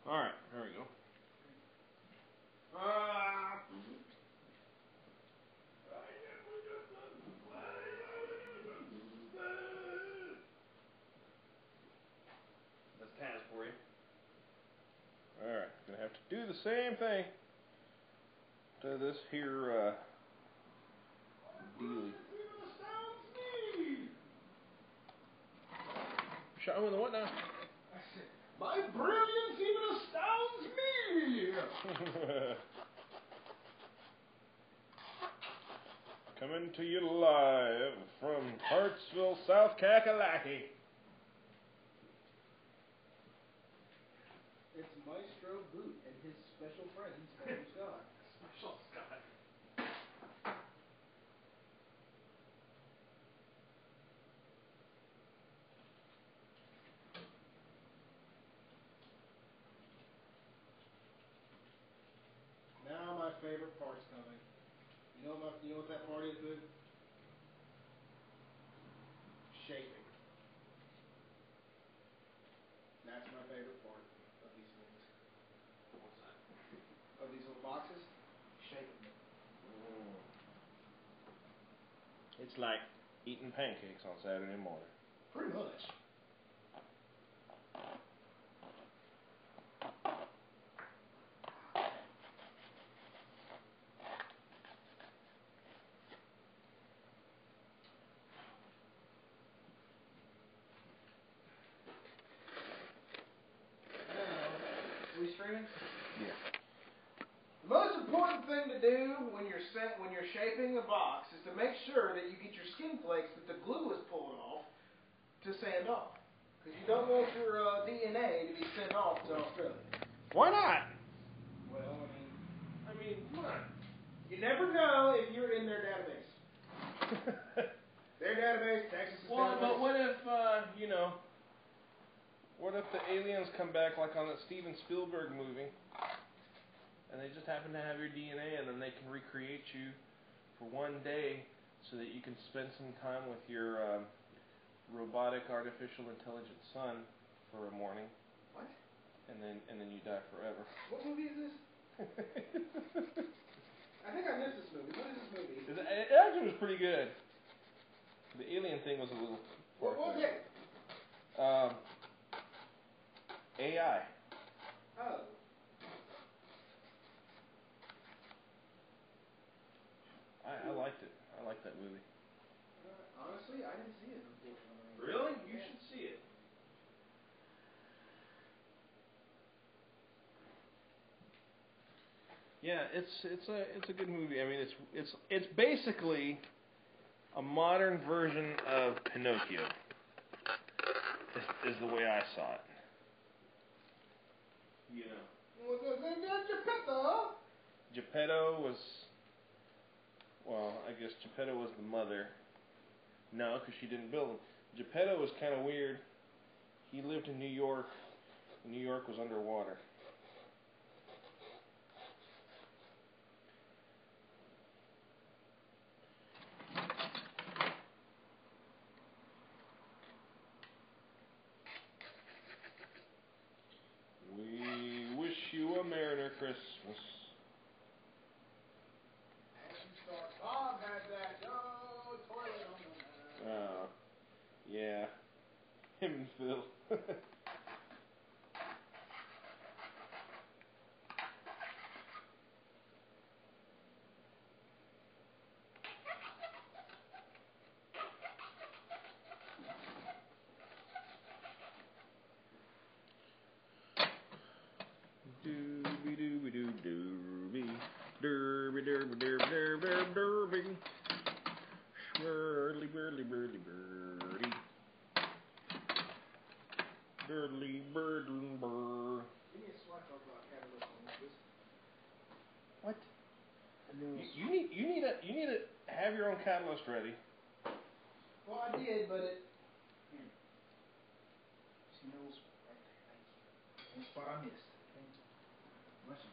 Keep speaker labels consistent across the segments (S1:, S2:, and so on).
S1: Alright, there we go. That's Taz for you. Alright, gonna have to do the same thing to this here dealie. Shot him with the what now?
S2: My brilliance even astounds me!
S1: Coming to you live from Hartsville, South Kakalaki.
S2: It's Maestro Boot and his special friend, Special Scott.
S1: Special Scott.
S2: Now my favorite part's coming. You know what that part is, dude? Shaping. That's my favorite part of these things.
S1: What's that?
S2: Of these little boxes. Shaping them.
S1: It's like eating pancakes on Saturday morning.
S2: Pretty much. Are we streaming?
S1: Yeah.
S2: The most important thing to do when you're shaping a box is to make sure that you get your skin flakes that the glue is pulling off to sand off. Because you don't want your DNA to be sent off to Australia.
S1: Why not?
S2: Well,
S1: I mean, come on.
S2: you never know if you're in their database. Their database, Texas'
S1: Well,
S2: database.
S1: but what if, what if the aliens come back like on that Steven Spielberg movie, and they just happen to have your DNA, and then they can recreate you for one day so that you can spend some time with your robotic artificial intelligent son for a morning.
S2: What?
S1: And then you die forever.
S2: What movie is this? I think I missed this movie. What is this movie?
S1: It actually was pretty good. The alien thing was a little...
S2: What was it?
S1: AI.
S2: Oh.
S1: I liked it. I liked that movie.
S2: Honestly, I didn't see it, unfortunately.
S1: Really? You should see it. Yeah, it's a good movie. I mean, it's basically a modern version of Pinocchio. Is the way I saw it. You know.
S2: Geppetto?
S1: Geppetto was, well, I guess Geppetto was the mother. No, because she didn't build him. Geppetto was kind of weird. He lived in New York. New York was underwater. We wish you a Merry Christmas.
S2: Bob had that toilet on the
S1: Oh, yeah. Him and Phil. Doobie doobie doo doobie. Derby derby derby derby derby derby. Swirly burly burly birdie. Birdly birdly bird.
S2: Give me a swatch of catalyst on this.
S1: What? You need to have your own catalyst ready.
S2: Well, I did, but it. Here. See those right there. Thank you. One spot I missed. Thank you. Bless you.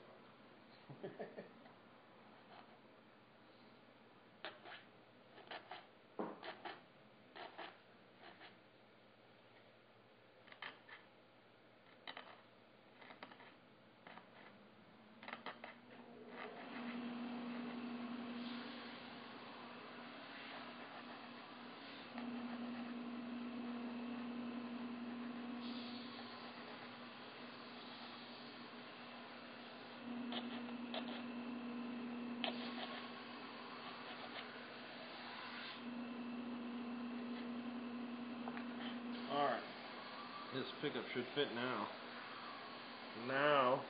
S1: this pickup should fit now. Now,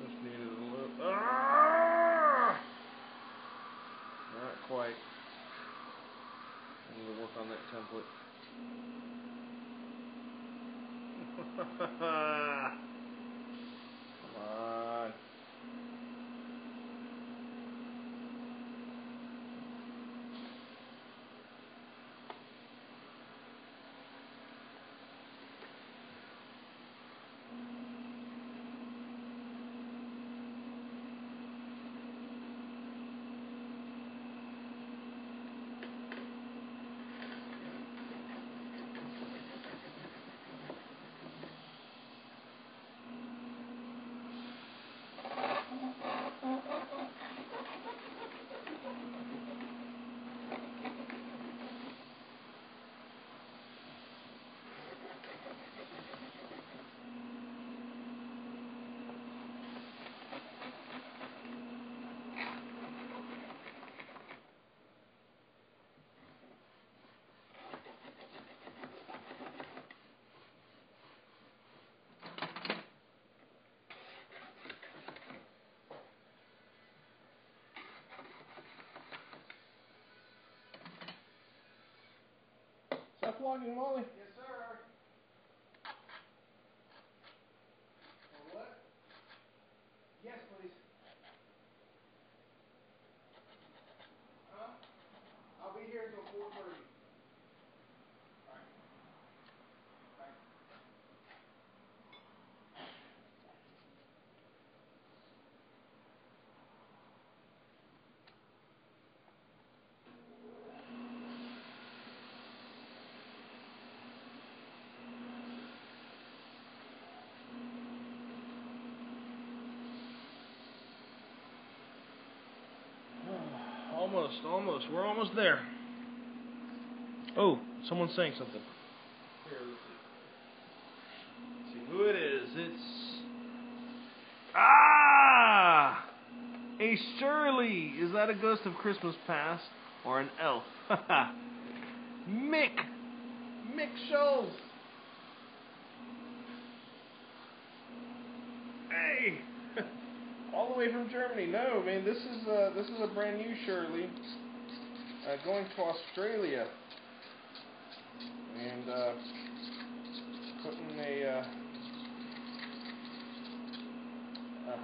S1: just needed a little. Ah! Not quite. I need to work on that template. Come on. Stop vlogging, Molly.
S2: Yes, sir. What? Yes, please. Huh? I'll be here until 4:30. Alright. Alright.
S1: Almost. We're almost there. Oh, someone's saying something. Here, let's see who it is. It's a Shirley. Is that a ghost of Christmas past or an elf? Mick Scholes. Hey. All the way from Germany. No, man, this is a brand new Shirley, going to Australia, and putting a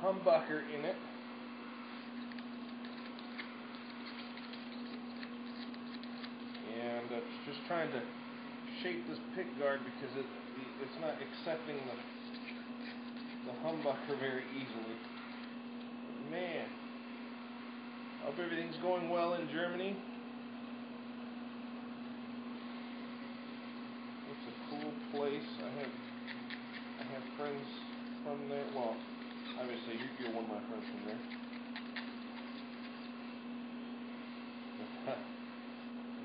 S1: humbucker in it, and just trying to shape this pick guard because it's not accepting the humbucker very easily. Man, I hope everything's going well in Germany. It's a cool place. I have friends from there. Well, obviously you're one of my friends from there.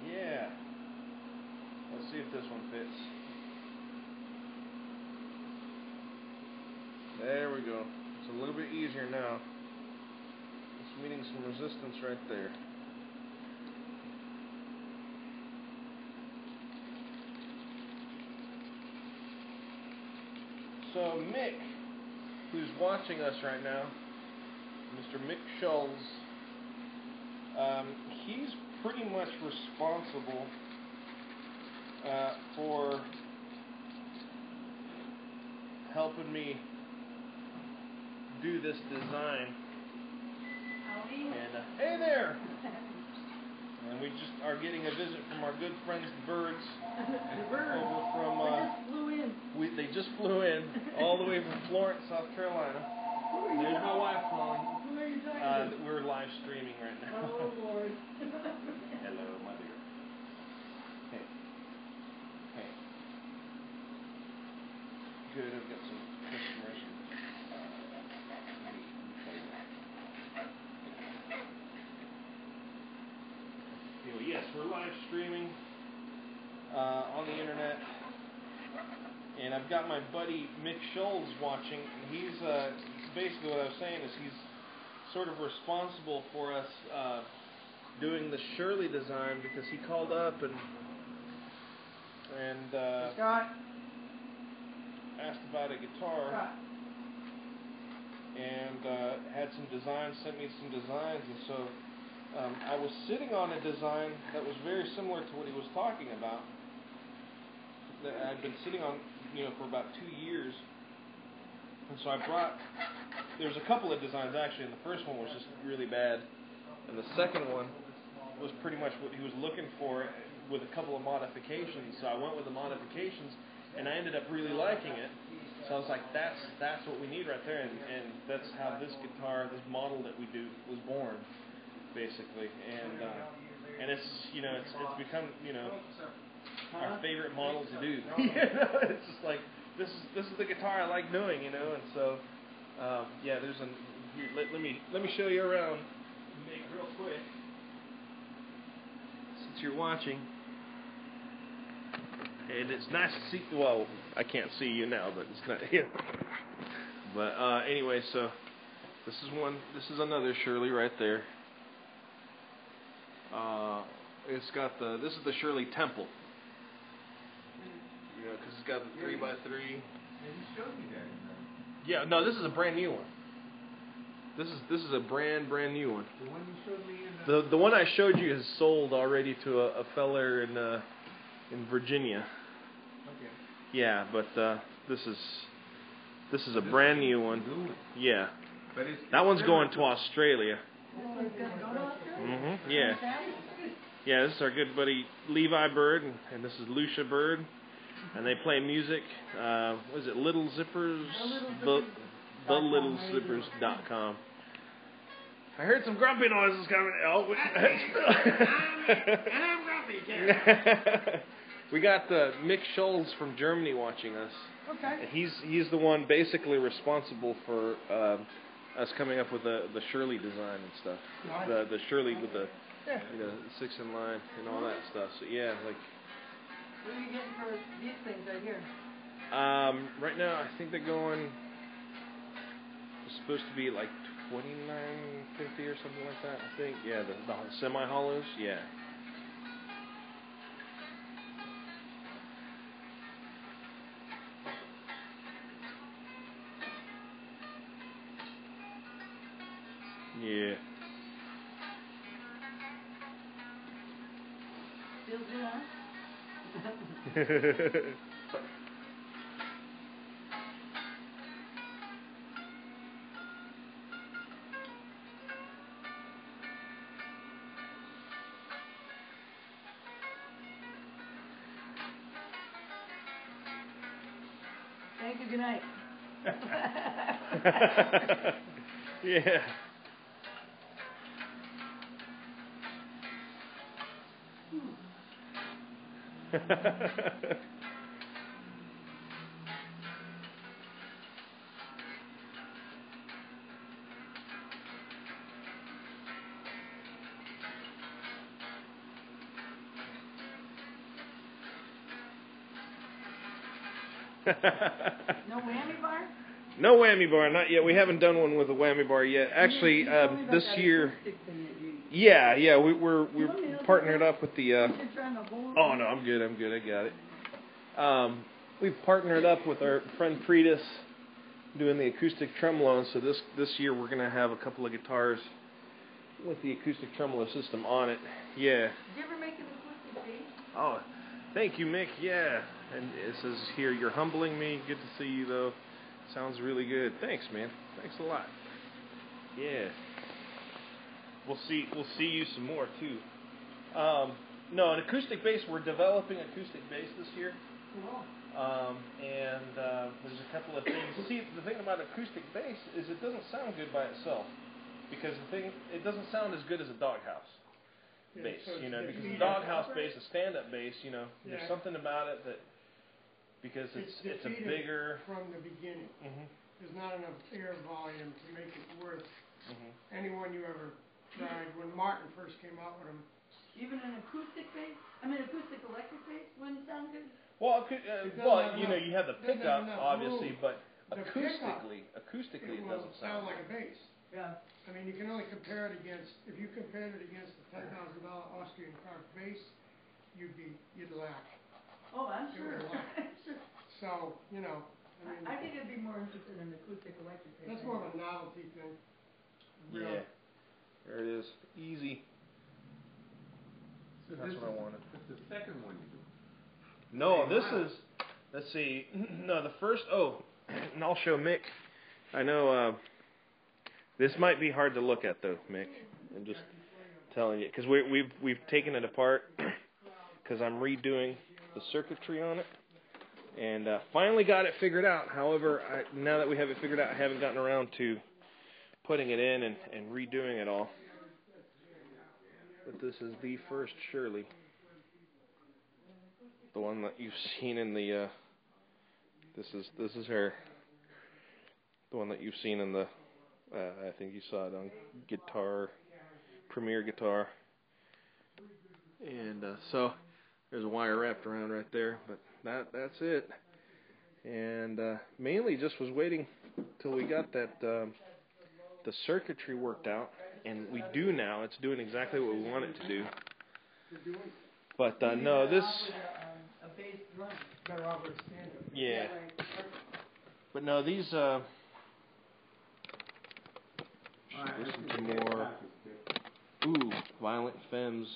S1: Yeah. Let's see if this one fits. There we go. It's a little bit easier now. Meeting some resistance right there. So Mick, who's watching us right now, Mr. Mick Scholes, he's pretty much responsible for helping me do this design. And hey there! And we just are getting a visit from our good friends the Byrds. Over from they just flew in all the way from Florence, South Carolina. There's my wife calling.
S3: Who are you talking to?
S1: We're live streaming right now.
S3: Oh Lord.
S1: Hello, my dear. Hey. Good, I've got some customers. Yes, we're live streaming on the internet, and I've got my buddy Mick Scholes watching. And he's basically what I was saying is he's sort of responsible for us doing the Shirley design because he called up and
S2: Scott.
S1: about a guitar, and had some designs, sent me some designs, and so I was sitting on a design that was very similar to what he was talking about. That I'd been sitting on, for about 2 years, and so I brought. There's a couple of designs actually, and the first one was just really bad, and the second one was pretty much what he was looking for with a couple of modifications. So I went with the modifications, and I ended up really liking it. So I was like, that's what we need right there, and that's how this guitar, this model that we do, was born, basically. And it's it's become our favorite model to do. It's just like this is the guitar I like doing, and so yeah, there's let me show you around, Nick, real quick. You're watching, and it's nice to see. Well, I can't see you now, but it's not here. But anyway, so this is one. This is another Shirley right there. It's got this is the Shirley Temple. Because it's got the 3x3. Yeah, no, this is a brand new one. This is a brand new one.
S2: The one you showed me
S1: the one I showed you is sold already to a feller in Virginia.
S2: Okay.
S1: Yeah, but this is a brand new one. Yeah.
S2: But
S1: that one's going to Australia. Yeah. Yeah, this is our good buddy Levi Byrd, and this is Lucia Byrd, and they play music. What is it? Little Zippers. TheLittleZippers.com. I heard some grumpy noises coming. Oh,
S2: I'm grumpy.
S1: We got Mick Scholes from Germany watching us.
S2: Okay.
S1: He's the one basically responsible for us coming up with the Shirley design and stuff.
S2: Nice.
S1: The Shirley with the 6 in line and all that stuff. So yeah, like.
S3: What are you getting for these things right here?
S1: Right now I think they're going. It's supposed to be like $29.50 or something like that, I think. Yeah, the semi-hollows, yeah. Yeah.
S3: Feels good, huh? Thank you, good night.
S1: Yeah.
S3: No whammy bar?
S1: No whammy bar, not yet. We haven't done one with a whammy bar yet. Actually, this year. Yeah, we're partnered up with the. Oh no, I'm good. I got it. We've partnered up with our friend Pretis, doing the acoustic tremolo. And so this year we're gonna have a couple of guitars with the acoustic tremolo system on it. Yeah.
S3: Did you ever make an acoustic bass?
S1: Oh, thank you, Mick. Yeah. And it says here, you're humbling me. Good to see you, though. Sounds really good. Thanks, man. Thanks a lot. Yeah. We'll see you some more, too. No, an acoustic bass. We're developing acoustic bass this year. And there's a couple of things. See, the thing about acoustic bass is it doesn't sound good by itself. Because it doesn't sound as good as a doghouse bass, because the doghouse bass, a stand-up bass, there's something about it that, because it's a bigger.
S4: From the beginning, there's not enough air volume to make it worth anyone you ever tried. When Martin first came out with them,
S3: Even an acoustic bass? I mean, acoustic electric bass wouldn't sound good?
S1: Well, you have the pickup, obviously, but acoustically, it
S4: doesn't sound like a bass.
S3: Yeah.
S4: I mean, you can only compare it against, if you compared it against the $10,000 Austrian carved bass, you'd laugh.
S3: Oh, I'm
S4: You
S3: sure.
S4: would laugh.
S3: Sure.
S4: So,
S3: I think I'd be more interested in acoustic electric bass.
S4: That's more of a novelty thing.
S1: Yeah. There it is. Easy.
S5: So
S1: That's what I wanted.
S5: That's the second one you do.
S1: No, this is, let's see, no, the first, and I'll show Mick. I know this might be hard to look at though, Mick. I'm just telling you, because we've taken it apart because I'm redoing the circuitry on it, and finally got it figured out. However, now that we have it figured out, I haven't gotten around to putting it in and redoing it all. But this is the first, surely. The one that you've seen in the, this is her. The one that you've seen in the, I think you saw it on Guitar, Premier Guitar. And so there's a wire wrapped around right there, but that's it. And mainly just was waiting till we got that the circuitry worked out, and we do now. It's doing exactly what we want it to do. But no, this.
S3: A bass drum.
S4: Better off with a standard.
S1: Yeah.
S3: Right.
S1: But no, these. Listen to more. Ooh, Violent Femmes.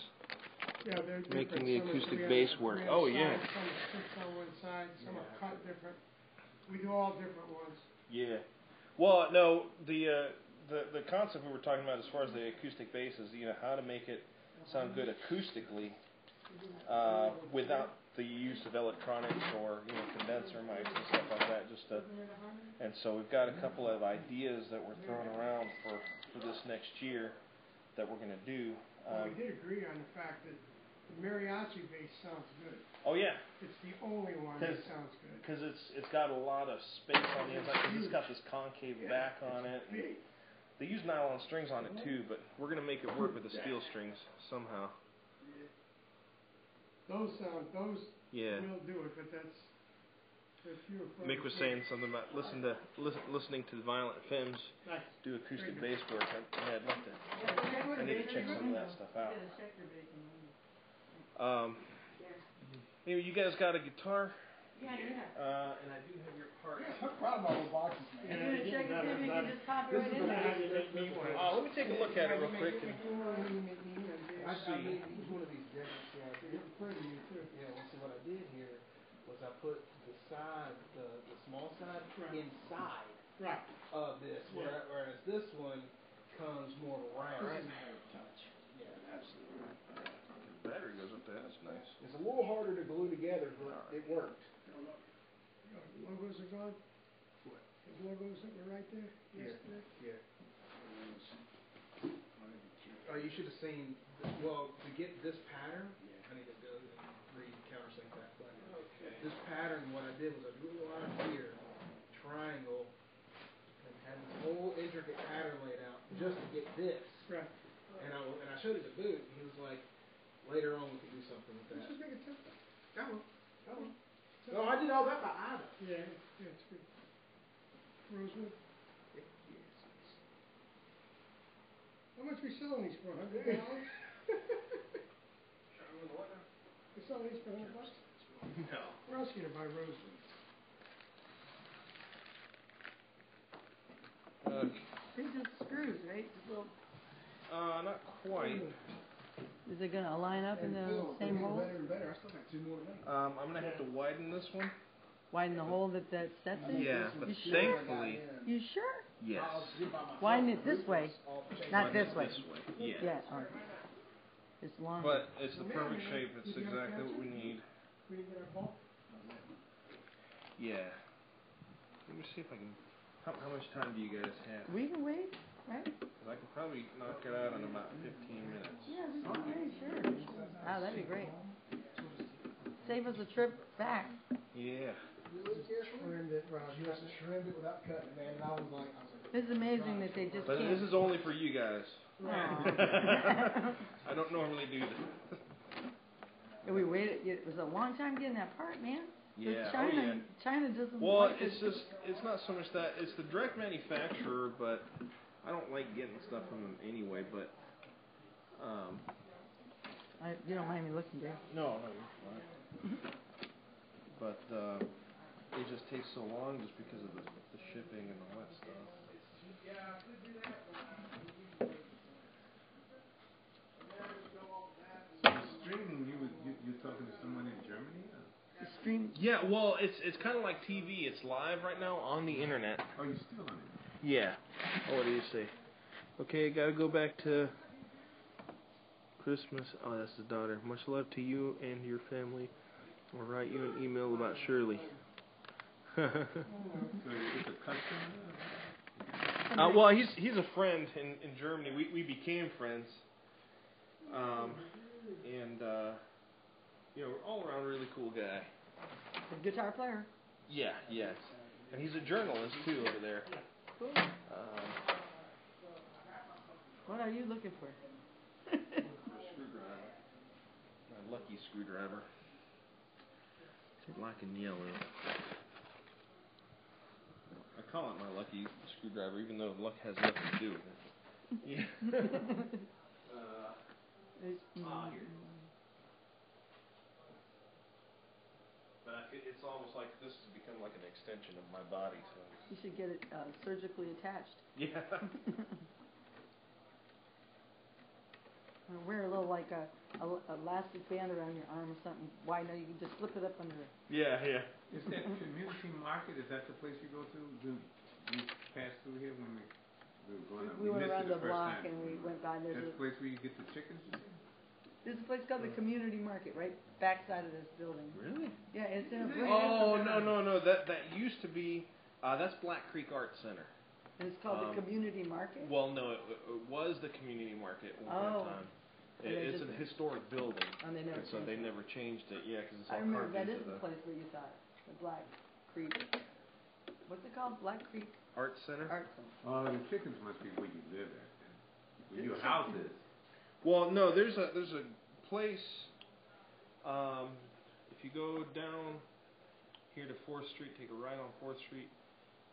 S4: Yeah, they're
S1: Making
S4: different.
S1: the
S4: Some are
S1: acoustic
S4: 300
S1: bass work. Oh, yeah.
S4: sides, some are 6 on one side, some are cut different. We do all different ones.
S1: Yeah. Well, no, the concept we were talking about as far as the acoustic bass is, how to make it sound good acoustically without the use of electronics or condenser mics and stuff like that. And so we've got a couple of ideas that we're throwing around for this next year that we're going to do.
S4: We did agree on the fact that the mariachi bass sounds good.
S1: Oh yeah.
S4: It's the only one that sounds good.
S1: Because it's got a lot of space on the inside. Because it's got this concave back on it. They use nylon strings on it too, but we're going to make it work with the steel strings somehow.
S4: Those will do it, but that's few and far
S1: Mick was saying something about listening to the Violent Femmes do acoustic bass work. I need to check some of that stuff out. Anyway, you guys got a guitar?
S3: Yeah.
S1: And I do have your parts.
S2: I'm proud of my little boxes, man.
S3: You're going to check it, see if you can just pop it right in there?
S1: Let me take a look at it real quick.
S2: I made one of these decks. Yeah, well, so what I did here was I put the small side inside of this, whereas this one comes more round. Yeah, absolutely.
S1: The battery goes up there. That's nice.
S2: It's a little harder to glue together, but it worked.
S4: Logos are gone?
S2: What?
S4: The logos that were right there? Yesterday?
S2: Yeah. You should have seen, to get this pattern, I need to go and countersink that. But this pattern, what I did was I drew a line here, triangle, and had this whole intricate pattern laid out just to get this.
S4: Right.
S2: And I showed it to Boot, and he was like, later on we can do something with that.
S4: Just make a template.
S2: Come on. No, I did all that by Ida.
S4: Yeah, it's good. Rosewood.
S2: Yes.
S4: How much we selling these for? $100? We selling these for $100?
S1: No.
S4: Where else are you gonna buy rosewood?
S3: These are screws, right? Just little,
S1: Not quite.
S3: is it going to line up in the same hole?
S2: Better and better. I still got 2 more to make.
S1: I'm gonna have to widen this one.
S3: Widen the hole that sets in?
S1: Yeah, but
S3: You sure?
S1: thankfully,
S3: You sure?
S1: yes.
S3: Widen it this way, not this way.
S1: This way, yeah.
S3: Yeah, okay. It's long.
S1: But it's the perfect shape. It's exactly what we need.
S4: We didn't get our ball?
S1: Yeah. Let me see if I can. How much time do you guys have?
S3: We can wait, right?
S1: 'Cause I can probably knock it out in about 15 minutes.
S3: Yeah, we can wait, sure. Wow, that'd be great. Save us a trip back.
S1: Yeah.
S2: Trimmed it, Rob. You just trimmed it without cutting, man. And I was like,
S3: It's amazing that they just
S1: But
S3: can't.
S1: this is only for you guys.
S3: Aw.
S1: I don't normally do this.
S3: And we waited. It was a long time getting that part, man.
S1: Yeah.
S3: China doesn't
S1: Well,
S3: like
S1: it's not so much that it's the direct manufacturer, but I don't like getting stuff from them anyway. But
S3: you don't mind me looking, Jay?
S1: no, you're fine. But It just takes so long just because of the shipping and all that stuff.
S5: Streaming, you're talking to someone in Germany? Or?
S3: Stream.
S1: Yeah, well, it's kind of like TV. It's live right now on the internet.
S5: Oh, you're still on it?
S1: Yeah. Oh, what do you say? Okay, gotta go back to Christmas. Oh, that's his daughter. Much love to you and your family. I'll write you an email about Shirley.
S5: So is it a customer?
S1: Well, he's a friend in Germany. We became friends. And you know, all around really cool guy.
S3: A guitar player.
S1: Yeah, yes. And he's a journalist too over there.
S3: Cool. What are you looking for?
S1: A screwdriver. My lucky screwdriver. It's black and yellow. I call it my lucky screwdriver, even though luck has nothing to do with it. Yeah. Here. But it's almost like this has become like an extension of my body. So
S3: You should get it surgically attached.
S1: yeah.
S3: Or wear a little like a elastic band around your arm or something. Why no? You can just slip it up under it.
S1: Yeah.
S5: Is that community market? Is that the place you go to? We passed through here when we were going up.
S3: We went
S5: missed
S3: around
S5: it
S3: the
S5: first
S3: block
S5: time.
S3: and we went by.
S5: That's the place where you get the chickens?
S3: There's a place called the Community Market right backside of this building.
S1: Really?
S3: Yeah, it's in a
S1: Oh no. That used to be that's Black Creek Art Center.
S3: And it's called the Community Market.
S1: Well, no, it was the community market at one time. It's a historic building,
S3: And they never
S1: so they never changed it. Yeah, because it's all
S3: I remember
S1: carved
S3: that is
S1: into
S3: the place where you thought the Black Creek. What's it called? Black Creek
S1: Art Center.
S3: Art Center.
S5: Oh, the chickens must be where you live at then. Where your house is.
S1: Well, no, there's a place. If you go down here to 4th Street, take a right on 4th Street,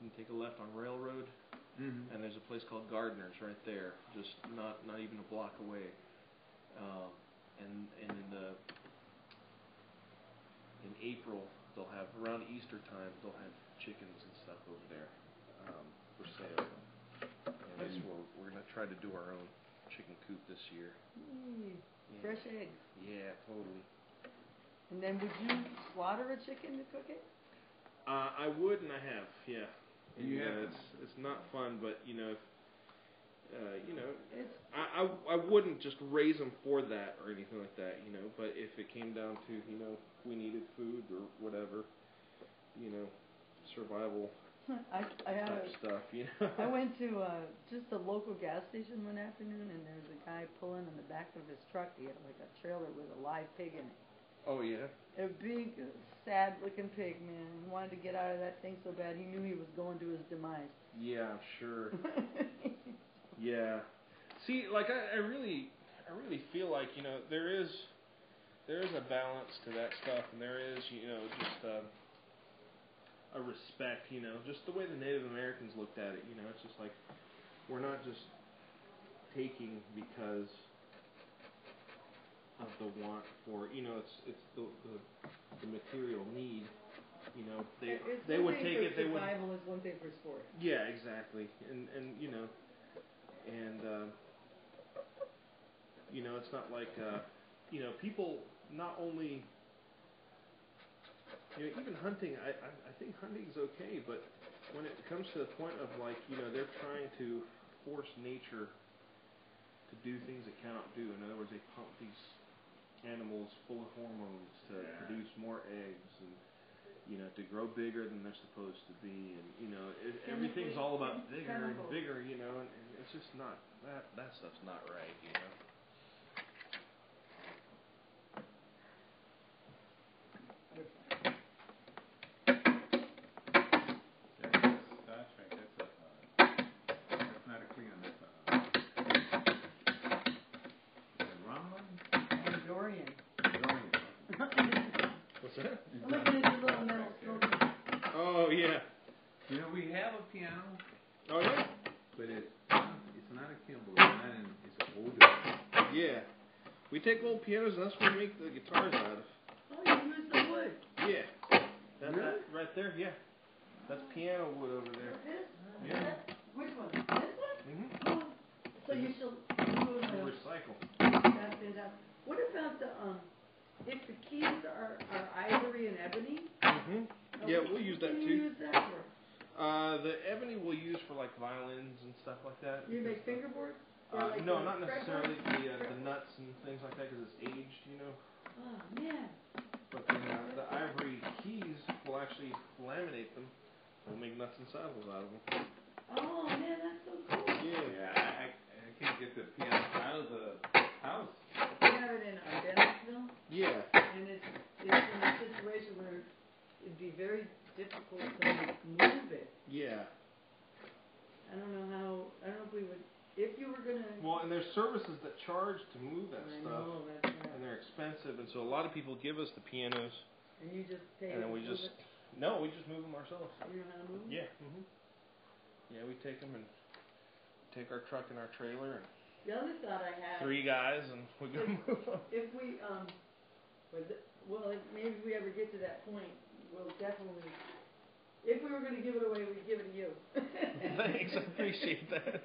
S1: and take a left on Railroad, and there's a place called Gardner's right there, just not even a block away. And in April they'll have around Easter time they'll have chickens and stuff over there for sale. And that's where we're gonna try to do our own chicken coop this year.
S3: Yeah. Fresh eggs.
S1: Yeah, totally.
S3: And then would you slaughter a chicken to cook it?
S1: I would, and I have, yeah. And,
S5: You have?
S1: It's not fun, but you know,
S3: It's
S1: I wouldn't just raise them for that or anything like that, you know. But if it came down to, you know, we needed food or whatever, you know, survival
S3: I had
S1: type stuff, you know.
S3: I went to just a local gas station one afternoon, and there was a guy pulling in the back of his truck. He had like a trailer with a live pig in it.
S1: Oh yeah.
S3: A big, sad-looking pig, man. He wanted to get out of that thing so bad. He knew he was going to his demise.
S1: Yeah, I'm sure. Yeah. See, like I really feel like, you know, there is a balance to that stuff, and there is, you know, just a respect, you know, just the way the Native Americans looked at it, you know. It's just like we're not just taking because of the want for, you know, it's the material need, you know. They would take it. They would.
S3: Survival is one thing for sport.
S1: Yeah, exactly, and you know. And, you know, it's not like, you know, people not only, you know, even hunting, I think hunting's okay, but when it comes to the point of, like, you know, they're trying to force nature to do things it cannot do. In other words, they pump these animals full of hormones to produce more eggs and, you know, to grow bigger than they're supposed to be, and you know, everything's all about bigger and bigger, you know, and it's just not that stuff's not right, you know.
S5: That's Star Trek. That's not a Klingon. That's a Romulan?
S3: Dorian.
S1: What's that?
S3: I'm looking at your little metal smoker.
S1: Oh yeah.
S5: You know, we have a piano,
S1: Oh yeah.
S5: but it's not a Kimball. It's an older.
S1: Yeah. We take old pianos, and that's what we make the guitars out of.
S3: Oh, you use the wood.
S1: Yeah. That right there, yeah. That's piano wood over there.
S3: This?
S1: Yeah.
S3: Which one? This one?
S1: Mm-hmm.
S3: So you shall do
S1: Recycle.
S3: that bit up. What about the if the keys are ivory and ebony?
S1: Mm-hmm. Yeah, we'll use that
S3: What
S1: too.
S3: do you use that for?
S1: The ebony we'll use for like violins and stuff like that.
S3: You make fingerboards?
S1: No, not necessarily the nuts and things like that because it's aged, you know.
S3: Oh man.
S1: But the ivory keys, we'll actually laminate them. We'll make nuts and saddles out of them.
S3: Oh man, that's so cool.
S5: Yeah, I can't get the piano out of the house.
S3: We have it in Dennisville.
S1: Yeah.
S3: And it's in a situation where it'd be very difficult to move it.
S1: Yeah.
S3: I don't know if we would, if you were gonna.
S1: Well, and there's services that charge to move that
S3: I
S1: stuff.
S3: know, that's right.
S1: And they're expensive, and so a lot of people give us the pianos.
S3: And you just pay.
S1: And then we just, no, we just move them ourselves.
S3: You know how to move them?
S1: Yeah. Mm-hmm. Yeah, we take them and take our truck and our trailer and
S3: The other thought I had.
S1: 3 guys and we go move them.
S3: If we, maybe if we ever get to that point, we'll definitely, if we were going to give it away, we'd give it to you.
S1: Thanks, I appreciate that.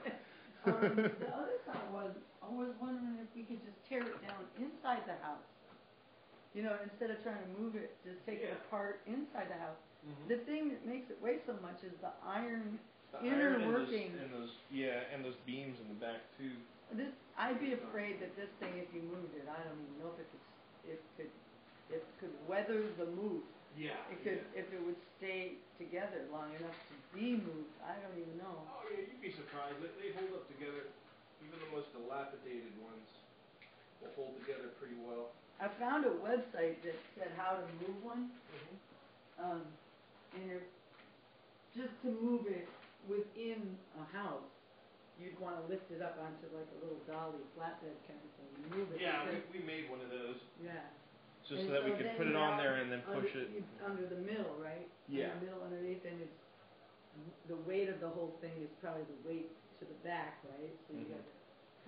S3: The other thought was, I was wondering if we could just tear it down inside the house. You know, instead of trying to move it, just take it apart inside the house.
S1: Mm-hmm.
S3: The thing that makes it weigh so much is the iron
S1: The
S3: inner
S1: iron
S3: working.
S1: and those beams in the back too.
S3: I'd be afraid that this thing, if you moved it, I don't even know if it could weather the move.
S1: Yeah.
S3: It could, if it would stay together long enough to be moved. I don't even know.
S1: Oh yeah, you'd be surprised. They hold up together. Even the most dilapidated ones will hold together pretty well.
S3: I found a website that said how to move one.
S1: Mm-hmm.
S3: And just to move it within a house, you'd want to lift it up onto like a little dolly flatbed kind of thing. Move it.
S1: Yeah, we made one of those.
S3: Yeah.
S1: Just so that we could put it on there and then push it.
S3: Under the middle, right?
S1: Yeah.
S3: The middle underneath, and it's the weight of the whole thing is probably the weight to the back, right? So you got to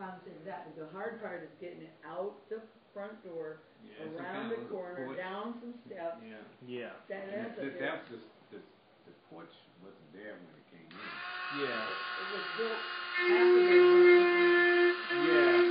S3: compensate for that. But the hard part is getting it out the front door, around the corner, down some steps.
S5: Yeah.
S1: Yeah.
S5: That was just the porch wasn't there when it came in.
S1: Yeah.
S3: It was built after
S1: Yeah.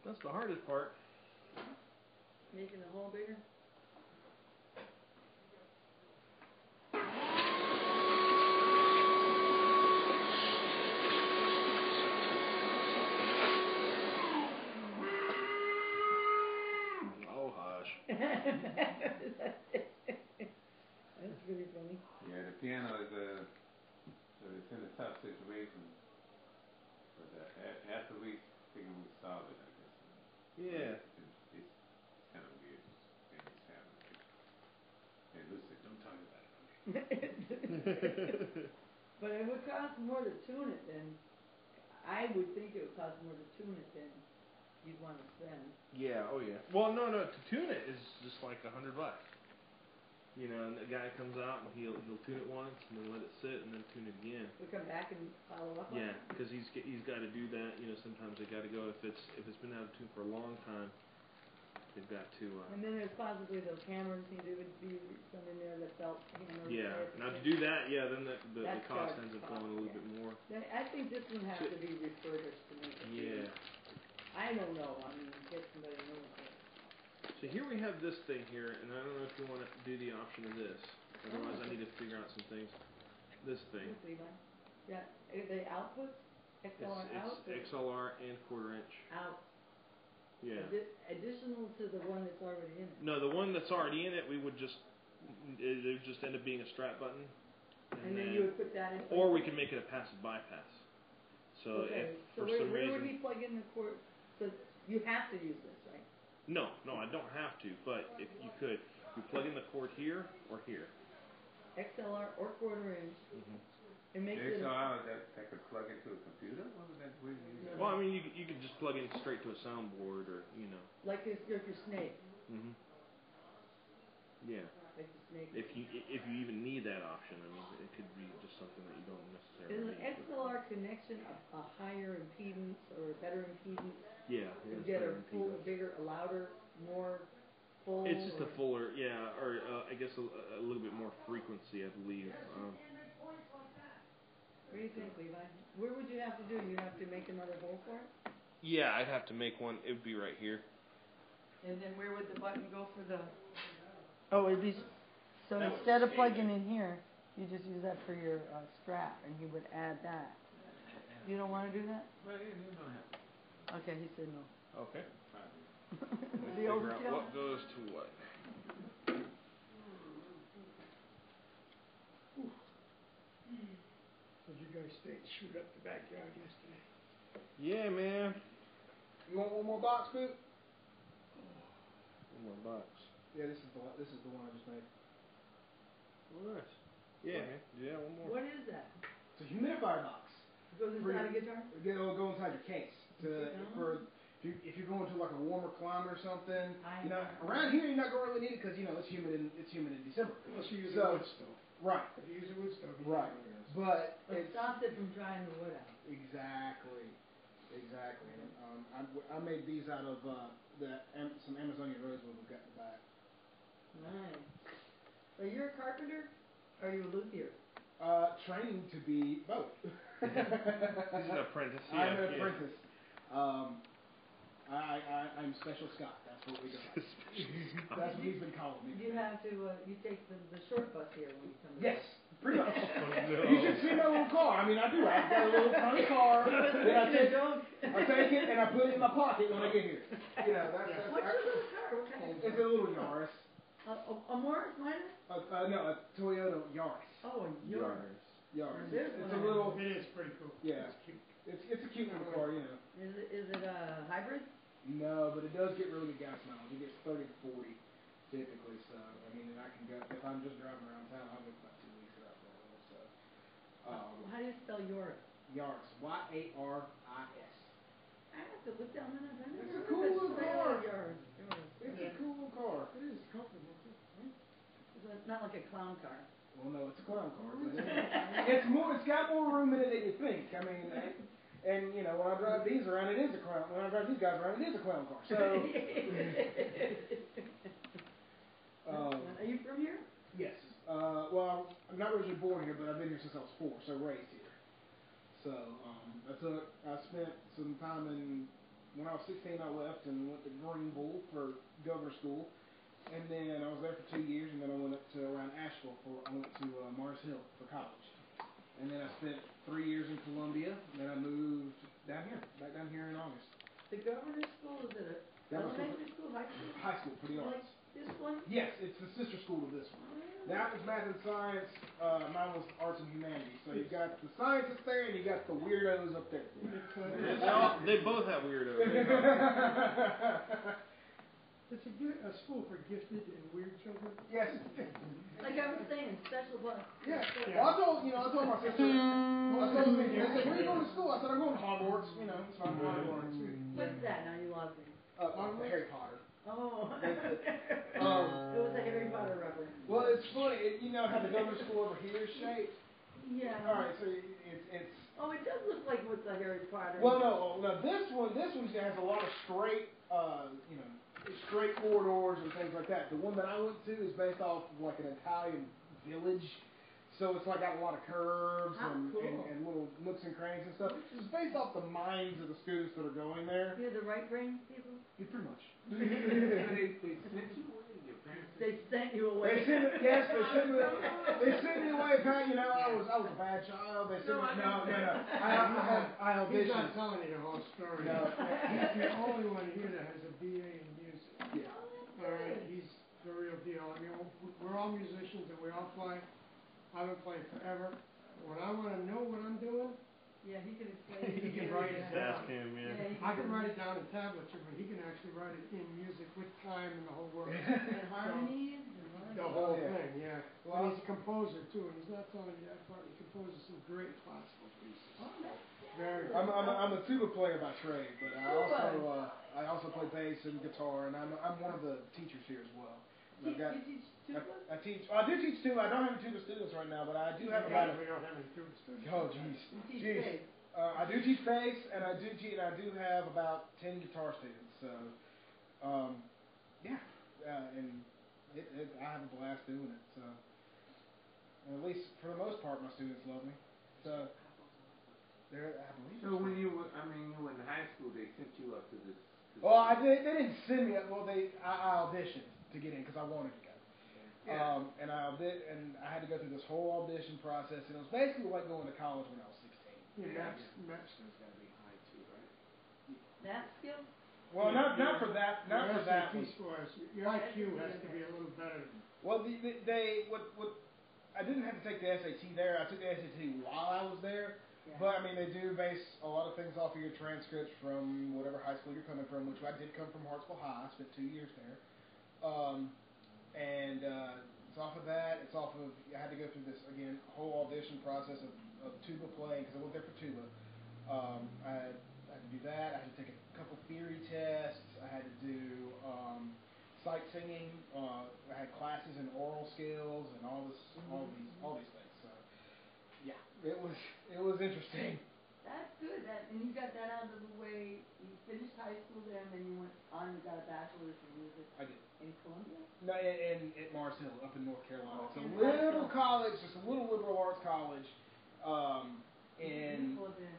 S1: That's the hardest part.
S3: Making the hole bigger?
S1: Oh, hush.
S3: That's really funny.
S5: Yeah, the piano is it's in a tough situation, but after we figure we solve it, I guess.
S1: Yeah.
S5: It's kind of weird. Things happen. Hey, Lucy, don't talk about it.
S3: But it would cost more to tune it than, I would think it would cost more to tune it than you'd want to spend.
S1: Yeah, oh yeah. Well, no, to tune it is just like $100. You know, and the guy comes out and he'll tune it once and then let it sit and then tune it again.
S3: We come back and follow up.
S1: Yeah, because he's got to do that. You know, sometimes they got to go if it's been out of tune for a long time. They've got to.
S3: And then there's possibly those hammers need to be some in there, the felt hammers.
S1: Yeah. Now to do that, yeah, then the cost ends up going a little bit more.
S3: I think this one has to be refurbished to make it.
S1: Yeah.
S3: I don't know. I mean, get somebody who knows it.
S1: So here we have this thing here, and I don't know if you want to do the option of this. Otherwise, I need to figure out some things. This thing.
S3: Yeah, the outputs, XLR out.
S1: It's XLR and quarter-inch.
S3: Out.
S1: Yeah.
S3: Additional to the one that's already in it.
S1: No, the one that's already in it, it would just end up being a strap button.
S3: And then you would put that in.
S1: Or we can make it a passive bypass. So
S3: okay.
S1: if for some
S3: where
S1: reason.
S3: would he plug in the cord? So you have to use this, right?
S1: No, I don't have to. But if you could, you plug in the cord here or here.
S3: XLR or quarter-inch.
S1: Mm-hmm.
S3: It makes it.
S5: XLR that could plug into a computer. What would that be?
S1: Well, I mean, you could just plug in straight to a soundboard, or you know.
S3: Like your Snake.
S1: Mhm. Yeah.
S3: Like the Snake.
S1: If you even need that option, I mean, it could be just something that you don't necessarily.
S3: Is an
S1: need.
S3: XLR connection a higher impedance or a better impedance?
S1: Yeah.
S3: To get a full, bigger, a louder, more full.
S1: It's just a fuller, yeah, or I guess a little bit more frequency, I believe.
S3: What do you think, Levi? Where would you have to do? You have to make another hole for it?
S1: Yeah, I'd have to make one. It would be right here.
S3: And then where would the button go for the... Oh, it'd be... So
S1: that
S3: instead of plugging in here, you just use that for your strap, and you would add that. You don't want to do that?
S5: Well, yeah, you don't have to.
S3: Okay, he said no.
S1: Okay.
S3: The
S1: Figure out
S3: overkill?
S1: what goes to what.
S4: Did you guys shoot up the backyard yesterday?
S1: Yeah, man.
S2: You want one more box, Boot?
S1: One more box.
S2: Yeah, this is the one I just made.
S1: Oh, nice. Yeah, man. Yeah, one more.
S3: What is that?
S2: It's a humidifier box.
S3: It goes inside a guitar?
S2: It'll go inside your case. For if you're going to like a warmer climate or something, around here you're not going to really need it because it's humid in December.
S4: Unless you use a wood stove.
S2: Right.
S4: If you use a wood stove,
S2: Right. But
S3: it stops it from drying the wood out.
S2: Exactly. I made these out of some Amazonian rosewood we've got in the back.
S3: Nice. So you're a carpenter? Or are you a luthier?
S2: Training to be both.
S1: He's an apprentice. Yeah,
S2: I'm an apprentice. I'm Special Scott. That's what we do. That's what he's been calling me.
S3: You have to, you take the short bus here when you come to
S2: Yes, pretty much.
S1: Oh, no.
S2: You should see my little car. I mean, I do. I've got a little tiny car. And I take it and I put it in my pocket when I get here.
S3: What's your little car? What kind of
S2: It's a little Yaris.
S3: A Morris Minor?
S2: No, a Toyota Yaris.
S3: Oh, a Yaris.
S2: Yaris.
S3: There's
S2: It's
S3: one.
S2: a little.
S4: It is pretty cool.
S2: Yeah.
S4: It's cute.
S2: It's a cute little car,
S3: Is it a hybrid?
S2: No, but it does get really good gas mileage. It gets 30 to 40 typically. So I mean, and I can go if I'm just driving around town, I'll go about 2 weeks without that. So.
S3: How do you spell Yaris?
S2: Yaris. Y-A-R-I-S.
S3: I have to look down that.
S2: It's a cool little car.
S3: Yaris.
S2: It's a cool little car.
S4: It is comfortable too.
S3: It's not like a clown car.
S2: Well, no, it's a clown car. It's more. It's got more room in it than you think. I mean, and when I drive these around, it is a clown. When I drive these guys around, it is a clown car. So.
S3: Are you from here?
S2: Yes. Well, I'm not originally born here, but I've been here since I was 4, so raised here. So I spent some time when I was 16, I left and went to Greenville for governor school. And then I was there for 2 years, and then I went up to around Asheville I went to Mars Hill for college. And then I spent 3 years in Columbia, and then I moved back down here in August.
S3: The governor's school, is it elementary school, high school?
S2: High school, for the arts.
S3: Like this one?
S2: Yes, it's the sister school of this one. That was math and science, mine was arts and humanities. So you've got the scientists there, and you got the weirdos up there.
S1: They both have weirdos.
S4: It's a school for gifted and weird children.
S2: Yes.
S3: Like I was saying, special bus.
S2: Yeah. Well, I told my sister. They said, "Where are you going to school?" I said, "I'm going to Hogwarts." So I'm going to Hogwarts.
S3: What's that? Now you lost me.
S2: Harry Potter.
S3: Oh. It
S2: Um,
S3: was a Harry Potter reference.
S2: well, it's funny. You know how the governor's school over here is shaped?
S3: Yeah.
S2: All right, so it's.
S3: Oh, it does look like what's a Harry Potter.
S2: Well, no. This one has a lot of straight, straight corridors and things like that. The one that I went to is based off of like an Italian village. So it's like got a lot of curves and little nooks and crannies and stuff. It's based off the minds of the students that are going there.
S3: You're the right brain people?
S2: Yeah, pretty much.
S5: They sent you away. Your parents.
S3: They sent you away.
S2: They sent me away. You know, I was a bad child. They sent me. No. I auditioned.
S4: He's not telling you the whole story.
S2: No.
S4: He's the only one here that has a BA in music.
S2: Yeah.
S4: All right, he's the real deal. I mean, we're all musicians and we all play. I've been playing forever. When I want to know what I'm doing,
S3: Yeah, he can explain.
S4: He can write it down.
S1: Ask him, yeah.
S4: I can write it down in tablature, but he can actually write it in music with time and the whole works.
S3: And harmonies.
S4: The whole
S2: yeah.
S4: thing, yeah.
S2: Well,
S4: And he's a composer too, and he's not telling you that part. He composes some great classical pieces.
S3: Oh, that's
S4: Very.
S2: I'm a tuba player by trade, but I also play bass and guitar, and I'm one of the teachers here as well.
S3: You teach tuba?
S2: I do teach tuba. I don't have any tuba students right now, but I do have
S4: We don't have any tuba students.
S2: Oh, jeez.
S3: You teach bass.
S2: I do teach bass, and I do have about 10 guitar students. So, yeah, and I have a blast doing it. So, at least for the most part, my students love me. So, I believe.
S5: So when you were in high school, they sent you up to this.
S2: Well, they didn't send me up. Well, I auditioned to get in because I wanted to go.
S5: Yeah.
S2: And I had to go through this whole audition process, and it was basically like going to college when I was 16.
S4: Yeah, math skills got to be high too, right?
S3: Math skill?
S2: Well, not for that. Not for that one.
S4: Your IQ has to be a little better.
S2: Well, I didn't have to take the SAT there. I took the SAT while I was there.
S3: Yeah.
S2: But, I mean, they do base a lot of things off of your transcripts from whatever high school you're coming from, which I did come from Hartsville High. I spent 2 years there. It's off of that. It's off of, I had to go through this, again, whole audition process of tuba playing, because I went there for tuba. I had to do that. I had to take a couple theory tests. I had to do sight singing. I had classes in oral skills and all these things. So, yeah, it was interesting.
S3: That's good. And you got that out of the way. You finished high school there, and then you went on and got a bachelor's in music.
S2: I did.
S3: In Columbia?
S2: No, at Mars Hill, up in North Carolina. It's a
S3: in
S2: little
S3: Mars Hill.
S2: college, just a little liberal arts college.
S3: Beautiful there.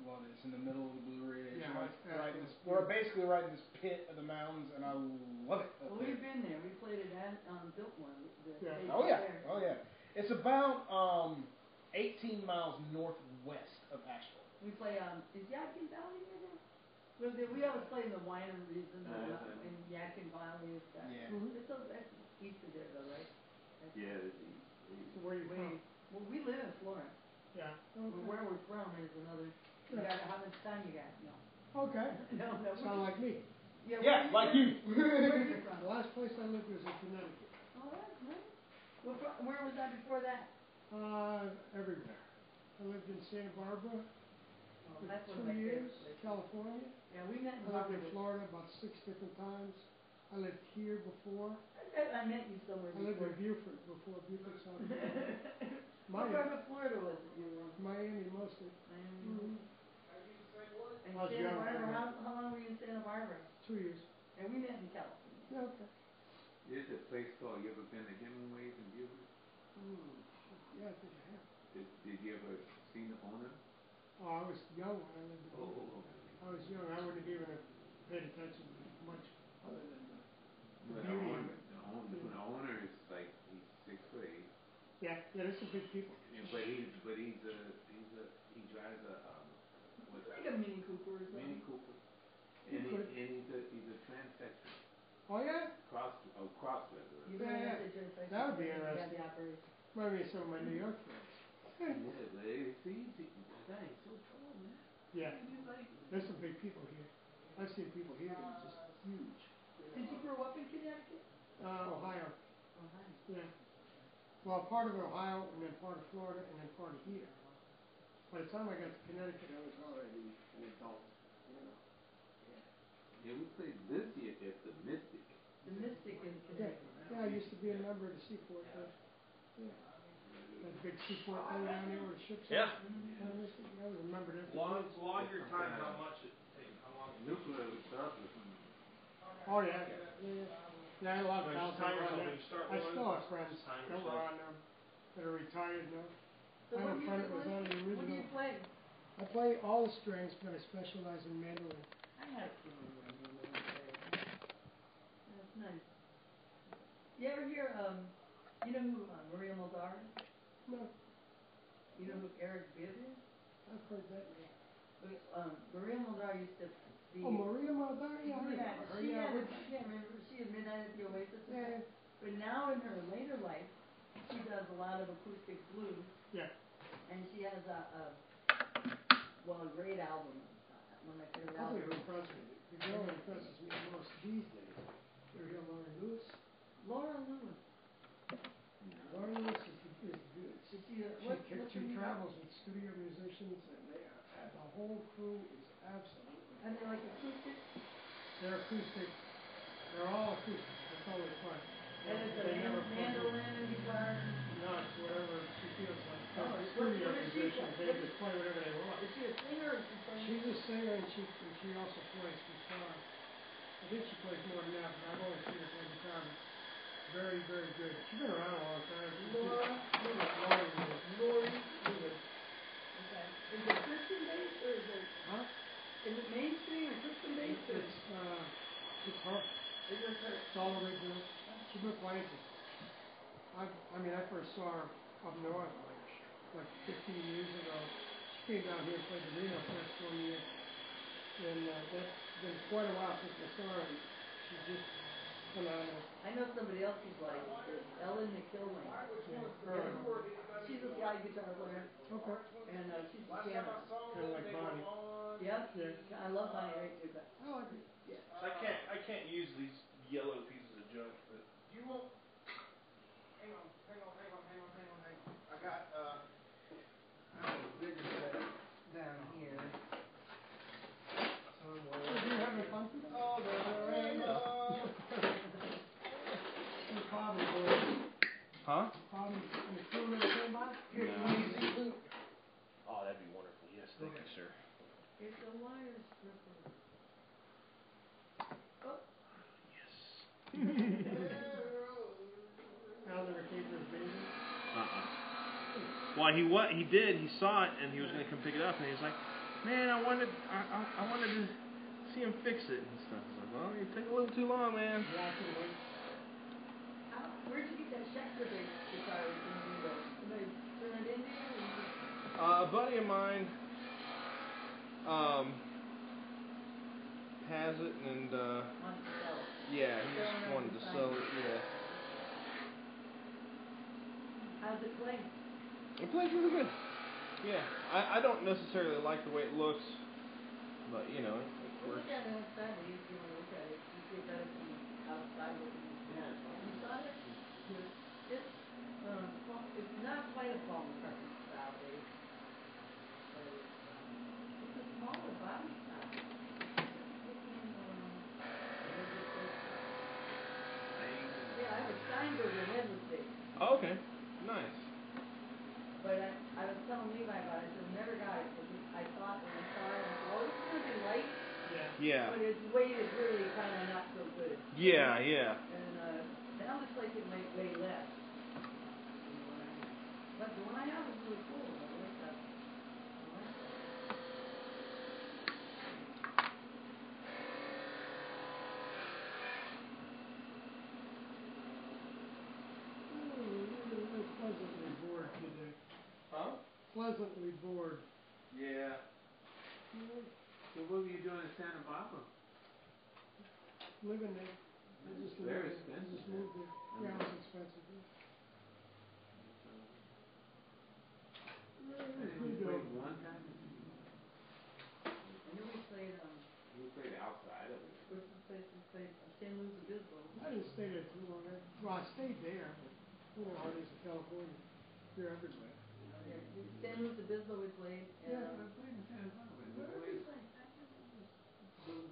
S2: Well, it's in the middle of the Blue Ridge.
S4: Yeah,
S2: We're basically right in this pit of the mountains, and I love it.
S3: Well, we've been there. We played it at Biltmore.
S2: Oh yeah. It's about 18 miles northwest of Asheville.
S3: We play is Yadkin Valley near there? We always play in the wineries in Yadkin Valley. It's that's east of there though, right?
S5: Yeah.
S4: So where are you from?
S3: Well, we live in Florence.
S4: Yeah.
S3: But where we're from is another. How much time you got? No.
S4: Okay.
S3: No.
S4: Sound like me.
S2: Yeah, like you.
S3: Where are you from?
S4: The last place I lived was in Connecticut.
S3: Oh, that's nice. Where was that before that?
S4: Everywhere. I lived in Santa Barbara for
S3: That's one of
S4: 2
S3: my
S4: years.
S3: favorite places.
S4: California.
S3: Yeah, we met in
S4: I lived in
S3: Hollywood.
S4: Florida about 6 different times. I lived here before.
S3: I met you somewhere
S4: I lived
S3: before.
S4: in Beaufort before Beaufort, South Carolina.
S3: What part of Florida was it you were in?
S4: Miami mostly.
S3: Miami. And
S4: I was
S3: Santa
S4: young.
S3: Barbara, how long were you in Santa Barbara?
S4: 2 years.
S3: And we met in California.
S4: Yeah, okay.
S5: There's a place called, you ever been to Hemingway's in Beaufort?
S4: Yeah, I think I have.
S5: Did you ever seen the owner?
S4: Oh, I was young when I lived in
S5: Oh,
S4: Beaufort.
S5: okay.
S4: I was young. I wouldn't have even paid attention to much other than the
S5: Well,
S4: beauty of it.
S5: the owner is like, he's 6'8".
S4: Yeah, there's some big people.
S5: Yeah, but he drives a
S3: It's like a Mini Cooper or something.
S5: Mini Cooper, and he's a transsexual.
S4: Oh yeah?
S5: Cross-dresser.
S3: You
S4: Yeah,
S3: learned that you're
S4: that would be
S3: you got
S4: interesting.
S3: the operation.
S4: Remind me of some of my New York friends.
S5: Yeah, but it's easy. That ain't so tall, man.
S4: Yeah,
S5: He's like,
S4: there's some big people here. I've seen people here that are just huge.
S3: Did you grow up in Connecticut?
S4: Ohio.
S3: Ohio.
S4: Yeah. Well, part of Ohio, and then part of Florida, and then part of here. By the time I got to Connecticut, I was already an adult, you know. Yeah.
S5: Yeah, we played Lucia at the Mystic.
S3: The Mystic in
S4: Yeah,
S3: Connecticut.
S4: yeah, I used to be a member of the Seaport there. Yeah. That big Seaport thing down there where the ships are.
S1: Yeah.
S4: I remember that.
S1: Log your time, how much it takes, how long it takes.
S5: Nuclear was started from.
S4: Oh, yeah. Yeah, I had a lot of
S1: When you
S4: pals
S1: start
S4: on
S1: running,
S4: there.
S1: when you start
S4: I
S1: running,
S4: still have friends
S1: time
S4: that were
S1: yourself.
S4: on them, that are retired now.
S3: So
S4: I
S3: what
S4: have a friend that was on the
S3: What do you
S4: original.
S3: play?
S4: I play all the strings, but I specialize in mandolin.
S3: I had a feeling you were going to say. That's nice. You ever hear, you know who Maria Muldaur is?
S4: No,
S3: You know who Eric Bibb is?
S4: I've heard that name.
S3: Maria Muldaur used to be...
S4: Oh, Maria Muldaur? Yeah, I remember her.
S3: she
S4: Yeah,
S3: had, I can't remember, she had Midnight at the Oasis.
S4: yeah,
S3: But now in her later life, she does a lot of acoustic blues,
S4: yeah.
S3: and she has a great album. One of my favorite
S4: I'll tell you who
S3: albums.
S4: impresses me. The girl that impresses me the most these days. You ever hear Lauren Lewis?
S3: Laura Lewis.
S4: Lauren Lewis is good. She travels with studio musicians, and the whole crew is absolutely.
S3: And they're like acoustic.
S4: They're acoustic. They're all acoustic. That's always fun.
S3: And it's a
S4: They never
S3: mandolin and guitar.
S4: not whatever she feels like.
S3: Oh,
S4: The
S3: what
S4: studio
S3: does she
S4: musicians,
S3: play?
S4: they just play whatever they want.
S3: Is she a singer or she plays?
S4: She's a singer, and she also plays guitar. I think she plays more than that, but I've only seen her play guitar. Very, very good. She's been around a long time.
S3: Laura Lewis.
S4: Lauren Lewis.
S3: Lori Lewis. Okay. Is it Christian based or is it?
S4: Huh?
S3: Is it mainstream or Christian based or?
S4: It's her.
S3: Is it her?
S4: It's all original. She's been playing since. I first saw her up north like 15 years ago. She came down here and played the Reno Fest one year. And that's been quite a while since I saw her. She's just phenomenal.
S3: I know somebody else who's like this. Ellen McKilwain. She's a slide guitar player.
S4: Okay.
S3: And she's a pianist.
S4: Kind of like Bonnie.
S3: Yep.
S4: Yeah.
S3: I love Bonnie Raitt too, but
S4: I like it.
S3: yeah.
S1: So I can't use these yellow pieces of junk, but
S2: You won't. Hang on. I got a bigger set down here.
S4: Are you having fun today?
S2: Oh, there's a rainbow.
S4: The Bobby boys.
S1: huh?
S4: Bobby and the crew never came by?
S2: Here, can you see Luke?
S1: Oh, that'd be wonderful. Yes, thank you, sir.
S3: It's a wire stripper. Oh.
S1: Yes.
S4: Al never came to his baby.
S1: Well, he did. He saw it, and he was going to come pick it up, and he was like, "Man, I wanted to see him fix it and stuff." I was like, "Well, you took a little too long, man."
S3: Where'd you get that Schecter guitar in Ringo? Somebody turn it into you?
S1: A buddy of mine has it, and
S3: Wanted to sell it.
S1: yeah, he just wanted to sell it. Yeah.
S3: How's it play?
S1: It plays really good. Yeah, I don't necessarily like the way it looks, but you know, it
S3: Look
S1: works.
S3: at it outside. You want to look at it. You see it better from outside looking.
S5: Yeah.
S3: Inside it? It's not quite a Paul McCartney style bass, but it's a smaller body style. Yeah, I have a Steinberg and headless bass.
S1: Oh, okay, nice.
S3: But I was telling Levi about it, I never got it, because I thought when I saw it, I thought, oh, it's going to be light,
S1: Yeah.
S3: but its weight is really kind of not so good.
S1: Yeah, yeah.
S3: And now looks like it might weigh less. But the one I have is really cool. I like that.
S4: Pleasantly bored today.
S1: Huh?
S4: Pleasantly bored.
S1: Yeah.
S5: So what were you doing in Santa Barbara?
S4: Living there.
S5: It's very
S4: I
S5: expensive.
S4: just moved there. Yeah, it was expensive.
S5: I think we played one time.
S3: I know we played,
S5: We played outside of it.
S3: what's the place we played? San Luis Obispo.
S4: I didn't stay there too long. I stayed there, but you know how it is in California. You're everywhere.
S3: San Luis Obispo we played.
S5: Yeah, we played in Santa Barbara.
S3: Where did we play?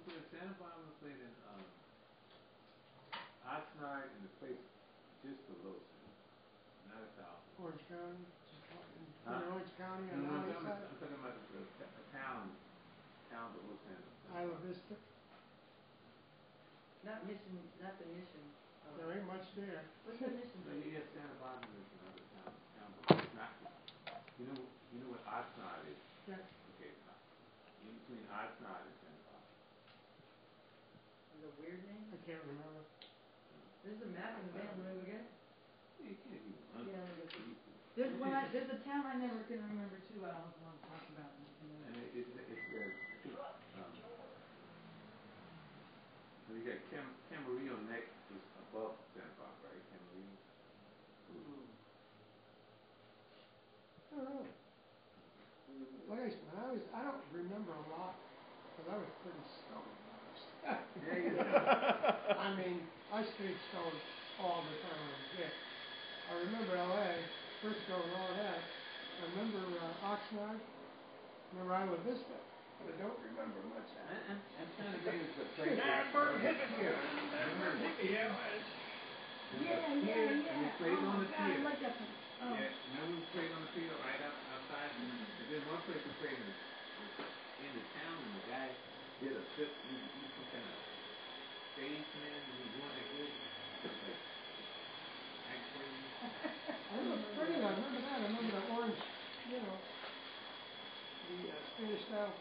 S5: the Santa Barbara played in Oxnard and the place just below Santa Barbara, not south.
S4: Orange County,
S5: Huh?
S4: in Orange County on
S5: No,
S4: the
S5: I'm
S4: side.
S5: talking about a town below Santa
S4: Isla
S5: Barbara.
S4: Vista.
S3: Not the mission.
S4: There ain't much there.
S3: What's the mission?
S5: No, you have Santa Barbara is another town below. It's not, you know what Oxnard is?
S4: Yeah.
S5: Okay, in between Oxnard and Santa Barbara.
S3: The weird name?
S4: I can't remember.
S3: There's a map in the van, let me look at it.
S5: You can't even
S3: Yeah, there's a town I never can remember too, I always want to talk about.
S5: And it's you got Camarillo next, is above Santa Barbara, right? Camarillo.
S4: Oh, really? Like I don't remember a lot, because I was pretty stoned.
S5: Yeah, you know.
S4: I mean, I stayed stoned all the time I was a kid. I remember L.A., Frisco and all that. I remember Oxnard, remember Isla Vista, but I don't remember much of it.
S5: I'm trying to think of the place.
S3: Yeah.
S5: And we played on the
S3: God, I
S5: field.
S3: like that. Oh.
S5: Yeah, remember we played on the field right outside? And then one place we played in the town, and the guy did a flip. He was some kind of stage man, and he was doing it good. Like, act crazy.
S4: I remember pretty. I remember that. I remember the orange, the Spanish style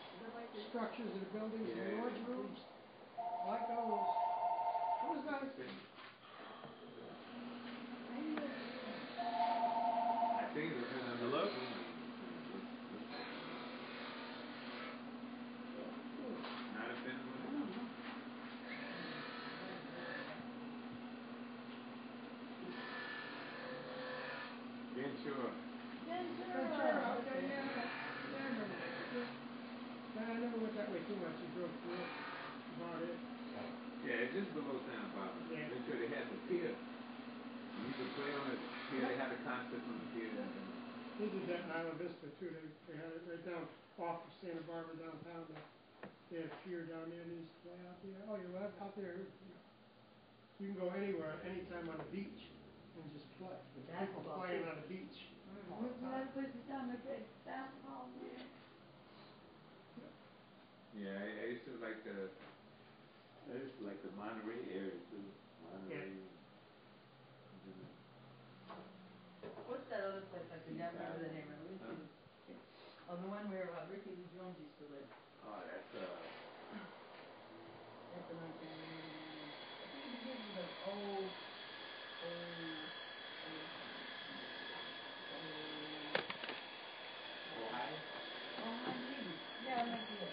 S4: structures of the buildings, and the
S5: Yeah.
S4: orange roofs. I like those. It was nice.
S5: I think it was in the look. Not a fin. Ventura.
S4: Ventura, okay, yeah. Yeah, I remember that. Yeah. I never went that way too much. You drove through it. About it.
S5: Yeah, it's just below Santa Barbara.
S4: Yeah.
S5: Ventura, they had the pier. You could play on the pier. They had a concert on the pier.
S4: They did that in Isla Vista too. They had it right down off of Santa Barbara downtown. They had a pier down there. They used to play out there. Oh, you're out there. You can go anywhere, anytime on the beach, and just play. People playing on the beach.
S3: That place is down there, big basketball.
S5: Yeah, I used to like the Monterey area too. Monterey.
S4: Yeah.
S3: What's that other place? I can never remember the name of it.
S5: Huh?
S3: Oh, the one where Ricky Lee Jones used to live.
S5: Oh, that's
S3: That's the one thing I remember. I think it begins with an O.
S5: Ohio.
S3: Oh, maybe. Yeah, it might be it.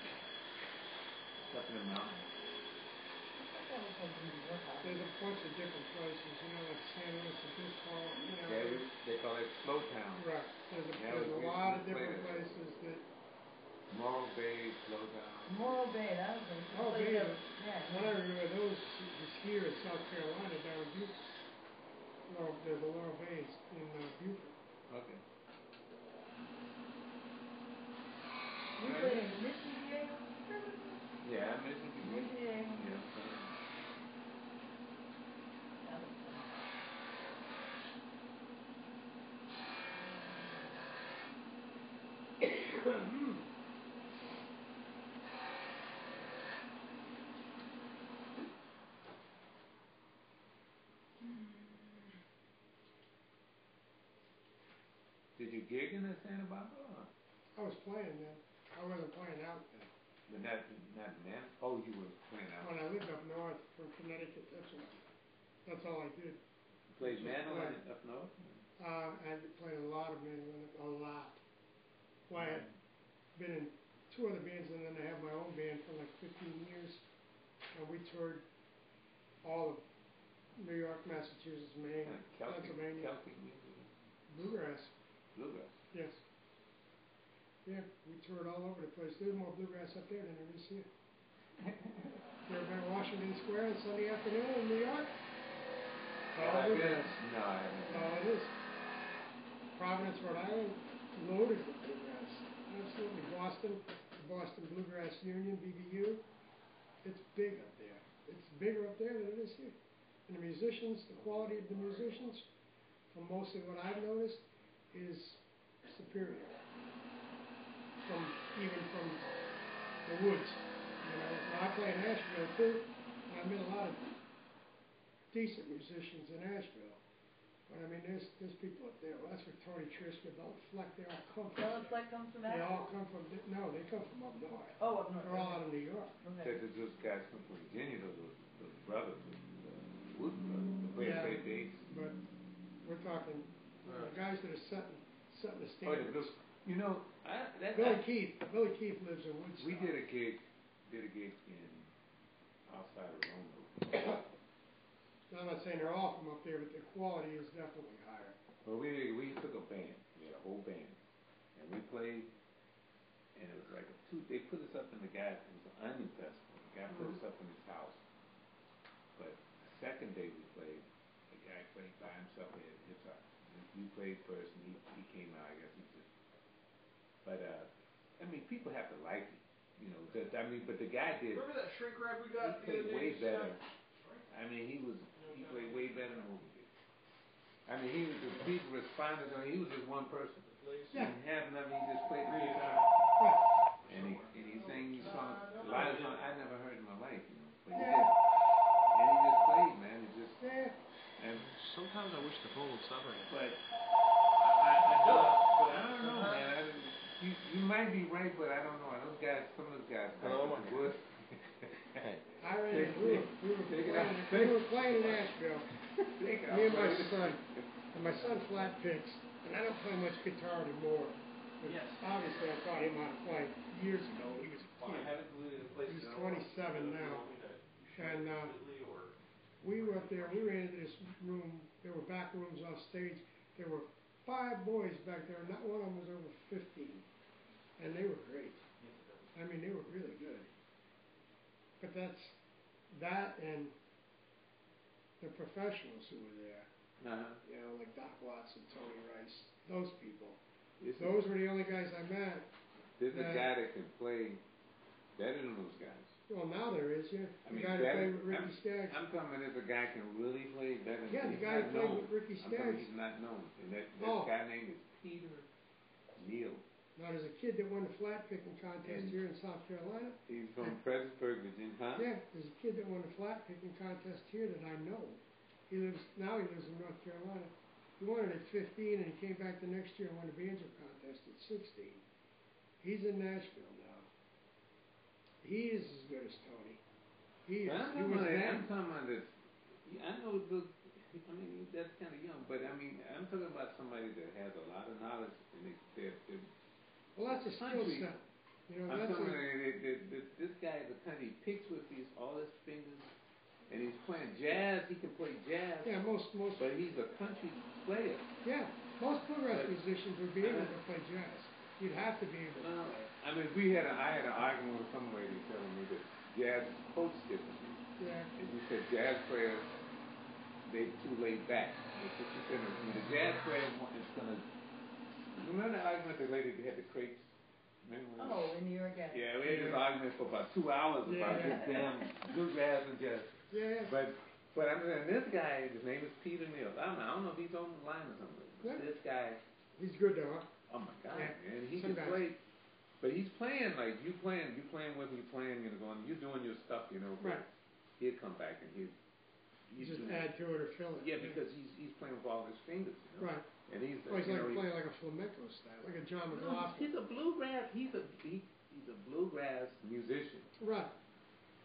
S5: It's up in the mountains.
S4: There's a bunch of different places, like San Luis Obispo,
S5: Yeah, they call it Slow Town.
S4: Right. There's a lot of different places that.
S5: Morro Bay, Slow Town.
S3: Morro Bay, that was the
S4: Morro Bay.
S3: yeah.
S4: One I remember those is here in South Carolina, down in Beaufort. No, there's a Laurel Bays in Beaufort.
S5: Okay.
S3: We played in Mission Diego.
S5: Yeah, Mission
S3: Diego.
S5: Yeah.
S3: That was fun.
S5: Did you gig in Santa Barbara?
S4: I was playing then. I wasn't playing out then.
S5: But not now? Oh, you were playing out.
S4: When I lived up north from Connecticut, that's all I did.
S5: You played mandolin up north?
S4: I played a lot of mandolin, a lot. Well, I had been in 2 other bands, and then I had my own band for like 15 years. And we toured all of New York, Massachusetts, Maine, Pennsylvania.
S5: Celtic music.
S4: Bluegrass.
S5: Bluegrass?
S4: Yes. Yeah, we toured all over the place. There's more bluegrass up there than there is here. You ever been to Washington Square on Sunday afternoon in New York? All bluegrass.
S5: No, I haven't.
S4: That's all it is. Providence, Rhode Island, loaded with bluegrass. Absolutely. Boston, the Boston Bluegrass Union, BBU. it's big up there. It's bigger up there than it is here. And the musicians, the quality of the musicians, from mostly what I've noticed, is superior. Even from the woods. You know, now I play in Asheville too, and I met a lot of decent musicians in Asheville. But I mean, there's people up there. Well, that's where Tony Triska, Bella Fleck, they all come from.
S3: Bella Fleck comes from
S4: They all
S3: Asheville?
S4: come from, no, they come from up north.
S3: Oh, up north.
S4: They're all out of New York.
S5: Said that those guys come from Virginia, those brothers, Wood brothers, the players
S4: Yeah.
S5: play bass.
S4: But we're talking the guys that are setting the
S5: Oh, the
S4: standards.
S5: blues. You know,
S4: Billy Keith lives in Woodstock.
S5: we did a gig in outside of Rome.
S4: Now, I'm not saying they're all from up there, but their quality is definitely higher.
S5: Well, we took a band, we had a whole band, and we played, and it was like they put us up in the guy. It was an onion festival. The guy put us up in his house. But the second day we played, the guy played by himself. He had a guitar. We played first, and he came out. I guess he just. But I mean, people have to like it, you know. But the guy did.
S2: Remember that shrink wrap we
S5: He
S2: got?
S5: played way better. I mean, he played way better than what we did. I mean, the people responded. I mean, he was just one person.
S4: Yeah.
S5: He didn't have nothing. He just played the guitar.
S4: Right.
S5: And he sang these songs, a lot of songs I never heard in my life, you know. But he
S4: Yeah.
S5: did. And he just played, man. He just.
S4: Yeah.
S5: And
S1: Sometimes I wish the phone would stop ringing.
S5: but I don't know, man. You might be right, but I don't know. Those guys, some of those guys.
S1: Hello,
S5: like
S1: my
S5: Wood.
S1: Hey.
S4: I ran it. We were playing in Asheville. Me and my son. And my son flat picks. And I don't play much guitar anymore. But
S2: Yes.
S4: obviously, I taught him how to play years ago when he was a kid. He's 27 now. And we were up there. We ran into this room. There were back rooms off stage. There were 5 boys back there. Not one of them was over 15. And they were great. I mean, they were really good. But that's that and the professionals who were there. You know, like Doc Watson, Tony Rice, those people. Those were the only guys I met.
S5: There's a guy that can play better than those guys.
S4: Well, now there is, yeah.
S5: I
S4: The
S5: mean,
S4: guy that played with Ricky Skaggs.
S5: I'm talking about if a guy can really play better than
S4: Yeah, the
S5: he's
S4: guy
S5: not
S4: who played
S5: known.
S4: with Ricky
S5: I'm talking
S4: Skaggs.
S5: he's not known. And that
S4: Oh.
S5: guy named is Peter Neal.
S4: Now, there's a kid that won the flat picking contest here in South Carolina.
S5: He's from Fredericksburg, Virginia, huh?
S4: Yeah, there's a kid that won the flat picking contest here that I know. Now he lives in North Carolina. He won it at 15 and he came back the next year and won the banjo contest at 16. He's in Nashville now. He is as good as Tony. He is.
S5: But I'm talking about this. I know I mean, that's kind of young, but I mean, I'm talking about somebody that has a lot of knowledge and they're
S4: Well, that's a skill set. You know,
S5: I'm
S4: that's
S5: talking about this guy, the kind he picks with all his fingers, and he's playing jazz. He can play jazz.
S4: Yeah, most.
S5: But he's a country player.
S4: Yeah, most bluegrass musicians would be able to play jazz. You'd have to be able to.
S5: No, I mean, I had an argument with some lady telling me that jazz is coached differently.
S4: Yeah.
S5: And she said jazz players, they too laid back. She said when the jazz player is gonna. Remember that argument the lady had the crepes?
S3: Oh, in New York, yeah.
S5: Yeah, we had this argument for about 2 hours about this damn bluegrass and jazz.
S4: Yeah.
S5: But I'm saying this guy, his name is Peter Neal. I don't know if he's on the line or something.
S4: Yeah.
S5: This guy.
S4: He's good though, huh?
S5: Oh my God,
S4: Yeah.
S5: man! He
S4: Some
S5: can
S4: guys.
S5: play, but he's playing like you playing with him, you know, going, you're doing your stuff, you know.
S4: Right.
S5: He'll come back and he's
S4: Just
S5: doing
S4: add to it or fill it.
S5: Yeah, because he's playing with all his fingers, you know.
S4: Right.
S5: And he's
S4: Well, he's
S5: you
S4: like
S5: know,
S4: playing like a flamenco style, like a John
S5: no,
S4: McLaughlin.
S5: he's a bluegrass. He's a bluegrass musician.
S4: Right.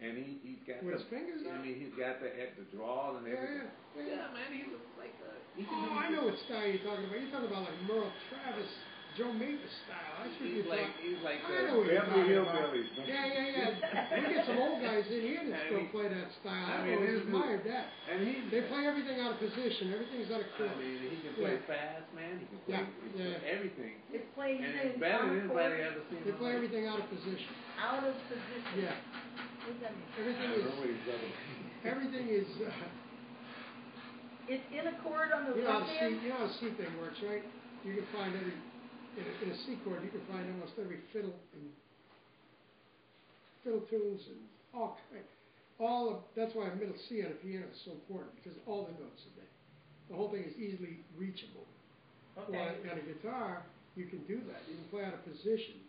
S5: And he's got
S4: With his fingers
S5: I
S4: up?
S5: mean, he's got the drawl and everything.
S4: Yeah.
S5: Man, he's like he can
S4: Oh, I know what style you're talking about. You're talking about like Merle Travis, Joe Mavis style. That's what you're talking about.
S5: He's like
S4: I
S5: the
S4: know what you're
S5: Beverly
S4: talking about.
S5: Hillbillies.
S4: Yeah. We get some old guys in here that still play that style. I always admired that.
S5: And
S4: They play everything out of position. Everything's out of
S5: I
S4: court.
S5: mean, he can play fast, man. He can play everything.
S3: It's played
S5: And
S3: in
S5: it's better than
S3: encore,
S5: anybody ever seen.
S4: They play everything out of position.
S3: out of position.
S4: Yeah.
S3: What does that mean?
S4: Everything is.
S3: It's in a chord on the
S4: You know how
S3: left hand?
S4: you know how the C thing works, right? You can find in a C chord. You can find almost every fiddle tunes and That's why middle C on a piano is so important, because all the notes are there. The whole thing is easily reachable.
S3: Okay.
S4: Well, on a guitar, you can do that. You can play out of position.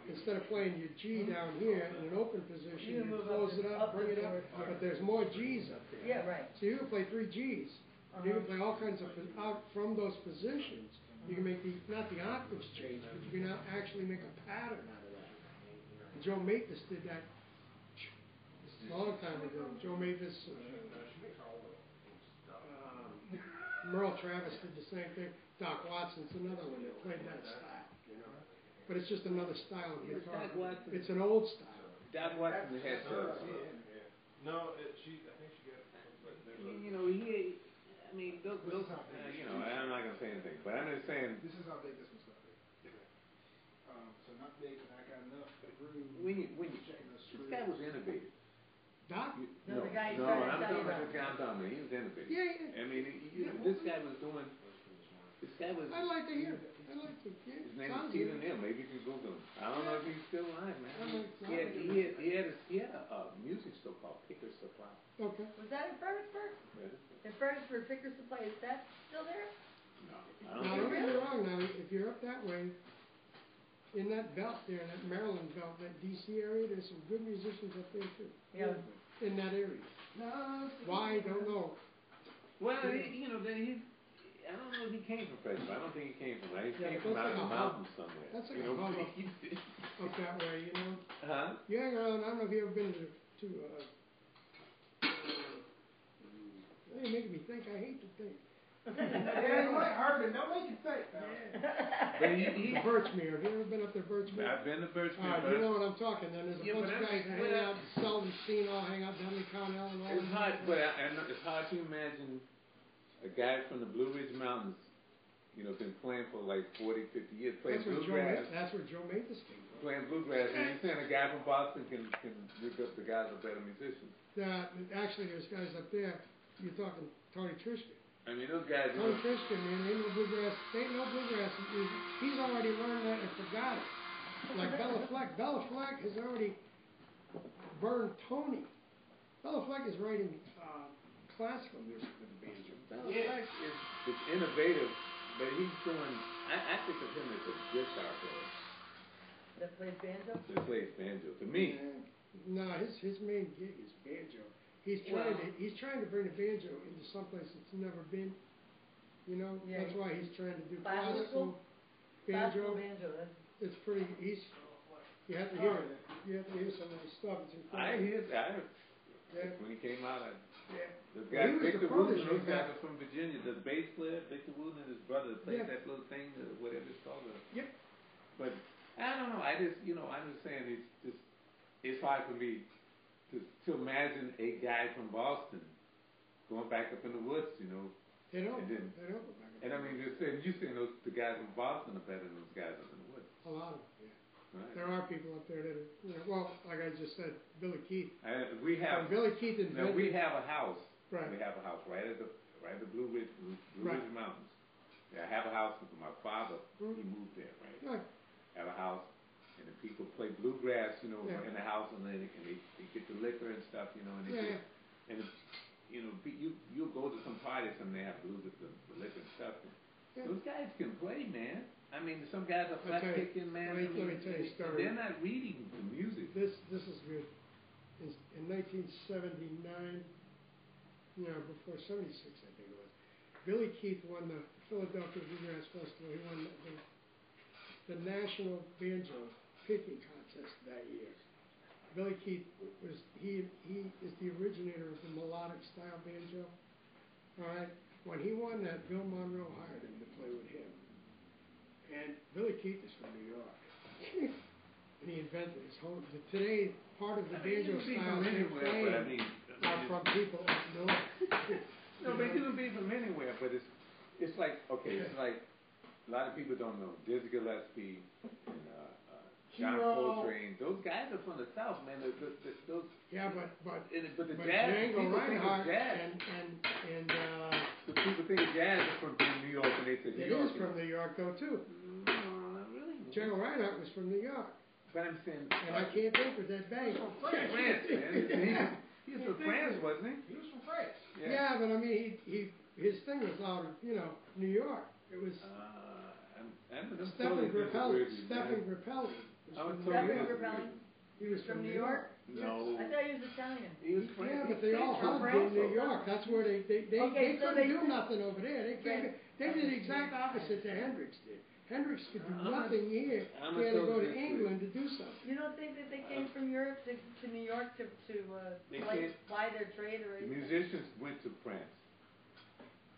S4: Instead of playing your G down here in an open position, you close it up, bring it up, but there's more G's up there.
S3: Yeah, right.
S4: So you can play 3 G's. And you can play all kinds of, out from those positions, you can make not the octaves change, but you can now actually make a pattern out of that. Joe Mathis did that a long time ago. Joe Mathis, Merle Travis did the same thing. Doc Watson's another one that played that style, you know. But it's just another style of guitar. It's an old style.
S5: Doc Watson had
S1: No, I think she got it. But
S5: you know, I mean, those you know, I'm not going to say anything, but I'm just saying.
S2: This is how big this one's going to be. So not big, but I got enough room.
S5: When you this guy was innovative.
S4: Doc?
S3: The guy
S5: no,
S3: started
S5: I'm
S3: telling
S5: talking about
S3: you
S5: this guy. I'm talking about. He was innovative.
S4: Yeah.
S5: I mean, this guy was doing. This guy was.
S4: I'd like to hear it. I'd like to. Yeah,
S5: his name is Stephen Hill. Maybe you can Google him. I don't know if he's still alive, man. He had a music store called Picker Supply.
S4: Okay.
S3: Was that in Ferguson? In Ferguson, Picker Supply, is that still there?
S5: No.
S4: Now, don't get me wrong now, if you're up that way, in that belt there, that Maryland belt, that DC area, there's some good musicians up there too.
S3: Yeah.
S4: In that area.
S5: No.
S4: Why? Don't know.
S5: Well, you know, I don't know if he came from Fresno. I don't think he came from there. He came from out of the mountains somewhere.
S4: That's like a hub up that way, you know.
S5: Huh?
S4: You hang around, I don't know if you ever been to you're making me think. I hate to think.
S2: Yeah, you might hurt me. Don't make you think.
S3: Yeah.
S5: But he
S4: Birchmere. Have you ever been up to Birchmere?
S5: I've been to Birchmere.
S4: You know what I'm talking. Then there's a bunch of guys that hang out, Selden Scene, all hang out, Dudley Connell, and all.
S5: It's hard, but it's hard to imagine a guy from the Blue Ridge Mountains, you know, been playing for like 40, 50 years, playing bluegrass.
S4: That's where Joe Mathis came from.
S5: Playing bluegrass, and you're saying a guy from Boston can make up the guys are better musicians.
S4: Actually, there's guys up there. You're talking Tony Trishkin.
S5: I mean, those guys.
S4: Tony Trishkin, man, ain't no bluegrass. He's already learned that and forgot it. Like Bella Fleck. Bella Fleck has already burned Tony. Bella Fleck is writing classical music with the banjo. Bella Fleck
S5: is innovative, but he's doing. I think of him as a guitar player.
S3: That plays banjo?
S5: That plays banjo. To me.
S4: No, his main gig is banjo. He's trying to bring the banjo into someplace it's never been. You know, that's why he's trying to do classical banjo. It's pretty. You have to hear it. You have to hear some of his stuff. It's incredible.
S5: I heard. Yeah. When he came out, the guy
S4: Victor
S5: Wooten, those guys are from Virginia. The bass player, Victor Wooten, and his brother played that little thing, whatever it's called.
S4: Yep.
S5: But I don't know. I'm just saying it's hard for me to imagine a guy from Boston going back up in the woods, you know.
S4: They don't.
S5: They
S4: don't go back up.
S5: And I mean, you saying the guys from Boston are better than those guys up in the woods.
S4: A lot of them, yeah.
S5: Right.
S4: There are people up there that are, well, like I just said, Billy Keith.
S5: Billy Keith invented. Now we have a house.
S4: Right.
S5: We have a house right at the Blue Ridge Mountains. I have a house with my father. He moved there, right?
S4: Right.
S5: Have a house. And the people play bluegrass, you know, in the house, and they get the liquor and stuff, you know, and you go to some parties and they have blues with the liquor and stuff. And those guys can play, man. I mean, some guys are flat kicking, man.
S4: Let me tell you a story.
S5: They're not reading the music.
S4: This is good. In 1979, before 76, I think it was. Billy Keith won the Philadelphia Bluegrass Festival. He won the National Banjo Picking Contest that year. Billy Keith he is the originator of the melodic style banjo. All right, when he won that, Bill Monroe hired him to play with him. And Billy Keith is from New York, and he invented his whole. Today, part of the banjo style they play are from people up north.
S5: No, but you can be from anywhere. But it's like it's like a lot of people don't know Dizzy Gillespie and John Coltrane. Those guys are from the South, man. Those
S4: but the
S5: jazz
S4: people think of
S5: jazz.
S4: And
S5: the people think of jazz is from New York, and they say New York.
S4: It is from New York, though, too.
S5: No, not really.
S4: Django Reinhardt was from New York.
S5: But I'm saying,
S4: And I can't think with that bank.
S5: France, man. He was from France, wasn't he?
S2: He was from France.
S4: Yeah, but I mean, his thing was out of, New York. It was Stephen Grappelli. Stephen Grappelli.
S3: Stephen Grappelli?
S4: He was
S3: From New York?
S5: No.
S3: I thought he was Italian.
S5: He was French.
S4: Yeah, but they all hugged in New York. That's where they
S3: Okay, so
S4: couldn't
S3: they-
S4: do nothing over there. They did the exact opposite to Hendrix did. Hendrix could do nothing here.
S5: I'm
S4: He had to go to
S5: associated with-
S4: England to do something.
S3: You don't think that they came from Europe to New York to
S5: They
S3: like,
S5: came-
S3: fly their trade or
S5: The
S3: anything?
S5: musicians went to France.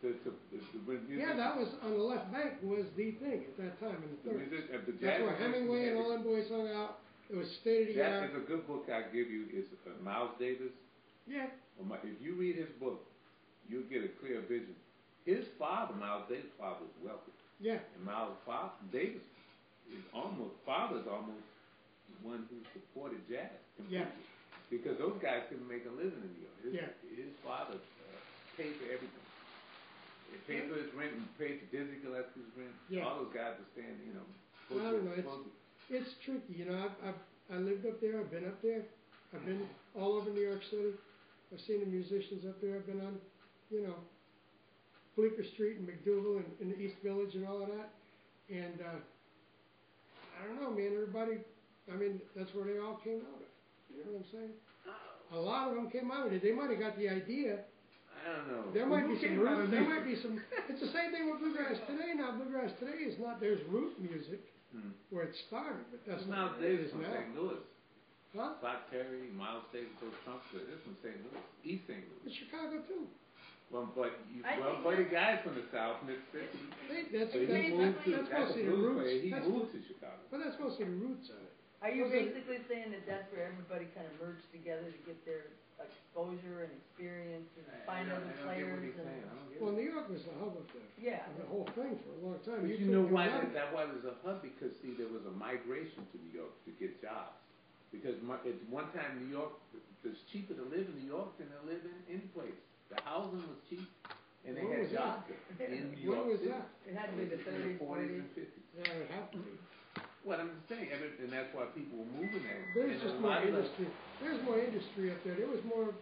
S4: Yeah, that was on the left bank was the thing at that time in the 30s. That's where
S5: jazz
S4: Hemingway and all them boys hung out. It was state of the
S5: That
S4: art.
S5: is a good book I give you. Is Miles Davis.
S4: Yeah.
S5: If you read his book, you'll get a clear vision. His father, Miles Davis' father, was wealthy.
S4: Yeah.
S5: And Miles Davis father is almost one who supported jazz completely.
S4: Yeah.
S5: Because those guys couldn't make a living in New York. His father paid for everything. He paid for his rent and paid for Dizzy Gillespie's rent.
S4: Yeah.
S5: All those guys were staying,
S4: I don't know. It's tricky. I lived up there. I've been up there. I've been all over New York City. I've seen the musicians up there. I've been on, Bleecker Street and McDougal and in the East Village and all of that. And I don't know, man. Everybody, that's where they all came out of. You know what I'm saying? A lot of them came out of it. They might have got the idea.
S5: I don't know.
S4: There might be some roots. There might be some. It's the same thing with bluegrass today. Now, bluegrass today is not. There's root music where it started, but that's
S5: Miles
S4: not what it
S5: Davis
S4: is
S5: from
S4: now.
S5: St. Louis.
S4: Huh?
S5: Scott Terry, Miles Davis, those trumpeters. They're from St. Louis, East St. Louis.
S4: But Chicago too.
S5: But the guys from the South, Mississippi.
S4: That's
S5: That's a
S4: mostly the
S5: blues
S4: roots.
S5: player. He moved to Chicago.
S4: But that's mostly the roots of it.
S3: Are you basically saying that that's where everybody kind of merged together to get their exposure and experience and find other players?
S4: Well, New York was the hub of the whole thing for a long time.
S5: But you know why that was a hub? Because there was a migration to New York to get jobs. Because at one time New York, it was cheaper to live in New York than to live in any place. The housing was cheap, and they had jobs in New York.
S4: When was that?
S3: It had to be the 30s,
S5: 40s, and 50s.
S4: Yeah, it had to be.
S5: Well, I'm just saying, and that's why people were moving there.
S4: There's just more industry. There's more industry up there. There was more.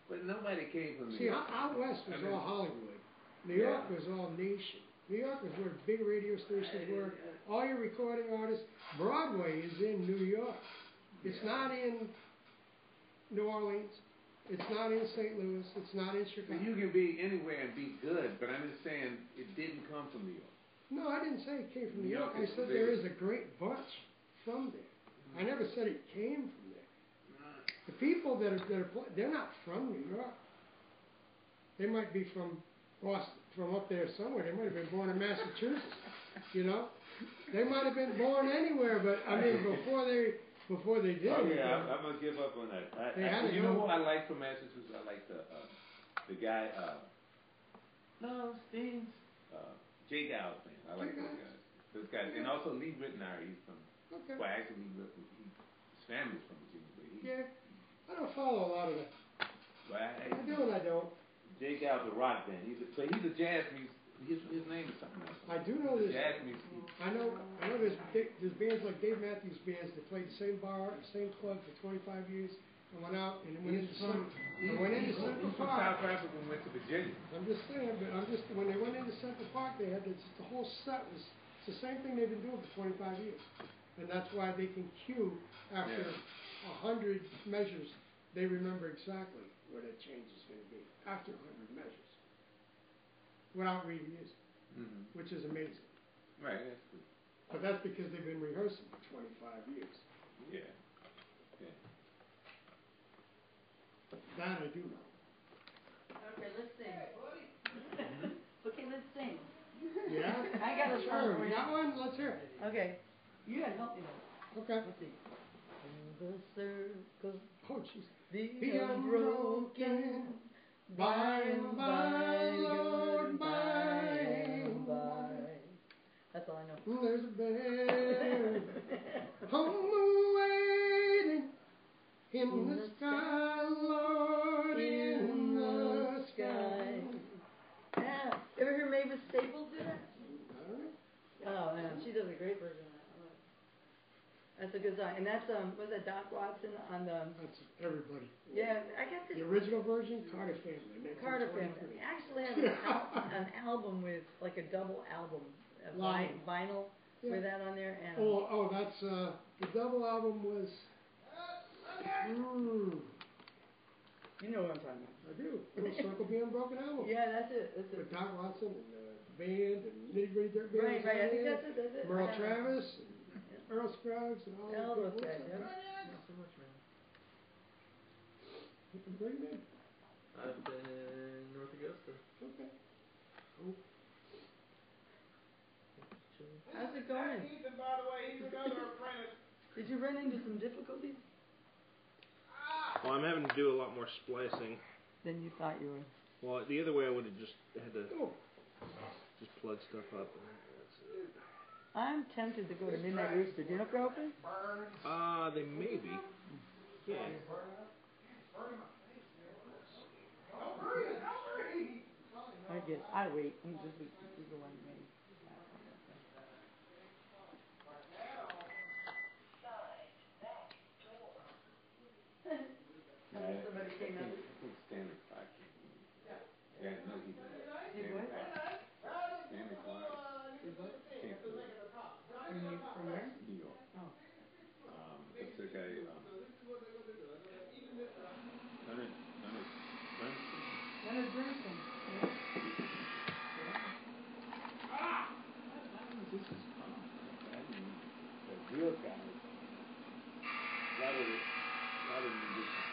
S5: But nobody came from New
S4: See,
S5: York.
S4: out west was all Hollywood. New York was all nation. New York was where big radio stations were. All your recording artists. Broadway is in New York. It's not in New Orleans. It's not in St. Louis. It's not in Chicago.
S5: You can be anywhere and be good, but I'm just saying it didn't come from New York.
S4: No, I didn't say it came from New York. I said there is a great bunch from there. I never said it came from there. The people that are they're not from New York. They might be from Boston, from up there somewhere. They might have been born in Massachusetts. They might have been born anywhere, but before they did.
S5: Oh yeah, I'm gonna give up on that. You know who I like from Massachusetts? I like the guy. No, Steve. Jay Gow's man. I like those guys. Those guys, and also Lee Ritenour. He's from.
S4: Okay.
S5: Well, actually, his family's from Virginia, but
S4: I don't follow a lot of that.
S5: Well,
S4: I do and I don't.
S5: Jay Gow's a rock band. He's a jazz music. His name is something else.
S4: I do know this.
S5: Jazz music.
S4: I know there's bands like Dave Matthews Bands that played the same bar, the same club for 25 years and went out and went into Central
S5: From
S4: Park.
S5: South Africa and went to Virginia.
S4: I'm just saying, but when they went into Central Park, they had the whole set was it's the same thing they've been doing for 25 years, and that's why they can cue after 100 measures. They remember exactly where that change is going to be after 100 measures without reading music, which is amazing.
S5: Right, that's good.
S4: But that's because they've been rehearsing for 25 years.
S5: Yeah.
S4: That I do know.
S3: Okay, let's sing. Okay, let's sing.
S4: Yeah?
S3: I got a song for
S4: You
S3: you.
S4: got one? Let's hear it.
S3: Okay. You gotta help me though.
S4: Okay.
S3: Let's see. In the circle,
S4: Oh, jeez.
S3: the unbroken, by and by, Lord, by and by. That's all I know.
S4: There's a bell home waiting in the sky, Lord, in the sky.
S3: Yeah. Ever hear Mavis Staples do that?
S4: I don't know.
S3: Oh, man, she does a great version of that. a good song, and that's was that Doc Watson on the?
S4: That's everybody.
S3: Yeah, I guess
S4: The original version, Carter Family.
S3: Carter Family. They actually have an album with like a double album, vinyl with that on there. And
S4: that's the double album was.
S3: You know what I'm talking about.
S4: I do. It was Circle B Unbroken album.
S3: Yeah, that's it. That's it.
S4: With Doc Watson and the band and Nitty Gritty Dirt Band.
S3: Right. I think that's it.
S4: Merle Travis, and Earl Scruggs, and all
S3: those guys.
S4: Yeah.
S5: Not so much, man.
S4: Where you been?
S5: I've been in North Augusta.
S4: Okay.
S3: How's it going?
S2: Ethan, by the way, he's another apprentice.
S3: Did you run into some difficulties?
S1: Well, I'm having to do a lot more splicing.
S3: Than you thought you were.
S1: Well, the other way I would have just had to just plug stuff up.
S3: I'm tempted to go to Midnight Rooster. Do you know if they're open?
S1: They may be. Yeah.
S3: I wait. I'm just the one waiting. Somebody came out.
S5: Stanley Clark. Yeah, no, he did. Stanley Clark. Came from
S3: From where?
S5: New York.
S3: Oh.
S5: It's a guy, Leonard
S3: Bernstein.
S5: This is fun. I mean, the real guys, a lot of musicians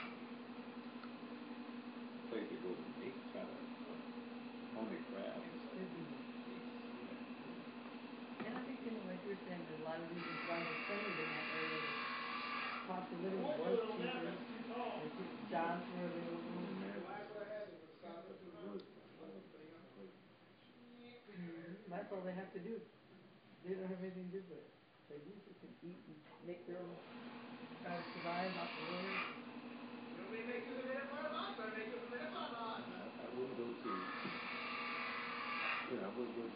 S5: play the golden eight, try to hone their craft.
S3: And I think, like you're saying, that a lot of reasons why the centers in that area, the cost of living was cheaper, jobs were available. That's all they have to do. They don't have anything to do with it. They just can eat and make their own, try to survive off the road.
S5: I wouldn't go to, I would go to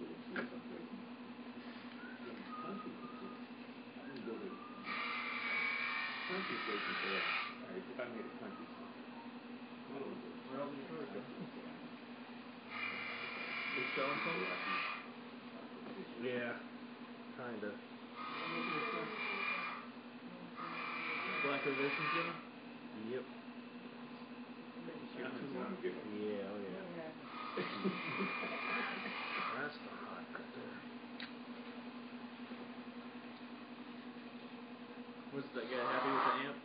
S5: someplace in the country. I wouldn't go to country places there. If I made a country song, I wouldn't go to
S1: It's selling something? Yeah, kinda.
S5: Black Revolution Killer?
S1: Yep. Yeah, oh yeah. That's the hot right there.
S5: Was that guy happy with the amp?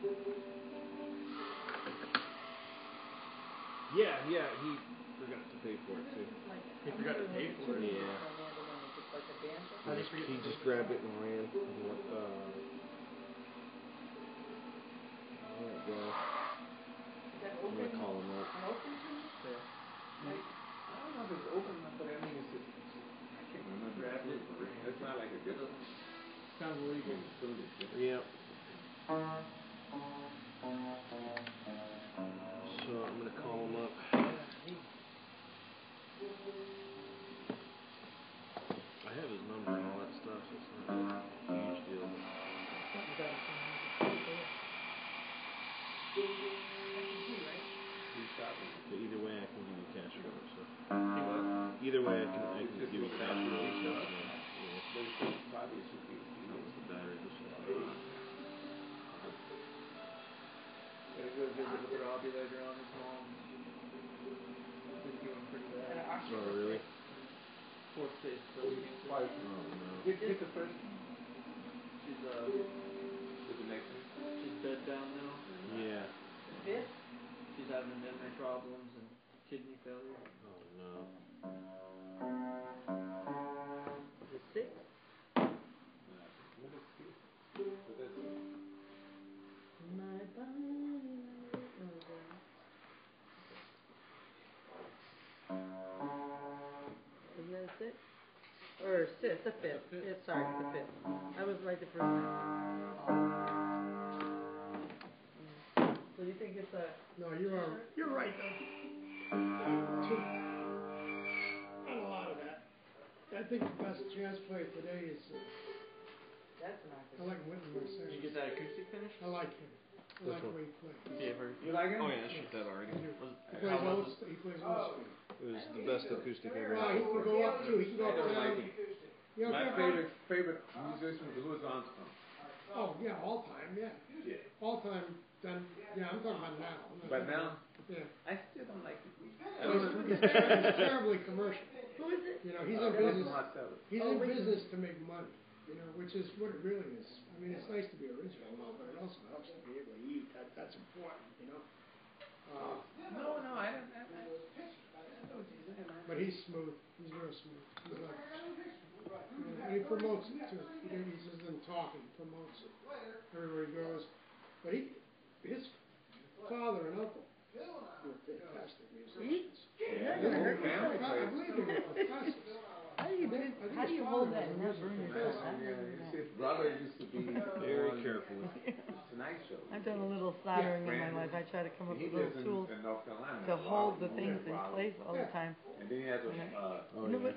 S1: Yeah, he forgot to pay for it too.
S5: He forgot to pay for it?
S1: Yeah. He just grabbed it and ran. There you go. I'm gonna call him up.
S5: I don't know if it's open enough, but I mean, it's just, I can't remember. It's not like a good one.
S1: Sounds illegal. Yep. So I'm gonna call him up. I have his number and all that stuff, so it's not a huge deal. But either way, I can give you cash for it. So. Either way, I can give you cash for it. So,
S5: Probably should be.
S1: That was the battery. This one.
S5: Gotta go visit with Robbie later on. His mom is doing pretty bad.
S1: Oh, really?
S5: Fourth stage breast cancer.
S1: Oh, no.
S5: Get the first one. She's the next one. She's bed bound now.
S1: Yeah.
S3: Fifth?
S5: She's having memory problems and kidney failure.
S1: Oh, no.
S3: The sixth? My body. Isn't that a sixth? Or sixth, the fifth. Yeah, sorry, the fifth. I was right the first time. So you think it's a...
S4: No, you're right though. Not a lot of that. I think the best jazz player today is,
S3: That's an artist.
S4: I like Wynton Marsalis.
S1: Did you get that acoustic finish?
S4: I like him. I like the way he plays.
S1: Yeah,
S5: You like him?
S1: Oh yeah, I shoot that already.
S4: He plays
S1: How
S4: old,
S1: was it?
S4: he plays old school.
S1: It was the best acoustic I ever
S4: Well,
S1: had.
S4: he can go up too. He can go
S5: I
S4: up
S5: don't
S4: down.
S5: like him.
S4: You know,
S5: My
S4: Grandpa?
S5: favorite musician was Louis Armstrong.
S4: Oh, yeah, all time, yeah.
S5: Yeah.
S4: All time, then, yeah, I'm talking about now. I'm not
S5: But
S4: talking
S5: now,
S4: about- yeah.
S5: I still don't like him.
S4: It's terribly commercial.
S3: Who is it?
S4: You know, he's in
S5: Wynton
S4: business.
S5: Marsalis.
S4: He's
S3: Oh,
S4: in
S3: wait a
S4: business to make money. You know, which is what it really is. I mean, it's nice to be original, and all, but it also helps to be able to eat. That's important. You know.
S5: No, I don't. I know what you're saying.
S4: But he's smooth. He's real smooth. He's like, and he promotes it too. He just isn't talking. He promotes it everywhere he goes. But his father and uncle were fantastic musicians.
S5: Yeah, the whole family
S4: I
S5: plays.
S4: believe they were professors.
S3: How do you hold that and not burn yourself?
S5: His brother used to be
S1: Very
S5: on
S1: carefully.
S5: Tonight Show.
S3: I've done a little soldering in my life. I try to come up
S5: He
S3: with little
S5: lives
S3: tools
S5: in North Carolina.
S3: to hold the
S5: Raleigh.
S3: things in
S5: Raleigh.
S3: place all the time.
S5: And then he has a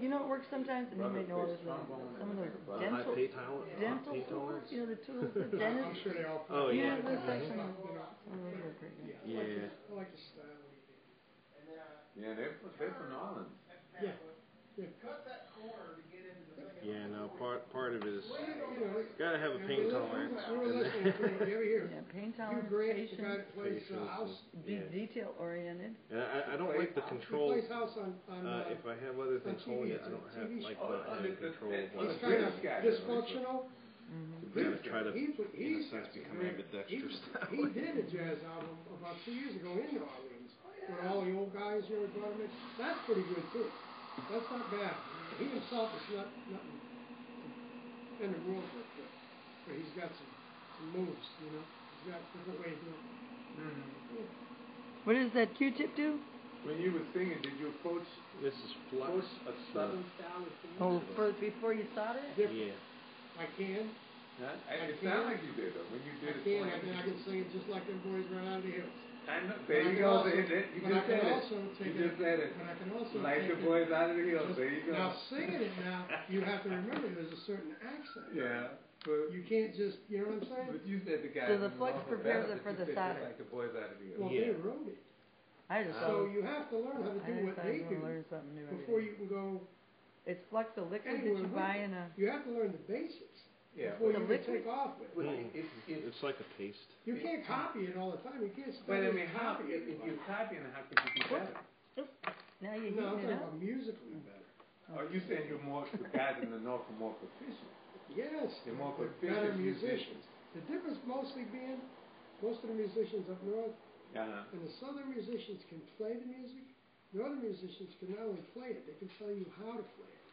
S3: You know what works sometimes, and you may know it, is some of those dental,
S1: High
S3: dental tools, you know, the tools, the
S4: I'm
S3: dentist.
S4: sure they all play.
S1: Oh, yeah.
S3: Yeah, those types
S4: You
S3: of,
S4: know,
S3: some of those work pretty good.
S1: Yeah.
S4: I like the style.
S5: Yeah, they're from New Orleans.
S4: Yeah.
S1: Yeah, no, part of it is
S4: Well, you know,
S1: gotta have a pain tolerance.
S4: we were listening to you ever hear
S3: Yeah, pain
S4: Hugh
S3: tolerance,
S4: Grant, the guy
S3: patience,
S4: that plays house.
S3: be
S1: Yeah.
S3: detail oriented.
S1: And I don't like the
S4: He
S1: control.
S4: plays house on
S1: If I have other things
S4: TV,
S1: holding it,
S4: it's
S1: I
S4: a
S1: don't have
S4: TV
S1: like
S4: show.
S1: not having control of
S4: he's
S1: what
S4: kind of
S5: British guy,
S4: dysfunctional.
S1: gotta try to,
S4: He's
S1: in a sense, become ambidextrous.
S4: He did a jazz album about 2 years ago in New Orleans with all the old guys, you know, he brought him in. That's pretty good too. That's not bad. He himself is not nothing in the world with it, but he's got some moves, you know. He's got a different way of doing it.
S3: What does that Q-tip do?
S5: When you were singing, did you approach
S1: This is flux.
S5: a southern style of singing?
S3: Oh, before you solder it?
S1: Yeah.
S4: I can.
S5: Huh?
S4: I
S5: It
S4: can.
S5: sounded like you did though. When you
S4: I
S5: did it.
S4: can. I can sing it just like them boys run out of the hills.
S5: I know.
S4: But
S5: There
S4: I
S5: you
S4: can
S5: go.
S4: also-
S5: You
S4: but I
S5: just
S4: can
S5: said it.
S4: also take
S5: You just
S4: it.
S5: said it.
S4: But I can also
S5: Like
S4: take
S5: the
S4: it
S5: boys out of the hills.
S4: just-
S5: There you go.
S4: Now singing it now, you have to remember there's a certain accent.
S5: Yeah. But
S4: You can't just, you know what I'm saying?
S5: But you said the guy.
S3: So the flux prepares it for the solder.
S5: Like the boys out of the hills.
S4: Well,
S1: Yeah.
S4: they wrote it.
S3: I just
S4: So
S3: thought,
S4: you have to learn how to
S3: I
S4: do
S3: just
S4: what
S3: thought I
S4: they
S3: was going to
S4: do
S3: learn something new every
S4: before
S3: day.
S4: you can go
S3: It's flux, the liquid that
S4: anywhere
S3: you
S4: with
S3: buy
S4: it.
S3: in a,
S4: You have to learn the basics
S5: Yeah.
S4: before
S3: The
S4: you
S3: liquid?
S4: can take off with
S5: But
S4: it.
S1: It's like a paste.
S4: You can't copy it all the time. You can't
S5: But
S4: study
S5: I mean,
S4: and
S5: how?
S4: copy
S5: If
S4: it.
S5: you're copying, how could you be better?
S3: now you're
S4: No, I'm
S3: heating
S4: talking
S3: it up.
S4: about musically better.
S5: Are you saying you're more the guys in the north are more proficient?
S4: Yes,
S5: They're more
S4: they're
S5: proficient
S4: better
S5: musicians.
S4: musicians. The difference mostly being, most of the musicians up north
S5: Uh-huh.
S4: and the southern musicians can play the music. Northern musicians can not only play it, they can tell you how to play it.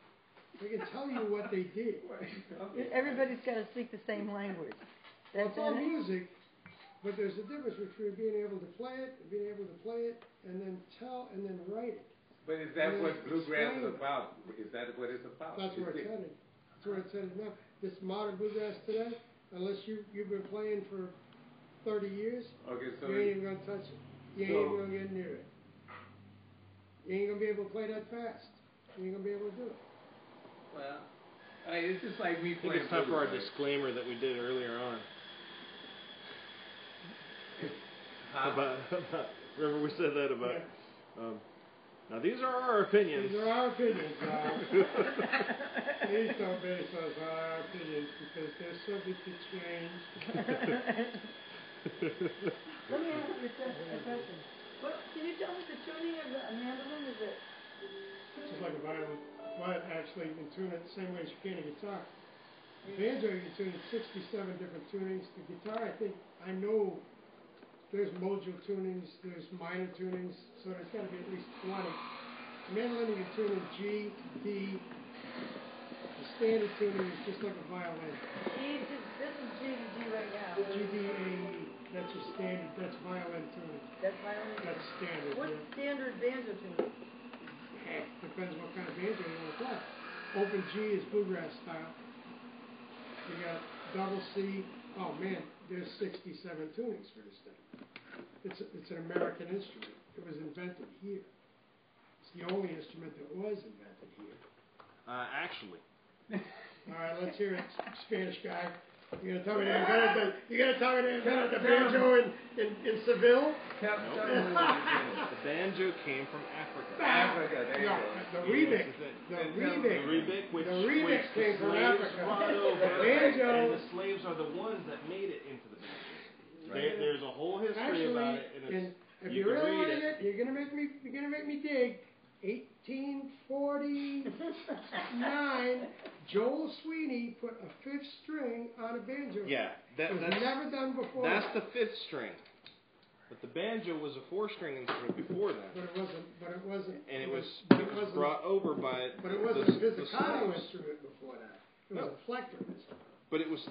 S4: They can tell you what they did.
S5: Okay.
S3: Everybody's got to speak the same language.
S4: Well,
S3: That's
S4: it's all
S3: it.
S4: music, but there's a difference between being able to play it and being able to play it and then tell and then write it.
S5: But is that
S4: And
S5: what
S4: then
S5: bluegrass is
S4: explain it.
S5: about? Is that what it's about?
S4: That's where
S5: Is
S4: it's
S5: it-
S4: headed. That's where it's headed now. This modern bluegrass today, unless you've been playing for 30 years,
S5: Okay, so
S4: you ain't even gonna touch it. You ain't
S5: So-
S4: even gonna get near it. You ain't gonna be able to play that fast. You ain't gonna be able to do it.
S5: well, it's just like me
S1: I think
S5: playing.
S1: it's time for our
S5: blues,
S1: disclaimer that we did earlier on.
S5: Huh?
S1: About remember we said that about.
S4: Yeah.
S1: Now these are our opinions.
S4: These are our opinions now. Please don't base us on our opinions because they're subject to change.
S3: Let me ask you a question. What, can you tell me the tuning of a mandolin? Is it?
S4: Just like a violin, but actually you can tune it the same way as you can a guitar. The banjo you can tune it 67 different tunings. The guitar, I know there's module tunings, there's minor tunings, so there's got to be at least 20. The mandolin you can tune in G, D. The standard tuning is just like a violin.
S3: This is G to G right now.
S4: G, D, A, E. That's your standard. That's violin tuning.
S3: That's violin.
S4: That's standard.
S3: What's
S4: Yeah.
S3: standard banjo tuning?
S4: Heck, depends what kind of banjo you want to play. Open G is bluegrass style. You got double C. Oh man, there's 67 tunings for this thing. it's an American instrument. It was invented here. It's the only instrument that was invented here.
S1: Actually.
S4: All right, let's hear it, Spanish guy. You're gonna tell me they invented the banjo in Seville?
S1: The banjo came from Africa.
S5: Africa, there you go.
S4: The rebec.
S1: Which
S4: came
S1: the
S4: from
S1: slaves
S4: Africa.
S1: brought over,
S4: The banjo.
S1: and the slaves are the ones that made it into the banjo.
S5: Right.
S1: There's a whole history
S4: Actually,
S1: about it, and
S4: if
S1: you
S4: you
S1: can
S4: really
S1: read
S4: want it, you're gonna make me dig. 1849, Joel Sweeney put a fifth string on a banjo.
S1: Yeah,
S4: It was never done before.
S1: That's the fifth string. But the banjo was a 4-string instrument before that.
S4: But it wasn't.
S1: And it was brought over by
S4: But it wasn't a pizzicato instrument before that. It was a flector instrument.
S1: But it was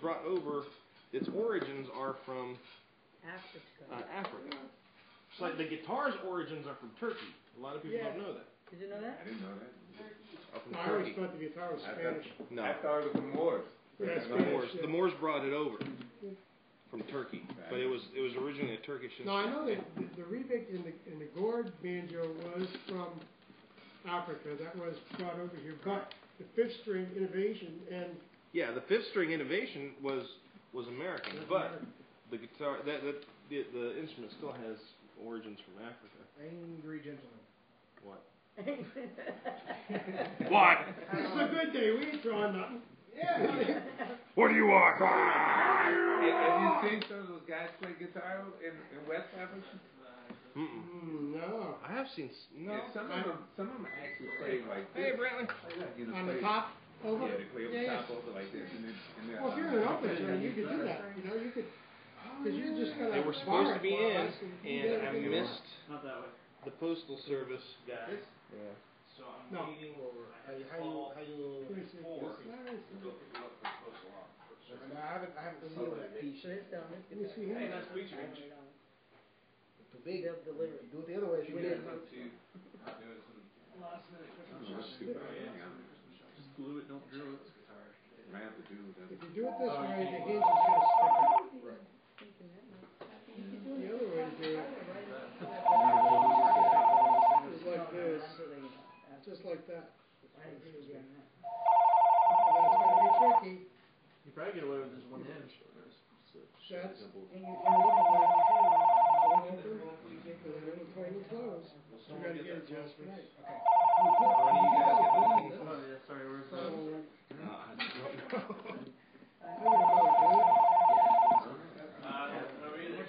S1: brought over. Its origins are from Africa. It's like the guitar's origins are from Turkey. A lot of people don't know that.
S3: Did you know that?
S5: I didn't know that.
S1: From
S4: I always
S1: Turkey.
S4: thought the guitar was Spanish.
S1: No.
S5: I thought it was the Moors.
S4: Yeah,
S1: The Moors. The Moors brought it over from Turkey, but it was originally a Turkish
S4: No, I
S1: instrument.
S4: know that the rebec in the gourd banjo was from Africa. That was brought over here. But the fifth string innovation and
S1: Yeah, the fifth string innovation was American, but the guitar the instrument still has origins from Africa.
S2: Angry gentleman.
S1: What?
S4: What? This is a good day. We ain't throwing nothing.
S2: Yeah.
S1: What do you want?
S5: Have you seen some of those guys play guitar in West Africa?
S4: No.
S1: I have seen no.
S5: Yeah, some of them actually play like this.
S1: Hey, Brantley.
S5: You know,
S4: On the
S5: play-
S4: top over?
S5: Yeah, they play over
S4: Yeah,
S5: top over like this, and then
S4: Well, if you're in an open joint, you could do that. You know, you could. Because you just got
S1: They were supposed to be in, and I missed
S6: Not that way.
S1: the postal service guys. Yeah.
S6: So I'm
S4: No.
S6: waiting.
S2: How you
S1: Four.
S2: to go pick them up for the postal office. I haven't seen that piece.
S3: So it's done.
S4: Let me see
S6: Hey,
S4: here.
S6: nice to meet you.
S2: Too big.
S3: They'll deliver it.
S2: Do it the other way.
S3: We did.
S6: Just glue it, don't drill it.
S5: I have to do that.
S4: If you do it this way, the hinge is going to stick out.
S2: Right.
S4: The other way to do it is like this. Just like that. And that's going to be tricky.
S6: You probably get away with just one hand.
S4: That's
S3: And you
S4: open, and then it'll totally close. So you got to get it just right.
S6: When do you guys get the Oh, yeah, sorry, where's
S4: So,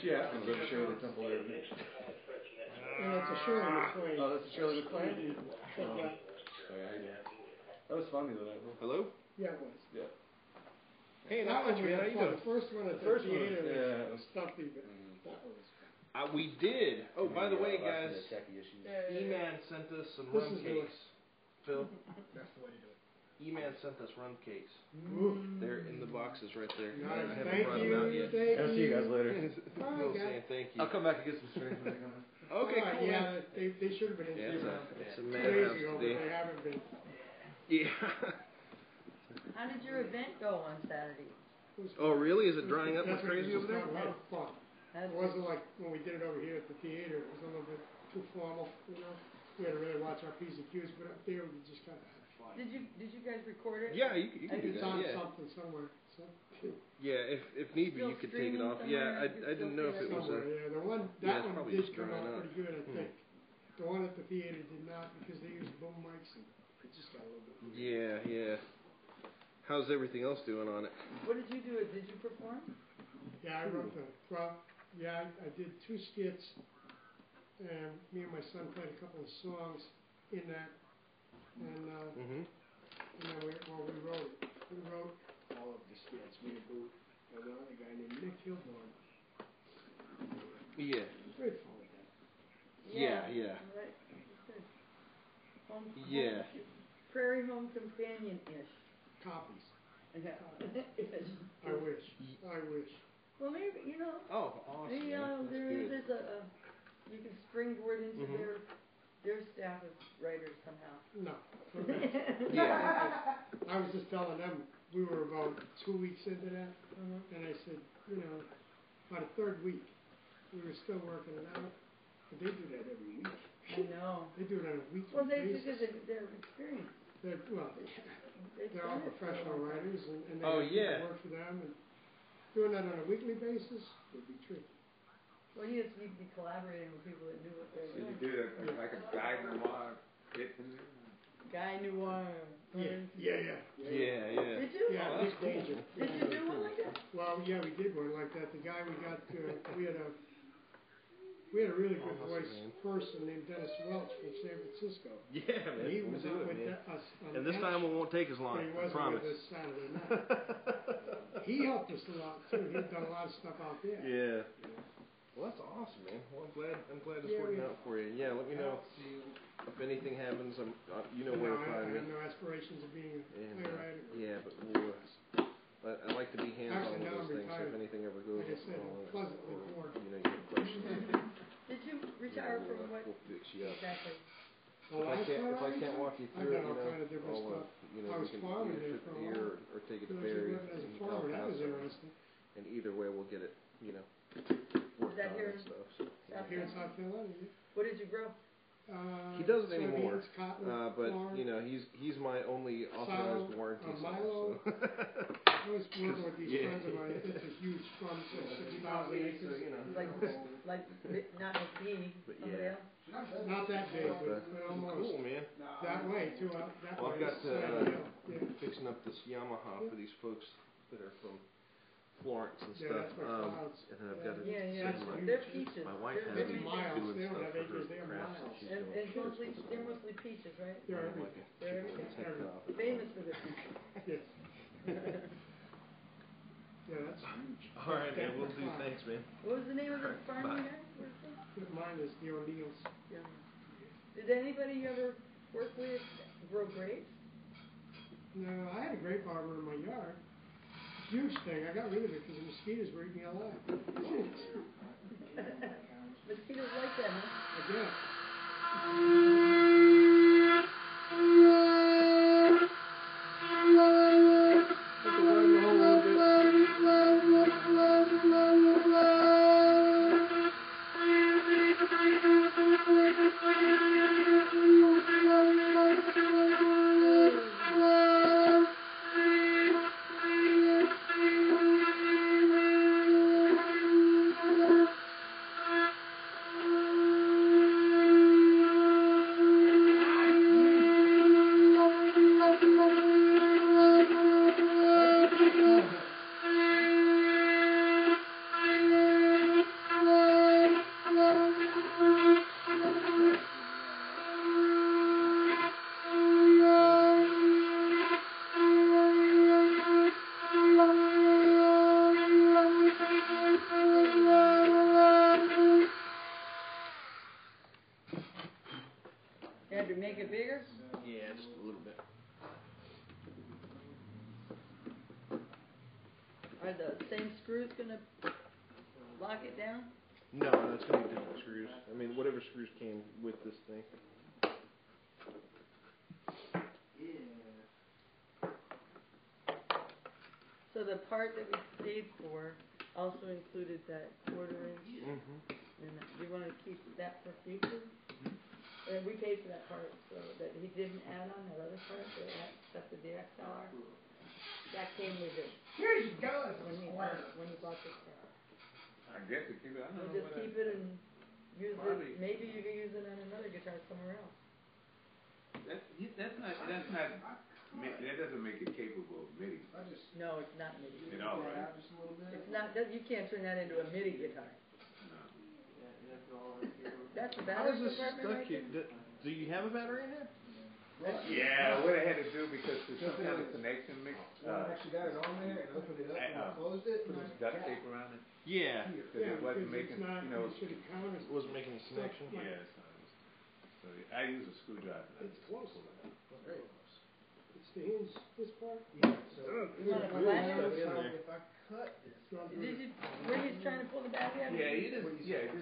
S6: Yeah.
S2: I'm going to show you the temple there.
S4: and it's a Shirley MacLaine.
S2: Oh, that's a Shirley MacLaine?
S4: Yeah,
S2: That was funny though.
S1: Hello?
S4: yeah, it was.
S2: Yeah.
S1: Hey,
S4: That
S1: not much,
S4: one we
S1: man. How
S4: had
S1: you
S4: fun.
S1: doing?
S4: The first one at the
S2: First one,
S4: theater
S2: yeah.
S4: was stuffy, but that one was fun.
S1: We did. Oh, by the way, guys,
S4: Yeah.
S1: E-Man sent us some
S4: This
S1: rum
S4: is
S1: cakes. Phil,
S2: That's the way to do it.
S1: E-Man sent us rum cakes.
S4: Ooh.
S1: They're in the boxes right there.
S4: Nice.
S1: I haven't
S4: Thank
S1: brought
S4: you.
S1: them out yet.
S4: Thank
S2: I'll see you guys later.
S1: Phil saying thank you.
S2: I'll come back and get some strings when I come in.
S1: Okay,
S4: All right,
S1: cool.
S4: yeah, they should have been in
S1: Yeah,
S4: here
S1: it's a
S4: 2
S1: madhouse
S4: days ago, but
S1: today.
S4: they haven't been.
S1: Yeah.
S3: How did your event go on Saturday?
S1: Oh, really? Is it drying up
S4: That's
S1: like crazy over there?
S4: We had fun. It wasn't like when we did it over here at the theater. It was a little bit too formal, you know. We had to really watch our P's and Q's, but up there we just kind of had fun.
S3: Did you guys record it?
S1: Yeah, you can do
S4: It's
S1: that.
S4: on
S1: Yeah.
S4: something somewhere. So,
S1: Yeah, if need be,
S3: Still
S1: you could take it
S3: streaming
S1: off.
S3: somewhere?
S1: Yeah,
S3: You
S1: I
S3: can
S1: didn't
S3: still
S1: know if
S3: see
S1: it was
S4: somewhere,
S1: a.
S4: yeah. The one
S1: Yeah,
S4: that
S1: it's
S4: one
S1: probably
S4: did
S1: just
S4: come
S1: drying
S4: out
S1: up.
S4: pretty good, I think. The one at the theater did not because they used boom mics and it just got a little bit weird.
S1: Yeah. How's everything else doing on it?
S3: What did you do? Did you perform?
S4: Yeah, I wrote I did 2 skits, and me and my son played a couple of songs in that, and
S1: Mm-hmm.
S4: then we wrote it. We wrote all of the skits, me and Boo, and one other guy named Nick Hilborn.
S1: Yeah.
S4: It was great fun with that.
S1: Yeah.
S3: Right. Good.
S1: Yeah.
S3: Prairie Home Companion-ish.
S4: Copies.
S3: Yeah.
S4: I wish.
S3: Well, maybe, you know,
S1: Oh, awesome.
S3: maybe
S1: man. That's
S3: there
S1: good.
S3: is you can springboard into
S1: Mhm.
S3: their staff of writers somehow.
S4: No.
S1: Yeah.
S4: I was just telling them, we were about 2 weeks into that,
S3: Mhm.
S4: and I said, you know, about a third week, we were still working it out. But they do that every week.
S3: I know.
S4: They do it on a weekly
S3: Well, they
S4: basis.
S3: because they're experienced.
S4: They're all professional writers, and they
S1: Oh,
S4: have
S1: yeah.
S4: people work for them. And doing that on a weekly basis would be tricky.
S3: Well, you just need to be collaborating with people that knew what they were
S5: So you
S3: doing.
S5: do that like a guy noir hit in there?
S3: Guy Noir.
S4: Yeah.
S3: Did you?
S4: Yeah,
S1: Oh, that's
S4: Nick
S1: cool.
S4: Danger.
S3: Did you do one like that?
S4: Well, yeah, we did one like that. The guy we got, we had a really good voice person named Dennis Welch from San Francisco.
S1: Yeah, man.
S4: And he
S1: We'll
S4: was
S1: do
S4: up
S1: it,
S4: with
S1: man.
S4: us on
S1: And this
S4: that
S1: time it
S4: show,
S1: won't take as long.
S4: but he
S1: I
S4: wasn't
S1: promise.
S4: with us Saturday night. He helped us a lot too. He'd done a lot of stuff out there.
S1: Yeah. Well, that's awesome, man. Well, I'm glad it's
S4: Yeah,
S1: working
S4: we-
S1: out for you. Yeah, let me know if anything happens. You know where to
S4: I
S1: find me.
S4: have no aspirations of being a
S1: And,
S4: playwright.
S1: yeah, but I like to be hands-on
S4: Actually,
S1: with
S4: now
S1: those
S4: I'm
S1: things. So if
S4: retired.
S1: anything ever goes
S4: Like I said,
S1: wrong,
S4: I'm pleasantly bored.
S1: you know, you have questions,
S3: Did you retire from what
S1: we'll fix you up.
S3: exactly?
S4: Well,
S1: If I can't walk you
S4: I've
S1: through it,
S4: done
S1: you
S4: all
S1: know,
S4: kind of different
S1: I'll,
S4: stuff.
S1: you know,
S4: I
S1: we
S4: was
S1: can
S4: farming
S1: either
S4: there
S1: ship
S4: for
S1: it
S4: a
S1: here
S4: while.
S1: or take it to
S4: Actually
S1: Barry
S4: living as a
S1: in El
S4: farmer, that was
S1: Paso.
S4: interesting.
S1: And either way, we'll get it, you know,
S3: Is that
S1: worked on
S3: here
S1: and
S3: in
S1: stuff. So,
S3: South
S4: Here in South Carolina, yeah.
S3: What did you grow?
S1: He doesn't anymore,
S4: soybeans, cotton,
S1: but
S4: corn.
S1: you know he's my only authorized warranty.
S4: Milo.
S1: So.
S4: I was working with these
S1: Yeah.
S4: friends of mine. It's a huge farm, so 6,000 acres.
S1: So, you know.
S3: Like not McGee,
S1: But
S3: somebody
S1: yeah.
S3: else?
S4: Not that big, but almost
S1: Cool, man.
S4: that way too. That
S1: Well,
S4: way.
S1: I've got
S4: side of the hill. Yeah.
S1: fixing up this Yamaha for these folks that are from Florence and
S4: Yeah,
S1: stuff.
S4: that's my clouds.
S1: And then I've got to
S3: Yeah.
S1: send
S3: They're peaches.
S1: my wife
S3: They're
S1: has
S3: very
S1: me
S4: miles.
S1: doing
S4: They don't
S1: stuff
S4: have
S1: for
S4: acres,
S1: her
S4: they have
S1: crafts that
S4: miles.
S1: she's
S3: And
S1: doing.
S3: it's mostly they're mostly peaches, right?
S4: They're
S1: I don't
S4: everything.
S1: like it.
S3: They're
S1: She wants
S3: everything.
S1: to cut off.
S3: Famous for their peaches.
S4: Yes. Yeah, that's huge.
S1: All right, man. We'll do. Thanks, man.
S3: What was the name of the farm
S1: Bye.
S3: you had? Where's it?
S4: Mine is the O'Neills.
S3: Yeah. Did anybody you ever work with grow grapes?
S4: No, I had a grape arbor in my yard. Huge thing. I got rid of it because the mosquitoes were eating me alive.
S3: Mosquitoes like that, huh?
S4: I did.
S1: Put the water in the hole a little bit.
S3: You had to make it bigger?
S1: Yeah, just a little bit.
S3: Are the same screws gonna lock it down?
S1: No, that's gonna be different screws. I mean, whatever screws came with this thing.
S3: So the part that we paid for also included that 1/4 inch, and you want to keep that for future? And we paid for that part, so that he didn't add on that other part, that stuff with the XLR. That came with it
S2: Here you go.
S3: when he bought this car.
S5: I guess to keep it, I don't
S3: So
S5: know
S3: just
S5: what
S3: keep it and use
S5: Probably-
S3: it. Maybe you can use it on another guitar somewhere else.
S5: That doesn't make it capable of MIDI.
S3: No, it's not MIDI.
S5: At all, right?
S2: Just a little bit.
S3: It's not. You can't turn that into a MIDI guitar. That's the
S1: How is
S3: battery
S1: this
S3: compartment
S1: stuck
S3: right
S1: here?
S3: there?
S1: Do you have a battery in there?
S5: Yeah, what I had to do because there's some kind of connection mix.
S2: Actually got it on there and opened it up and I closed it.
S5: Put some duct tape around it
S1: Yeah.
S5: because
S4: Yeah,
S5: it wasn't
S4: because
S5: making,
S4: it's not,
S5: you know.
S4: you should have counted.
S1: It wasn't making a connection.
S5: Yeah, it's not. So I use a screwdriver.
S4: It's close. It's the hinge, this part.
S2: Yeah, so
S3: You want to flash
S1: Stuck
S3: it?
S1: in there.
S2: if I cut this,
S3: Did you? Were you trying to pull the battery out?
S5: Yeah, you just yank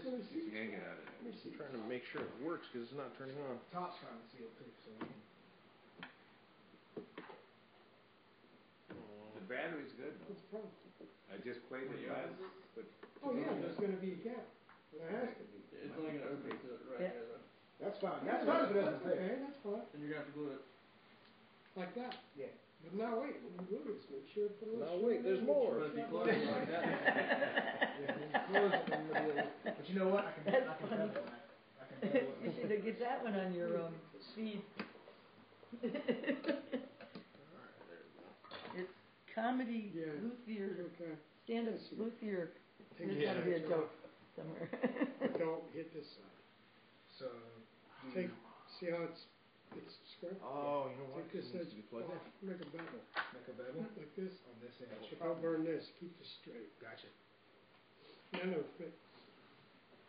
S5: it out of there.
S1: I'm trying to make sure it works because it's not turning on.
S2: top's trying to seal too, so.
S5: The battery's good though.
S4: What's the problem?
S5: I just played the glass, but
S4: Oh yeah, there's gonna be a gap. It has to be.
S6: It's only gonna open to it right
S3: Yeah.
S6: there though.
S2: That's fine. That's fine if it doesn't fit.
S4: Okay, that's fine.
S6: And you're gonna have to glue it.
S4: Like that.
S2: Yeah.
S4: But now wait, when you glue this, make sure to put a little.
S1: Now wait, there's more.
S6: But if you close it like that.
S2: Yeah, when you close it, then you'll be able to, but you know what? I can
S3: That's
S2: bevel
S3: funny.
S2: that. I can bevel
S3: You
S2: it.
S3: should get that one on your feed. It's comedy
S4: Yeah.
S3: luthier,
S4: Okay.
S3: stand-up luthier.
S4: Take
S3: There's
S4: the
S3: gotta be a
S4: edge
S3: joke
S4: off,
S3: somewhere.
S4: but don't hit this side.
S2: So,
S4: Take, see how it's square?
S1: Oh, you know what?
S4: Take this
S1: It needs
S4: edge
S1: to be plugged in.
S4: off, make a bevel,
S2: make a bevel
S4: like this.
S2: on this end.
S4: But don't burn this, keep this straight.
S2: Gotcha.
S4: Then it'll fit.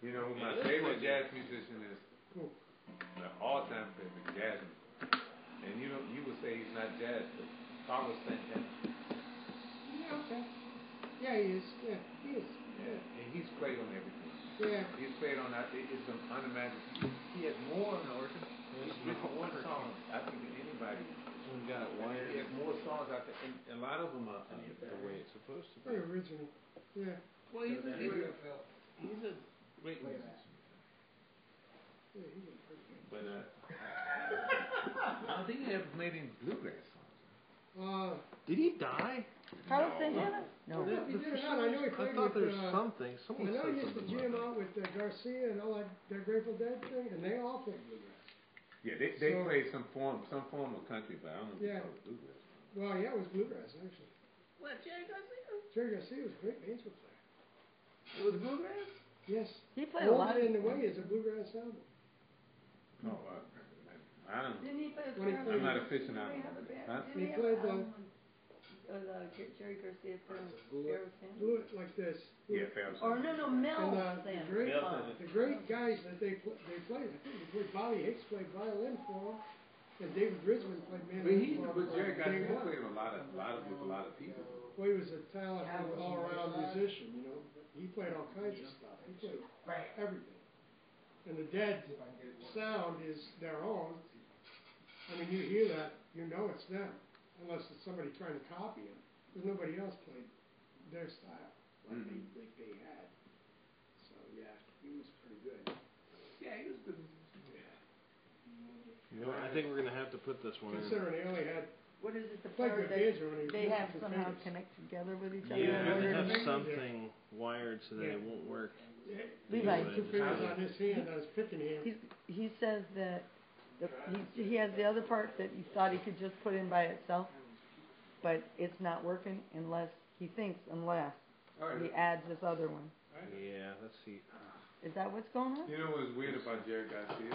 S5: You know, my
S1: Yeah,
S5: favorite
S1: that's
S5: jazz musician is
S4: Cool.
S5: my all-time favorite jazz musician. And you know, you would say he's not jazz, but Carlos Santana.
S4: Yeah, okay. Yeah, he is. Yeah, he is.
S5: Yeah. And he's played on everything.
S4: Yeah.
S5: He's played on that. It's an unimaginable. He has more He's written more songs, I think, than anybody.
S1: We got it wired.
S5: He has more songs out there, and a lot of them are
S1: The way it's supposed to
S4: Very
S1: be.
S4: original. Yeah.
S5: well, he's a great
S2: Look at
S5: musician.
S4: Yeah, he was pretty good.
S5: But I don't think he ever played any bluegrass songs.
S1: Did he die?
S3: Carlos Santana? No.
S4: Yeah, he did it out. I know he
S1: I
S4: played
S1: thought
S4: with,
S1: there was something.
S4: I
S1: Someone
S4: know
S1: said
S4: he used to
S1: something
S4: jam
S1: about
S4: out with Garcia and all that Grateful Dead thing, and they all played bluegrass.
S5: Yeah, they
S4: So-
S5: played some form of country, but I don't know if
S4: Yeah.
S5: they call it bluegrass.
S4: Well, yeah, it was bluegrass, actually.
S5: What, Jerry Garcia?
S4: Jerry Garcia was a great banjo player.
S5: It was bluegrass?
S4: Yes.
S3: He played a lot.
S4: Older in the Way is a bluegrass album.
S5: Oh, I don't know.
S3: Didn't he play with
S4: When he
S3: Carlos?
S5: I'm not a
S3: Didn't
S5: aficionado.
S3: he have a band?
S5: Huh?
S3: Didn't
S4: He
S3: he have
S4: played
S3: an
S4: the-
S3: album with Jerry Garcia playing Ferguson?
S4: Blew it like this.
S5: Yeah, Ferguson.
S3: Or no, Mel
S4: And
S3: sang.
S4: the great guys that they played, I think they played, Bobby Hicks played violin for them, and David Bridgman played
S5: But
S4: mandolin for them.
S5: Jerry
S4: Day
S5: Garcia
S4: one.
S5: played with a lot of people.
S4: Well, he was a talented all-around musician, you know. He played all kinds of stuff. He played everything. And the Dead sound is their own. I mean, you hear that, you know it's them, unless it's somebody trying to copy them. Because nobody else played their style like they had. So yeah, he was pretty good.
S5: Yeah, he was good.
S1: You know, I think we're gonna have to put this one in.
S4: Considering they only had
S3: What is it, the
S4: played
S3: part
S4: good
S3: that
S4: banjo when he
S3: they
S4: was
S3: have
S4: with
S3: somehow
S4: Ferguson.
S3: connect together with each other?
S1: Yeah,
S3: in
S1: they
S3: order to
S1: have
S3: make-
S1: something wired so that it won't work.
S3: Levi,
S1: Anyway,
S4: Two
S1: just
S4: fingers
S1: kinda-
S4: on his hand, on his picking hand.
S3: he says that he has the other part that he thought he could just put in by itself, but it's not working unless he adds this other one.
S1: Yeah, let's see.
S3: Is that what's going on?
S5: You know what's weird about Jerry Garcia?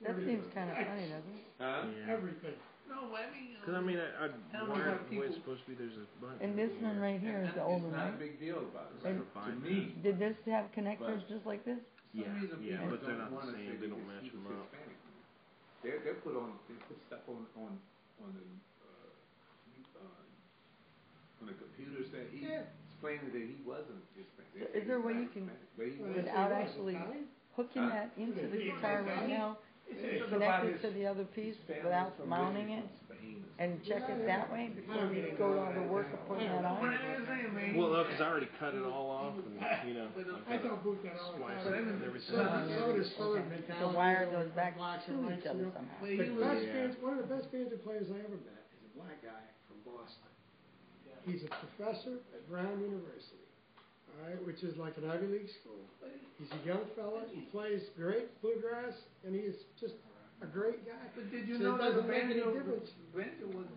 S3: That seems kind of funny, doesn't it?
S5: Huh?
S1: Yeah.
S4: Everything.
S5: No, I mean,
S1: Because I mean, I
S5: don't know
S1: wired
S5: why
S1: the way it's
S5: people-
S1: supposed to be. There's a button.
S3: And this one right here is the old one,
S5: It's not a
S3: right?
S5: big deal about it.
S3: And-
S5: To me.
S3: Did this have connectors just like this?
S1: Yeah,
S5: some reason
S1: yeah,
S5: people
S1: but they're
S5: don't
S1: not the
S5: wanna
S1: same.
S5: say
S1: They don't
S5: because
S1: match
S5: he
S1: them
S5: was
S1: up.
S5: Hispanic. They put stuff on the computer saying he explained that he wasn't Hispanic.
S3: So is there a way you can,
S5: But he was.
S3: without actually hooking that into the guitar right now, connect it to the other piece without mounting it, and check it that way before we go to all the work of putting that on?
S1: Well, no, because I already cut it all off, and you know,
S4: I tell Booth that all the
S1: splice
S4: time.
S1: it and everything.
S4: So does Furman.
S3: To wire those back to each other somehow.
S4: One of the best banjo players I ever met is a black guy from Boston. He's a professor at Brown University, all right, which is like an Ivy League school. He's a young fella. He plays great bluegrass, and he is just a great guy.
S5: But did you
S4: So
S5: know
S4: it
S5: that
S4: doesn't make any
S5: banjo
S4: difference.
S5: was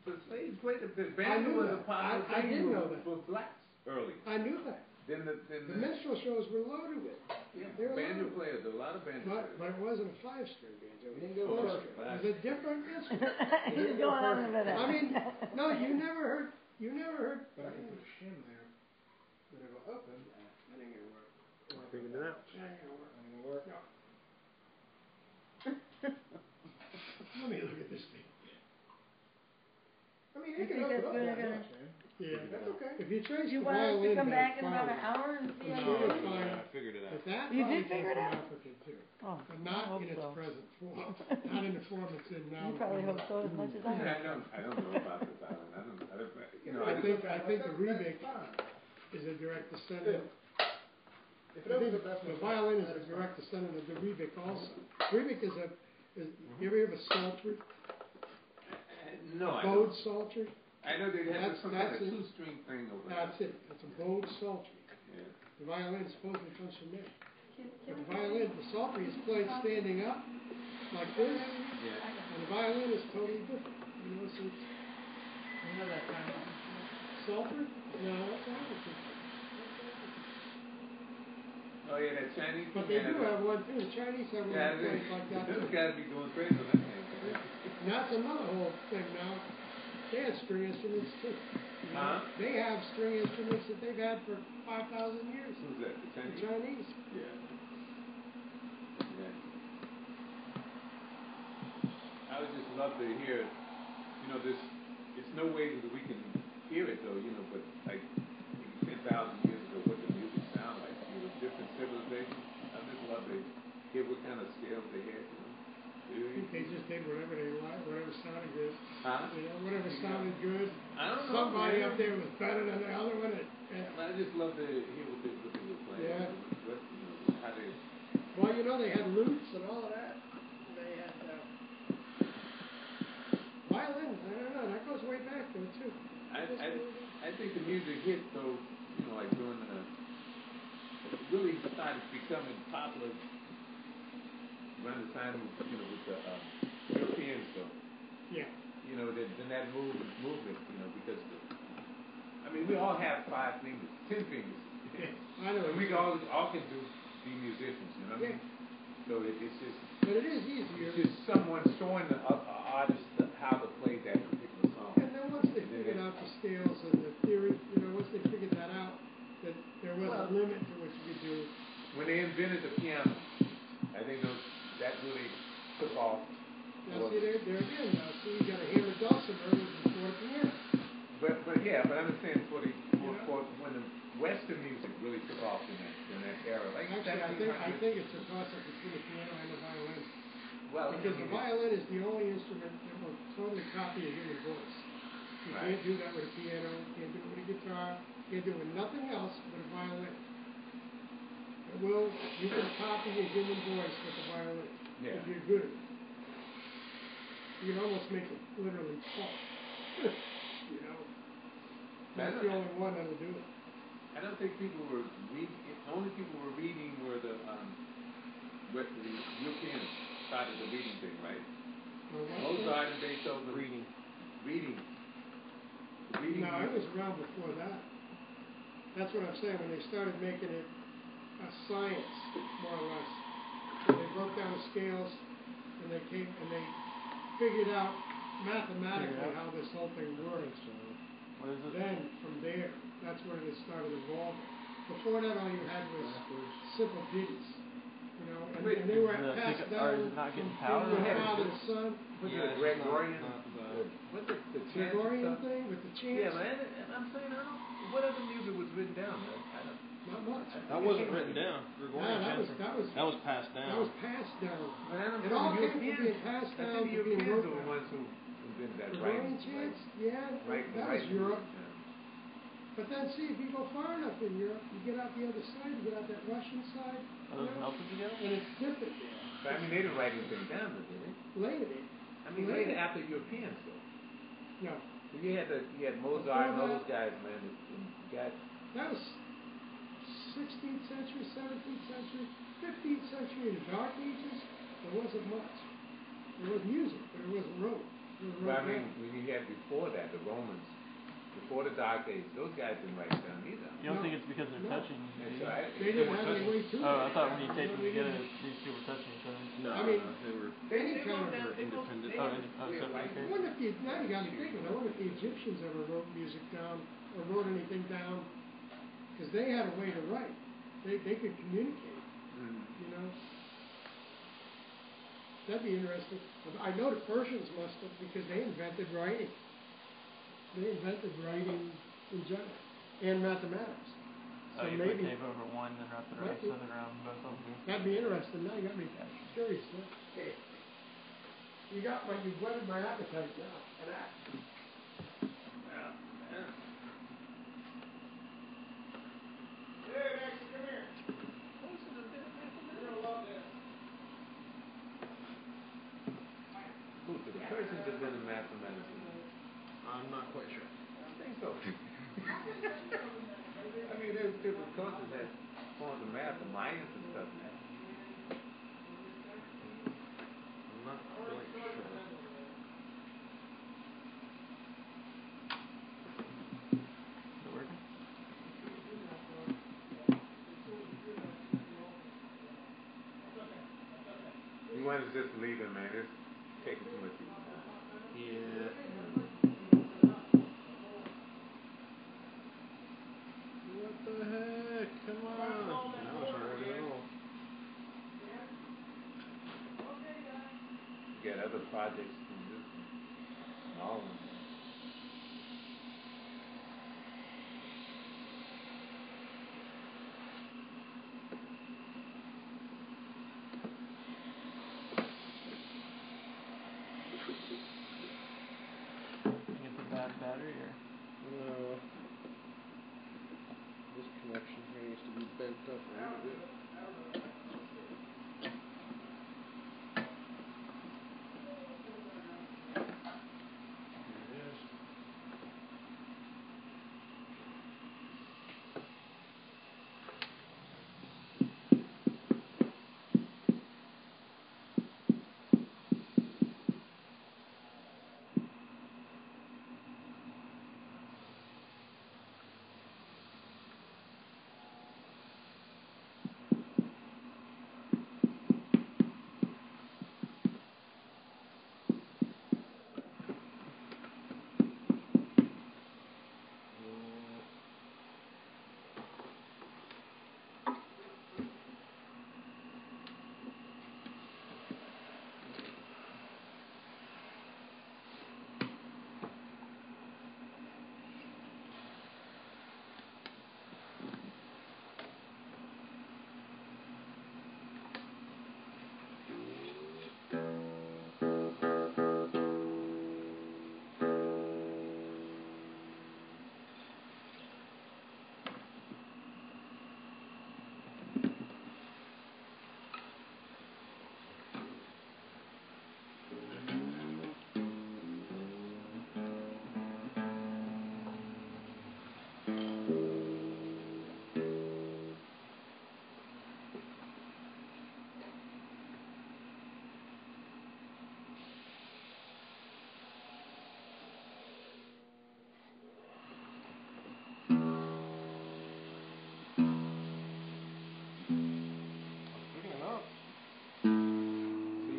S5: the slaves played the
S4: I
S5: banjo
S4: knew
S5: was
S4: that.
S5: a popular
S4: I
S5: thing
S4: did know that.
S5: for blacks early.
S4: I knew that.
S5: Then
S4: The minstrel shows were loaded with. They were
S5: banjo
S4: loaded.
S5: players, a lot of banjo
S4: But
S5: players.
S4: it wasn't a 5-string banjo. It was a
S5: Oh,
S4: 4-string. It was a different instrument.
S3: He's going on with it.
S4: I mean, no, you never heard. But I can put a shim there. But it'll open. That ain't gonna work.
S1: Figured it out.
S4: That ain't gonna work. That ain't gonna work. No. Let me look at this thing. I mean,
S3: You
S4: it can
S3: think
S4: open
S3: that's
S4: up
S3: good
S4: that
S3: or
S4: much, man. Yeah, that's okay. If you trace
S3: You
S4: the
S3: want us to
S4: violin
S3: come back in about
S4: fine.
S3: an hour and see how
S4: It's
S3: you
S4: really
S3: do?
S4: fine.
S1: Yeah, I figured it out.
S4: But that
S3: You
S4: probably
S3: did figure
S4: came
S3: it
S4: from
S3: out?
S4: Africa too.
S3: Oh,
S4: But
S3: I
S4: not
S3: hope
S4: in its
S3: so.
S4: present form. Not in the form it's in now.
S3: You probably hope so as much as I
S5: Yeah,
S3: do.
S5: I don't know about this island. I don't you know,
S4: I think the remake is a direct descendant
S2: If it opens up, that's
S4: The violin is a direct descendant of the rebec also. Rebec is you ever hear of a psaltery?
S5: No, I
S4: Bowed
S5: don't.
S4: psaltery?
S5: I know they have some kind of
S4: That's it.
S5: two-string thing over there.
S4: That's it. It's a bowed psaltery.
S5: Yeah.
S4: The violin supposedly comes from there.
S3: Can
S4: But the
S3: we-
S4: violin, the psaltery is played standing up, like this,
S5: Yeah.
S4: and the violin is totally different. You know, so it's
S6: You know that kind of.
S4: psaltery? No, that's not it.
S5: Oh yeah, that Chinese.
S4: But they do have one too. The Chinese have one that plays like that
S5: Those
S4: too.
S5: guys be going crazy on that thing.
S4: And that's another whole thing now. They had string instruments too. You know?
S5: Huh?
S4: They have string instruments that they've had for 5,000 years.
S5: Who's that? The
S4: The
S5: Chinese?
S4: Chinese.
S5: Yeah. Yeah. I would just love to hear, you know, this, it's no way that we can hear it though, you know, but like maybe 10,000 years ago, what the music sound like, you know, different civilizations. I'd just love to hear what kind of scales they had, you know.
S4: I think they just did whatever they liked, whatever sounded good.
S5: Huh?
S4: You know, whatever sounded good.
S5: I don't know.
S4: Somebody
S5: man.
S4: up there was better than the other one.
S5: I just love to hear what they were playing.
S4: Yeah.
S5: What, you know, how they.
S4: Well, you know, they had lutes and all of that. They had violins. I don't know. That goes way back though too.
S5: I think the music hit though, you know, like during the, it really started becoming popular around the time of, you know, with the Europeans though.
S4: Yeah.
S5: You know, then that movement, you know, because I mean, we all have 5 fingers, 10 fingers.
S4: Yeah. I know.
S5: And we all can be musicians, you know what I mean? So it's just.
S4: But it is easier.
S5: It's just someone showing the artist how to play that particular song.
S4: And then once they figured out the scales and the theory, you know, once they figured that out, that there was a limit to what you could do.
S5: When they invented the piano, I think that really took off.
S4: Now see, there again, now see, you got a hammered dulcimer was before the piano.
S5: But I'm saying for when the Western music really took off in that era, like
S4: Actually, I think it's a toss-up between the piano and the violin.
S5: Well,
S4: Because the violin is the only instrument that will totally copy a human voice. You can't do that with a piano, you can't do it with a guitar, you can't do it with nothing else but a violin. You can copy a human voice with a violin if you're good at it. You can almost make it literally talk. You know? That's the only one that'll do it.
S5: I don't think people were reading. Only people were reading were the Europeans started the reading thing, right? Mozart and Beethoven. Reading.
S4: No, I was around before that. That's what I'm saying. When they started making it a science, more or less, so they broke down the scales, and they figured out mathematically how this whole thing works.
S6: What is it?
S4: Then from there, that's when it started evolving. Before that, all you had was simple ditties, you know, and they were passed down
S6: is it not getting
S4: from
S6: power?
S4: father to son.
S5: What's the Gregorian? What's the chant
S4: Gregorian
S5: stuff?
S4: thing with the chants.
S5: Yeah, man. And I'm saying, what other music was written down?
S4: Not much.
S1: That wasn't written down. Gregorian
S4: that was
S1: passed down.
S4: That was passed down.
S5: But I don't
S4: It
S5: know
S4: all
S5: the
S4: came from being passed
S5: I
S4: down
S5: think the
S4: to being
S5: Europeans
S4: wrote
S5: are the
S4: down.
S5: ones who invented that
S4: Gregorian chants, yeah, that was Europe. But then see, if you go far enough in Europe, you get out the other side, you get out that Russian side,
S6: Are those melted together?
S4: and it's different there.
S5: But I mean, they didn't write anything down, did they?
S4: Later,
S5: I mean, later after Europeans, though.
S4: no.
S5: You had Mozart and all those guys, man.
S4: That was 16th century, 17th century, 15th century, in the Dark Ages, there wasn't much. There was music, but it wasn't wrote.
S5: But I mean, when you had before that, the Romans, before the Dark Age, those guys didn't write it down either.
S6: You don't think it's because they're touching?
S5: That's right.
S4: They didn't have any way to.
S6: Oh, I thought when you tape them together, these two were touching each other.
S1: No,
S4: I mean,
S1: they were
S4: any kind of
S1: independent.
S6: Separate.
S4: I wonder if now you got me thinking. I wonder if the Egyptians ever wrote music down or wrote anything down, because they had a way to write. They could communicate. You know, that'd be interesting. I know the Persians must have, because they invented writing. They invented writing in general and mathematics. So
S6: You
S4: maybe
S6: put tape over one and wrap the rest of it around both of them.
S4: that'd be interesting. Now you got me curious. Hey, you whetted my appetite now for that. Hey, Max, come here.
S1: I'm not quite sure.
S5: I think so. I mean, there's different courses that forms of math, the minus and stuff, man.
S1: I'm not quite sure. Is it working?
S5: You want to just leave it, man. It's taking too much of your time.
S1: Yeah. What the heck? Come on. Now it's not working at all.
S5: You got other projects than this one. Small ones.
S6: Get the bad battery or?
S1: No. This connection here needs to be bent up a little bit.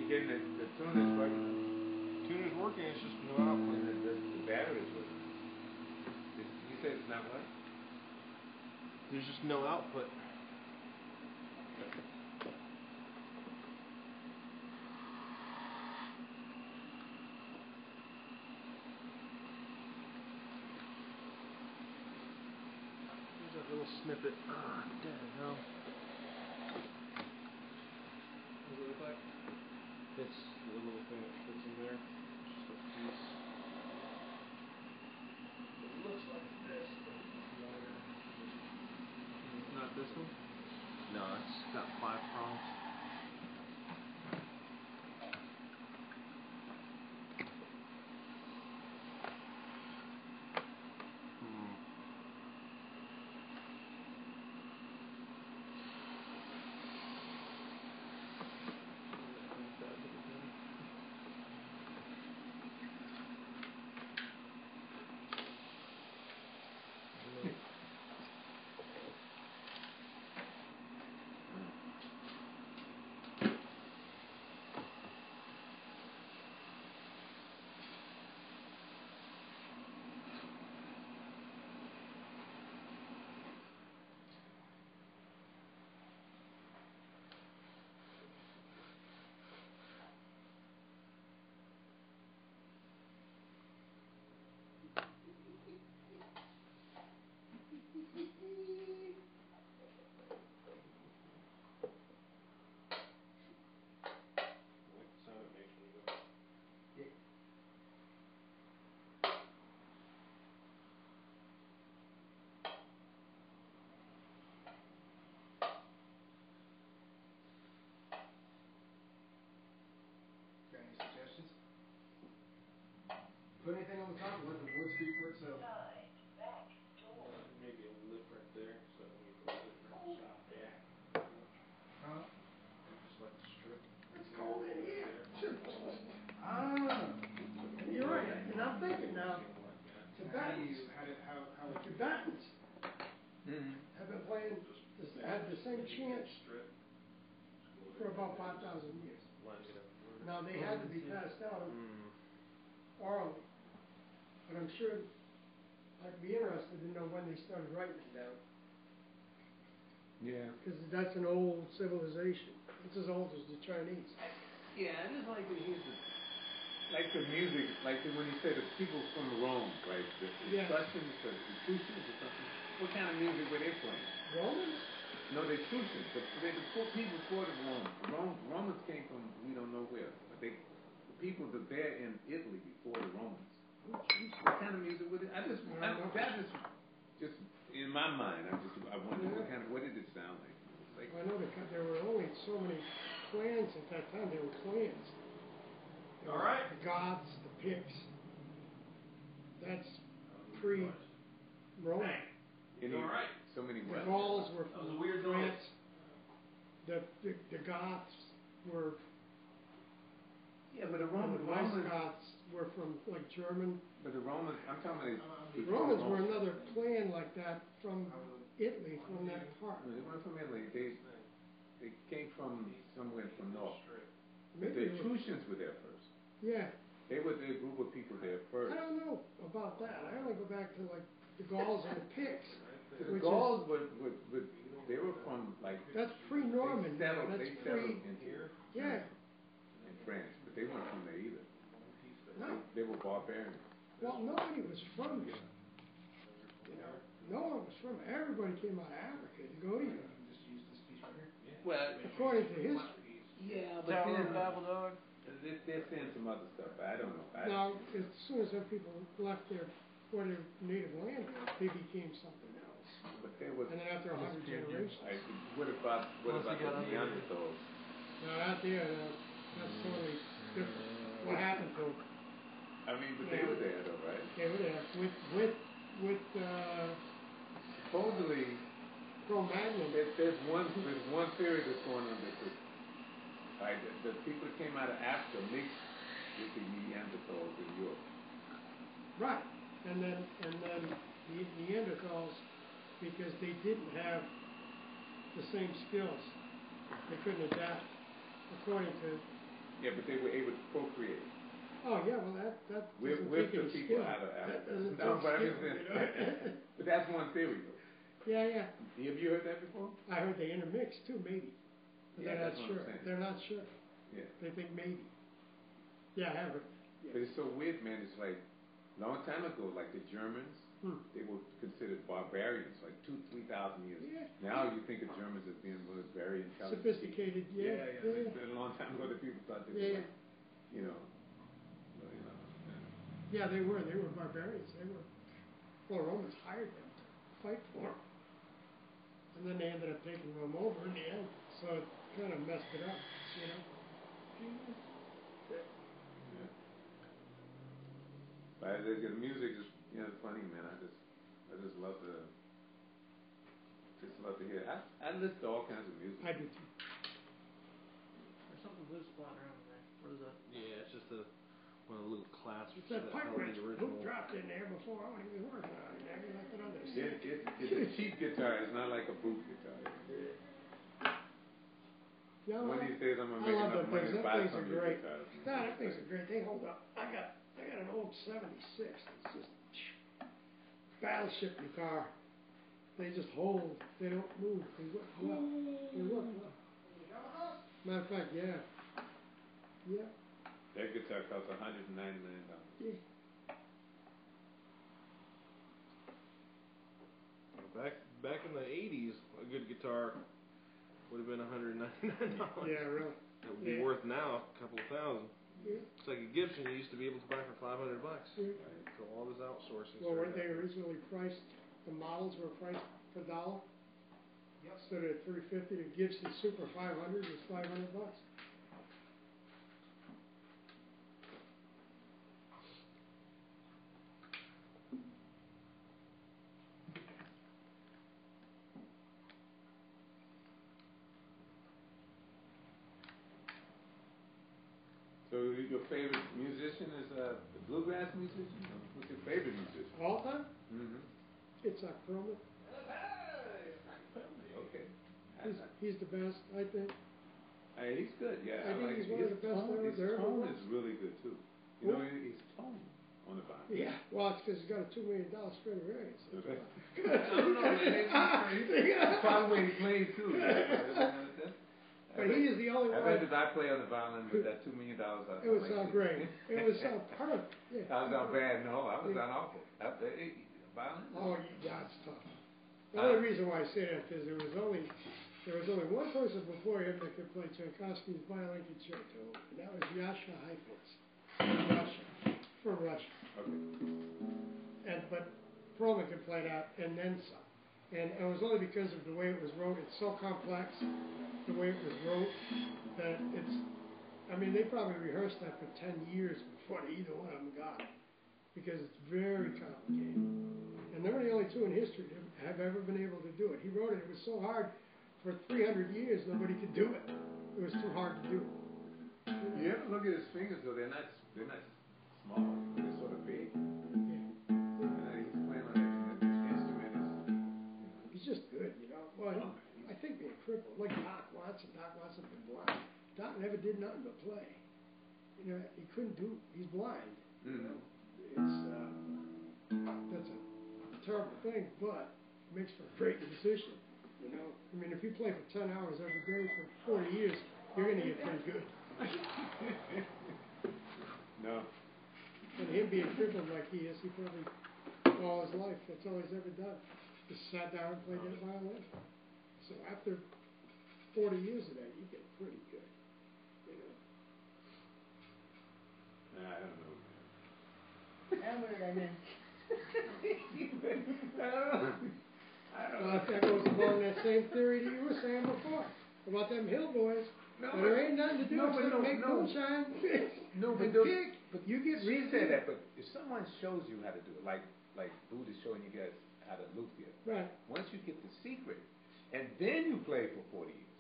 S1: Here it is.
S5: The tune is working.
S1: Tuner's working, it's just no output.
S5: And the battery is working. You said it's not what?
S1: There's just no output. There's that little snippet. Ah, damn hell. What does it look like? It's the little thing that fits in there. It's just a piece. It looks like this, but it's wider.
S6: It's not this one?
S1: No, it's got 5 prongs.
S4: anything on the top, let the wood speak for itself.
S1: Maybe a lip right there, so when you put it in the shop there.
S4: Huh?
S1: Just like the strip.
S4: It's cold in here. Sure. Ah, you're right. And I'm thinking now, Tibetans have been playing, had the same chant for about 5,000 years. Now they had to be passed down orally, but I'm sure I'd be interested to know when they started writing it down.
S5: Yeah.
S4: Because that's an old civilization. It's as old as the Chinese.
S5: Yeah, I just like to hear the music, like when you say the people from Rome, right? The Russians, the Etruscans or something. What kind of music were they playing?
S4: Romans?
S5: No, the Etruscans. The people before the Romans came from we don't know where, but the people that there in Italy before the Romans. What kind of music was it? That is just in my mind. I wonder what did it sound like?
S4: I know because there were only so many clans at that time. There were clans.
S1: All right.
S4: The Goths, the Picts. That's pre-Roman.
S1: All right.
S5: So many
S4: The
S5: weapons.
S4: Gauls were
S1: That was
S4: from
S1: a weird
S4: France.
S1: noise.
S4: The Goths were.
S5: Yeah, but the
S4: And the
S5: Romans.
S4: Visigoths were from like German.
S5: But the Romans, I'm talking about
S4: The Romans were another clan like that from Italy, from that part.
S5: They weren't from Italy. They came from somewhere from north. But
S4: Maybe
S5: the Etruscans were there first.
S4: Yeah.
S5: They were the group of people there first.
S4: I don't know about that. I only go back to like the Gauls and the Picts.
S5: The Gauls they were from like.
S4: That's pre-Norman.
S5: They settled
S4: That's
S5: in here.
S4: Yeah.
S5: In France, but they weren't from there either.
S4: No.
S5: They were barbarians.
S4: Well, nobody was from here. You know, no one was from. Everybody came out of Africa to go here.
S5: Well,
S4: According to history.
S5: yeah, but
S1: Tower
S5: then
S1: of Babel dog.
S5: they're saying some other stuff. But I don't know.
S4: Now, as soon as them people left their native land, they became something else.
S5: But there was.
S4: And then after 100 generations.
S5: What about the Neanderthals?
S4: Now out there, that's totally different. What happened to them?
S5: I mean, but they were there though, right?
S4: They were there with
S5: Supposedly,
S4: Cro-Magnon.
S5: there's one theory that's going on that the people that came out of Africa mixed with the Neanderthals in Europe.
S4: Right, and then the Neanderthals, because they didn't have the same skills, they couldn't adapt according to.
S5: Yeah, but they were able to procreate.
S4: Oh yeah, well that doesn't
S5: with
S4: take
S5: the
S4: any
S5: people
S4: skill.
S5: out of Africa.
S4: That doesn't
S5: No,
S4: take
S5: but I
S4: skill,
S5: mean,
S4: you know?
S5: but that's one theory though.
S4: Yeah.
S5: Have you heard that before?
S4: I heard they intermixed too, maybe. But
S5: Yeah,
S4: they're not
S5: that's what
S4: sure.
S5: I'm saying.
S4: They're not sure.
S5: Yeah.
S4: They think maybe. Yeah, I have heard.
S5: But it's so weird, man. It's like long time ago, like the Germans, they were considered barbarians, like 2,000-3,000 years.
S4: Yeah.
S5: Now you think of Germans as being very intelligent.
S4: Sophisticated, yeah.
S5: A long time ago, the people thought they were, like, you know.
S4: Yeah, they were barbarians. Well, the Romans hired them to fight for them. And then they ended up taking Rome over in the end. So it kind of messed it up, you know.
S5: Yeah. But the music is, funny, man. I just love to hear. I listen to all kinds of music.
S4: I do too.
S6: There's something loose flying around in there. What is that?
S1: Yeah, it's just one of the little clasps
S4: It's that pipe
S1: held
S4: wrench
S1: the original.
S4: who dropped in there before I was working on it. Now you left it on there.
S5: It's a cheap guitar. It's not like a boot guitar.
S4: Yeah,
S5: One of these days I'm gonna make enough money to buy some of your guitars.
S4: Nah, that things are great. They hold up. I got an old '76. It's just battleship guitar. They just hold. They don't move. They work well. They work well. Matter of fact, yeah.
S5: That guitar costs $199.
S4: Yeah.
S1: Back in the '80s, a good guitar would have been $199.
S4: Yeah, really.
S1: It would be worth now a couple of thousand.
S4: Yeah.
S1: It's like a Gibson you used to be able to buy for $500.
S4: Yeah.
S1: So all this outsourcing.
S4: Well, weren't they originally priced? The models were priced per dollar.
S2: Yep.
S4: Instead of $350, the Gibson Super 500 was $500.
S5: your favorite musician is the bluegrass musician? What's your favorite musician?
S4: All time?
S5: Mm-hmm.
S4: It's Perlman.
S5: Okay.
S4: He's the best, I think.
S5: He's good, yeah.
S4: I think he's one of the best there
S5: His
S4: ever
S5: tone
S4: was.
S5: is really good too. You know, his tone on the violin.
S4: Yeah, well, it's because he's got a $2 million Stradivarius.
S5: I don't know, man. It's fun way he plays too.
S4: But he is the only
S5: I
S4: one.
S5: bet I play on the violin with that $2 million.
S4: It was so great. It was so perfect. Yeah.
S5: I was on bad. No, I was on awful. Violin.
S4: Oh, yeah, it's tough. The only reason why I say that is there was only one person before him that could play Tchaikovsky's violin concerto, and that was Yasha Heifetz from Russia.
S5: Okay.
S4: But Perlman could play that and then some. And it was only because of the way it was wrote. It's so complex, the way it was wrote, that it's. I mean, they probably rehearsed that for 10 years before either one of them got it, because it's very complicated. And they're the only two in history that have ever been able to do it. He wrote it. It was so hard. For 300 years, nobody could do it. It was too hard to do.
S5: You ever look at his fingers though? They're not small. They're sort of big.
S4: Yeah.
S5: And he's playing on that instrument.
S4: He's just good, you know. Well, I think being crippled, like Doc Watson been blind. Doc never did nothing but play. You know, he couldn't do. He's blind. You know? It's that's a terrible thing, but it makes for a great musician. You know, I mean, if you play for 10 hours every day for 40 years, you're going to get pretty good.
S5: No.
S4: And him being crippled like he is, he probably, all his life, that's all he's ever done. Just sat down and played that violin. So after 40 years of that, you get pretty good. You know.
S5: I don't know.
S3: And what did I miss?
S5: I don't know.
S4: Well, that goes along that same theory that you were saying before about them hill boys.
S5: No,
S4: there ain't nothing to do except make moonshine
S5: No, but
S4: and pick.
S5: but
S4: You get
S5: she
S4: really
S5: said
S4: good.
S5: that. But if someone shows you how to do it, like Buddha showing you guys how to luthier,
S4: Right.
S5: once you get the secret, and then you play for 40 years.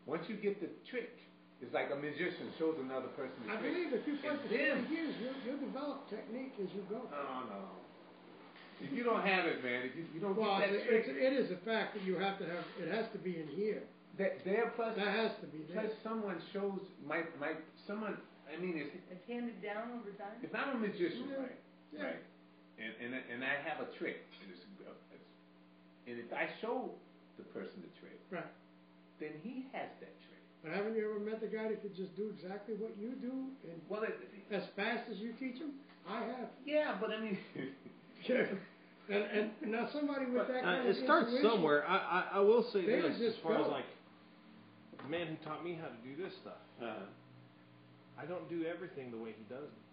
S5: Once you get the trick, it's like a musician shows another person the
S4: I
S5: trick.
S4: believe if you play
S5: and
S4: for
S5: then,
S4: 40 years, you'll develop technique as you go.
S5: No. If you don't have it, man, if you don't
S4: Well,
S5: get that trick,
S4: it is a fact that you have to have. It has to be in here.
S5: that plus
S4: That has to be there.
S5: plus someone shows someone. I mean,
S3: It's handed down over time?
S5: if I'm a magician,
S4: Yeah.
S5: right?
S4: Yeah.
S5: Right. And I have a trick, and if I show the person the trick,
S4: Right.
S5: then he has that trick.
S4: But haven't you ever met the guy that could just do exactly what you do and
S5: Well,
S4: as fast as you teach him? I have.
S5: yeah, but I mean,
S4: and now somebody with that kind
S1: It
S4: of
S1: starts
S4: intuition,
S1: somewhere. I will say
S4: They
S1: this,
S4: just
S1: as far as
S4: go.
S1: like the man who taught me how to do this stuff. I don't do everything the way he does it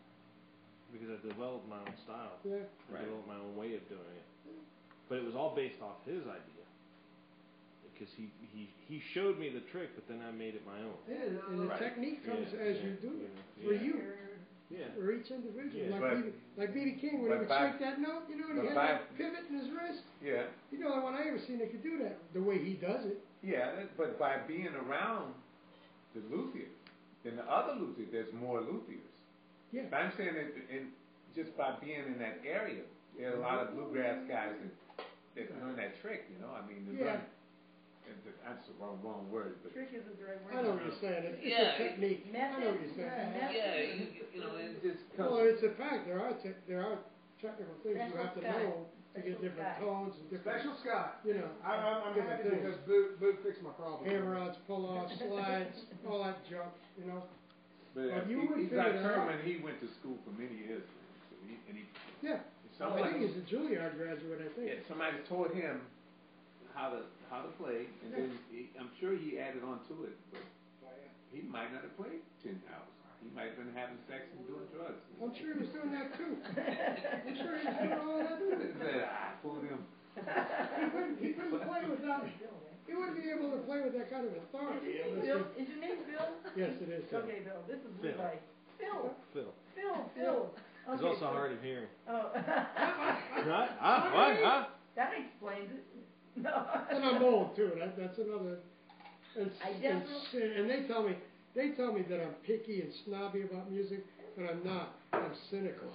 S1: because I developed my own style.
S4: Yeah.
S1: I developed my own way of doing it. But it was all based off his idea. Because he showed me the trick, but then I made it my own.
S4: Yeah, and the
S5: Right.
S4: technique comes
S1: Yeah,
S4: as
S1: yeah,
S4: you do it.
S1: yeah,
S4: For
S1: yeah.
S4: you.
S1: Yeah.
S4: For each individual.
S1: Yeah.
S4: Like B.B. King, when he would shake that note, you know, and he had that pivot in his wrist.
S5: yeah,
S4: You know, the one I ever seen that could do that, the way he does it.
S5: but by being around the luthier, then the other luthier, there's more luthiers.
S4: Yeah.
S5: But I'm saying that just by being in that area, there are a lot of bluegrass guys that learn that trick. You know, I mean, they learn. That's the wrong word, but
S3: Trick isn't the right word.
S4: I know what you're saying. It's
S5: Yeah,
S4: a technique. I know what you're saying.
S5: you know, it just comes.
S4: Well, it's a fact. There are technical things you have to know to get different tones and different.
S2: Special Scott.
S4: You know,
S2: I'm
S4: different
S2: happy
S4: things.
S2: because Boot fixed my problem.
S4: Hammer outs, pull offs, slides, all that junk. You know.
S5: But
S4: you would
S5: he's
S4: figure
S5: like
S4: that out.
S5: Herman. He went to school for many years, so he
S4: Yeah. I think he's a Juilliard graduate. I think.
S5: yeah, somebody taught him how to play, and then I'm sure he added on to it, but he might not have played 10 hours. He might have been having sex and doing drugs.
S4: I'm sure he was doing that too. I'm sure he was doing all that too.
S5: He said, I fooled him.
S4: He couldn't play without. He wouldn't be able to play with that kind of authority.
S3: Is your name Bill?
S4: Yes, it is.
S3: Okay, Bill. This is
S1: Phil.
S3: Levi. Phil.
S1: Phil. He's
S3: Okay,
S1: also hard of hearing.
S3: Oh.
S1: What?
S3: That explains it. No.
S4: And I'm old too. That's another.
S3: I definitely.
S4: And they tell me They tell me that I'm picky and snobby about music, but I'm not. I'm cynical.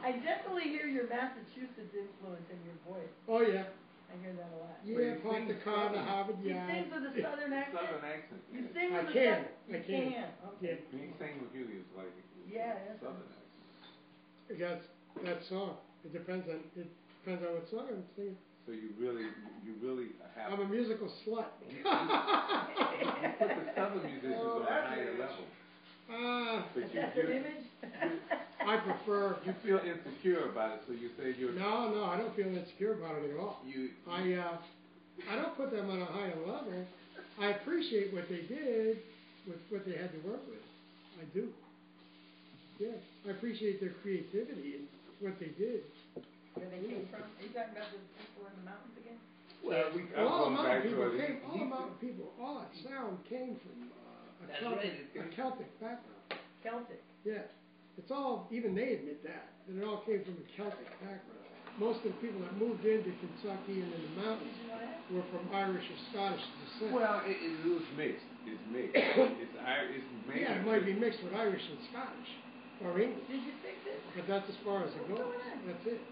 S3: I definitely hear your Massachusetts influence in your voice.
S4: Oh, yeah.
S3: I hear that a lot.
S4: Yeah, park the car in the Harvard
S3: You
S4: Yard.
S3: sing with a southern accent?
S5: Southern accent.
S3: You sing
S4: I
S3: with a
S4: can.
S3: southern...
S4: I can.
S3: Okay.
S5: Me sing with you is like
S3: Yeah, that's
S5: Southern accent.
S4: That's that song. It depends on what song I'm singing.
S5: So you really have.
S4: I'm a musical slut.
S5: You put the Southern musicians on a higher level. But
S3: Is that an image?
S4: I prefer.
S5: You feel insecure about it, so you say you're.
S4: No, I don't feel insecure about it at all. I don't put them on a higher level. I appreciate what they did with what they had to work with. I do. Yeah, I appreciate their creativity and what they did.
S3: Where they came from? Are you talking about the people in the mountains again?
S5: Well,
S4: all the mountain people, all that sound came from a Celtic background.
S3: Celtic.
S4: Yeah, it's all. Even they admit that it all came from a Celtic background. Most of the people that moved into Kentucky and in the mountains were from Irish or Scottish descent.
S5: Well, it was mixed. It's mixed. It's made.
S4: Yeah, it might be mixed with Irish and Scottish or English.
S3: Did you fix it?
S4: But that's as far as it goes. That's it.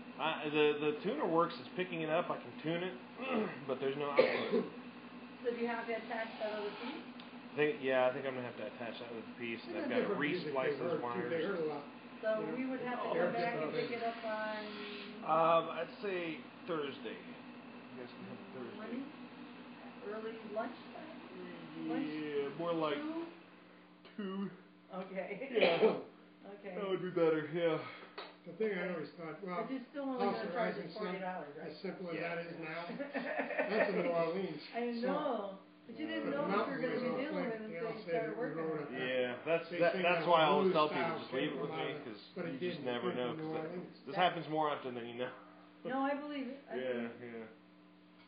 S1: The tuner works. It's picking it up. I can tune it, but there's no output.
S3: So do you have to attach that other piece?
S1: I think I'm gonna have to attach that with the piece, and I've got to re-splice those wires.
S4: They heard a lot.
S3: So we would have to come back and pick it up on...
S1: I'd say Thursday. You guys can have Thursday.
S3: Morning? Early lunchtime?
S1: Yeah, more like 2.
S3: Okay.
S1: Yeah.
S3: Okay.
S1: That would be better, yeah.
S4: The thing I always thought, well,
S3: but you're still only going to charge us $40, right?
S4: As simple as that is now, that's in New Orleans.
S3: I know. But you didn't know what you were going to be dealing with until you started working on it.
S1: Yeah, that's why I always tell people, just leave it with me, because you just never know. This happens more often than you know.
S3: No, I believe it.
S1: Yeah.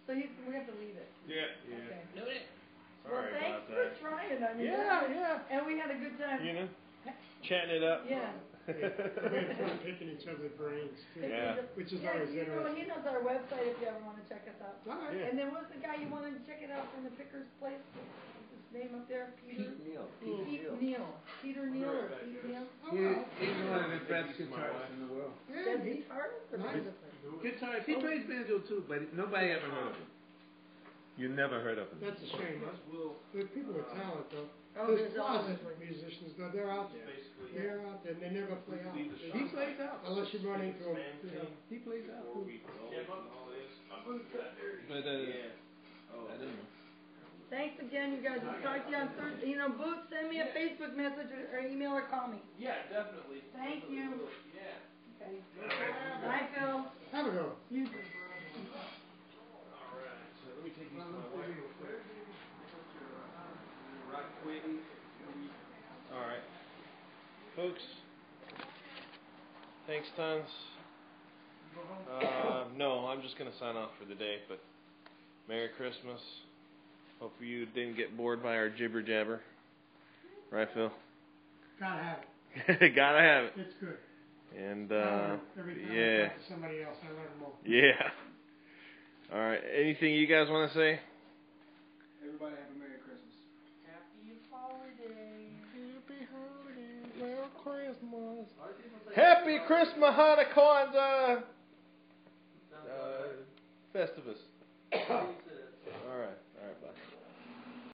S3: So we have to leave it.
S1: Yeah.
S3: Okay.
S1: Sorry
S3: well, thanks
S1: about that.
S3: for trying. I mean,
S1: yeah.
S3: And we had a good time.
S1: You know, chatting it up.
S3: Yeah.
S4: We had fun picking each other's brains, too.
S1: Yeah.
S4: Which is always interesting.
S3: He knows our website if you ever want to check us out.
S4: All right.
S1: Yeah.
S3: And then what's the guy you wanted to check it out from the Picker's place? What's his name up there? Peter Neal. Peter Neal or Pete Neal?
S5: He's one of the best guitarists in the world.
S3: Does guitarist or banjo?
S5: Guitarist. He plays banjo too, but nobody ever heard of him. You never heard of him.
S4: That's a shame. There's people with talent, though.
S3: Oh,
S4: There's
S3: there's always
S4: closet musicians, though. They're out there. They're out there, and they never play out.
S5: He plays out.
S4: Unless you run into them.
S5: He plays out.
S1: But I don't know.
S3: Thanks again, you guys. We'll talk to you on Thursday. You know, Boots, send me a Facebook message or email or call me.
S1: Yeah, definitely.
S3: Thank you.
S1: Yeah.
S3: Okay. Bye, Phil.
S4: Have a go.
S3: You too.
S1: Alright, so let me take these to my wife real quick. Right quick. Alright. Folks, thanks tons. No, I'm just going to sign off for the day, but Merry Christmas. Hope you didn't get bored by our jibber jabber. Right, Phil?
S4: Gotta have it.
S1: Gotta have it.
S4: It's good.
S1: And,
S4: every time I talk to somebody else, I learn more.
S1: Yeah. Alright, anything you guys want to say?
S2: Everybody have a Merry Christmas.
S3: Happy holiday.
S1: Happy holiday. Merry Christmas. Happy Christmas, Hanukkah, Festivus.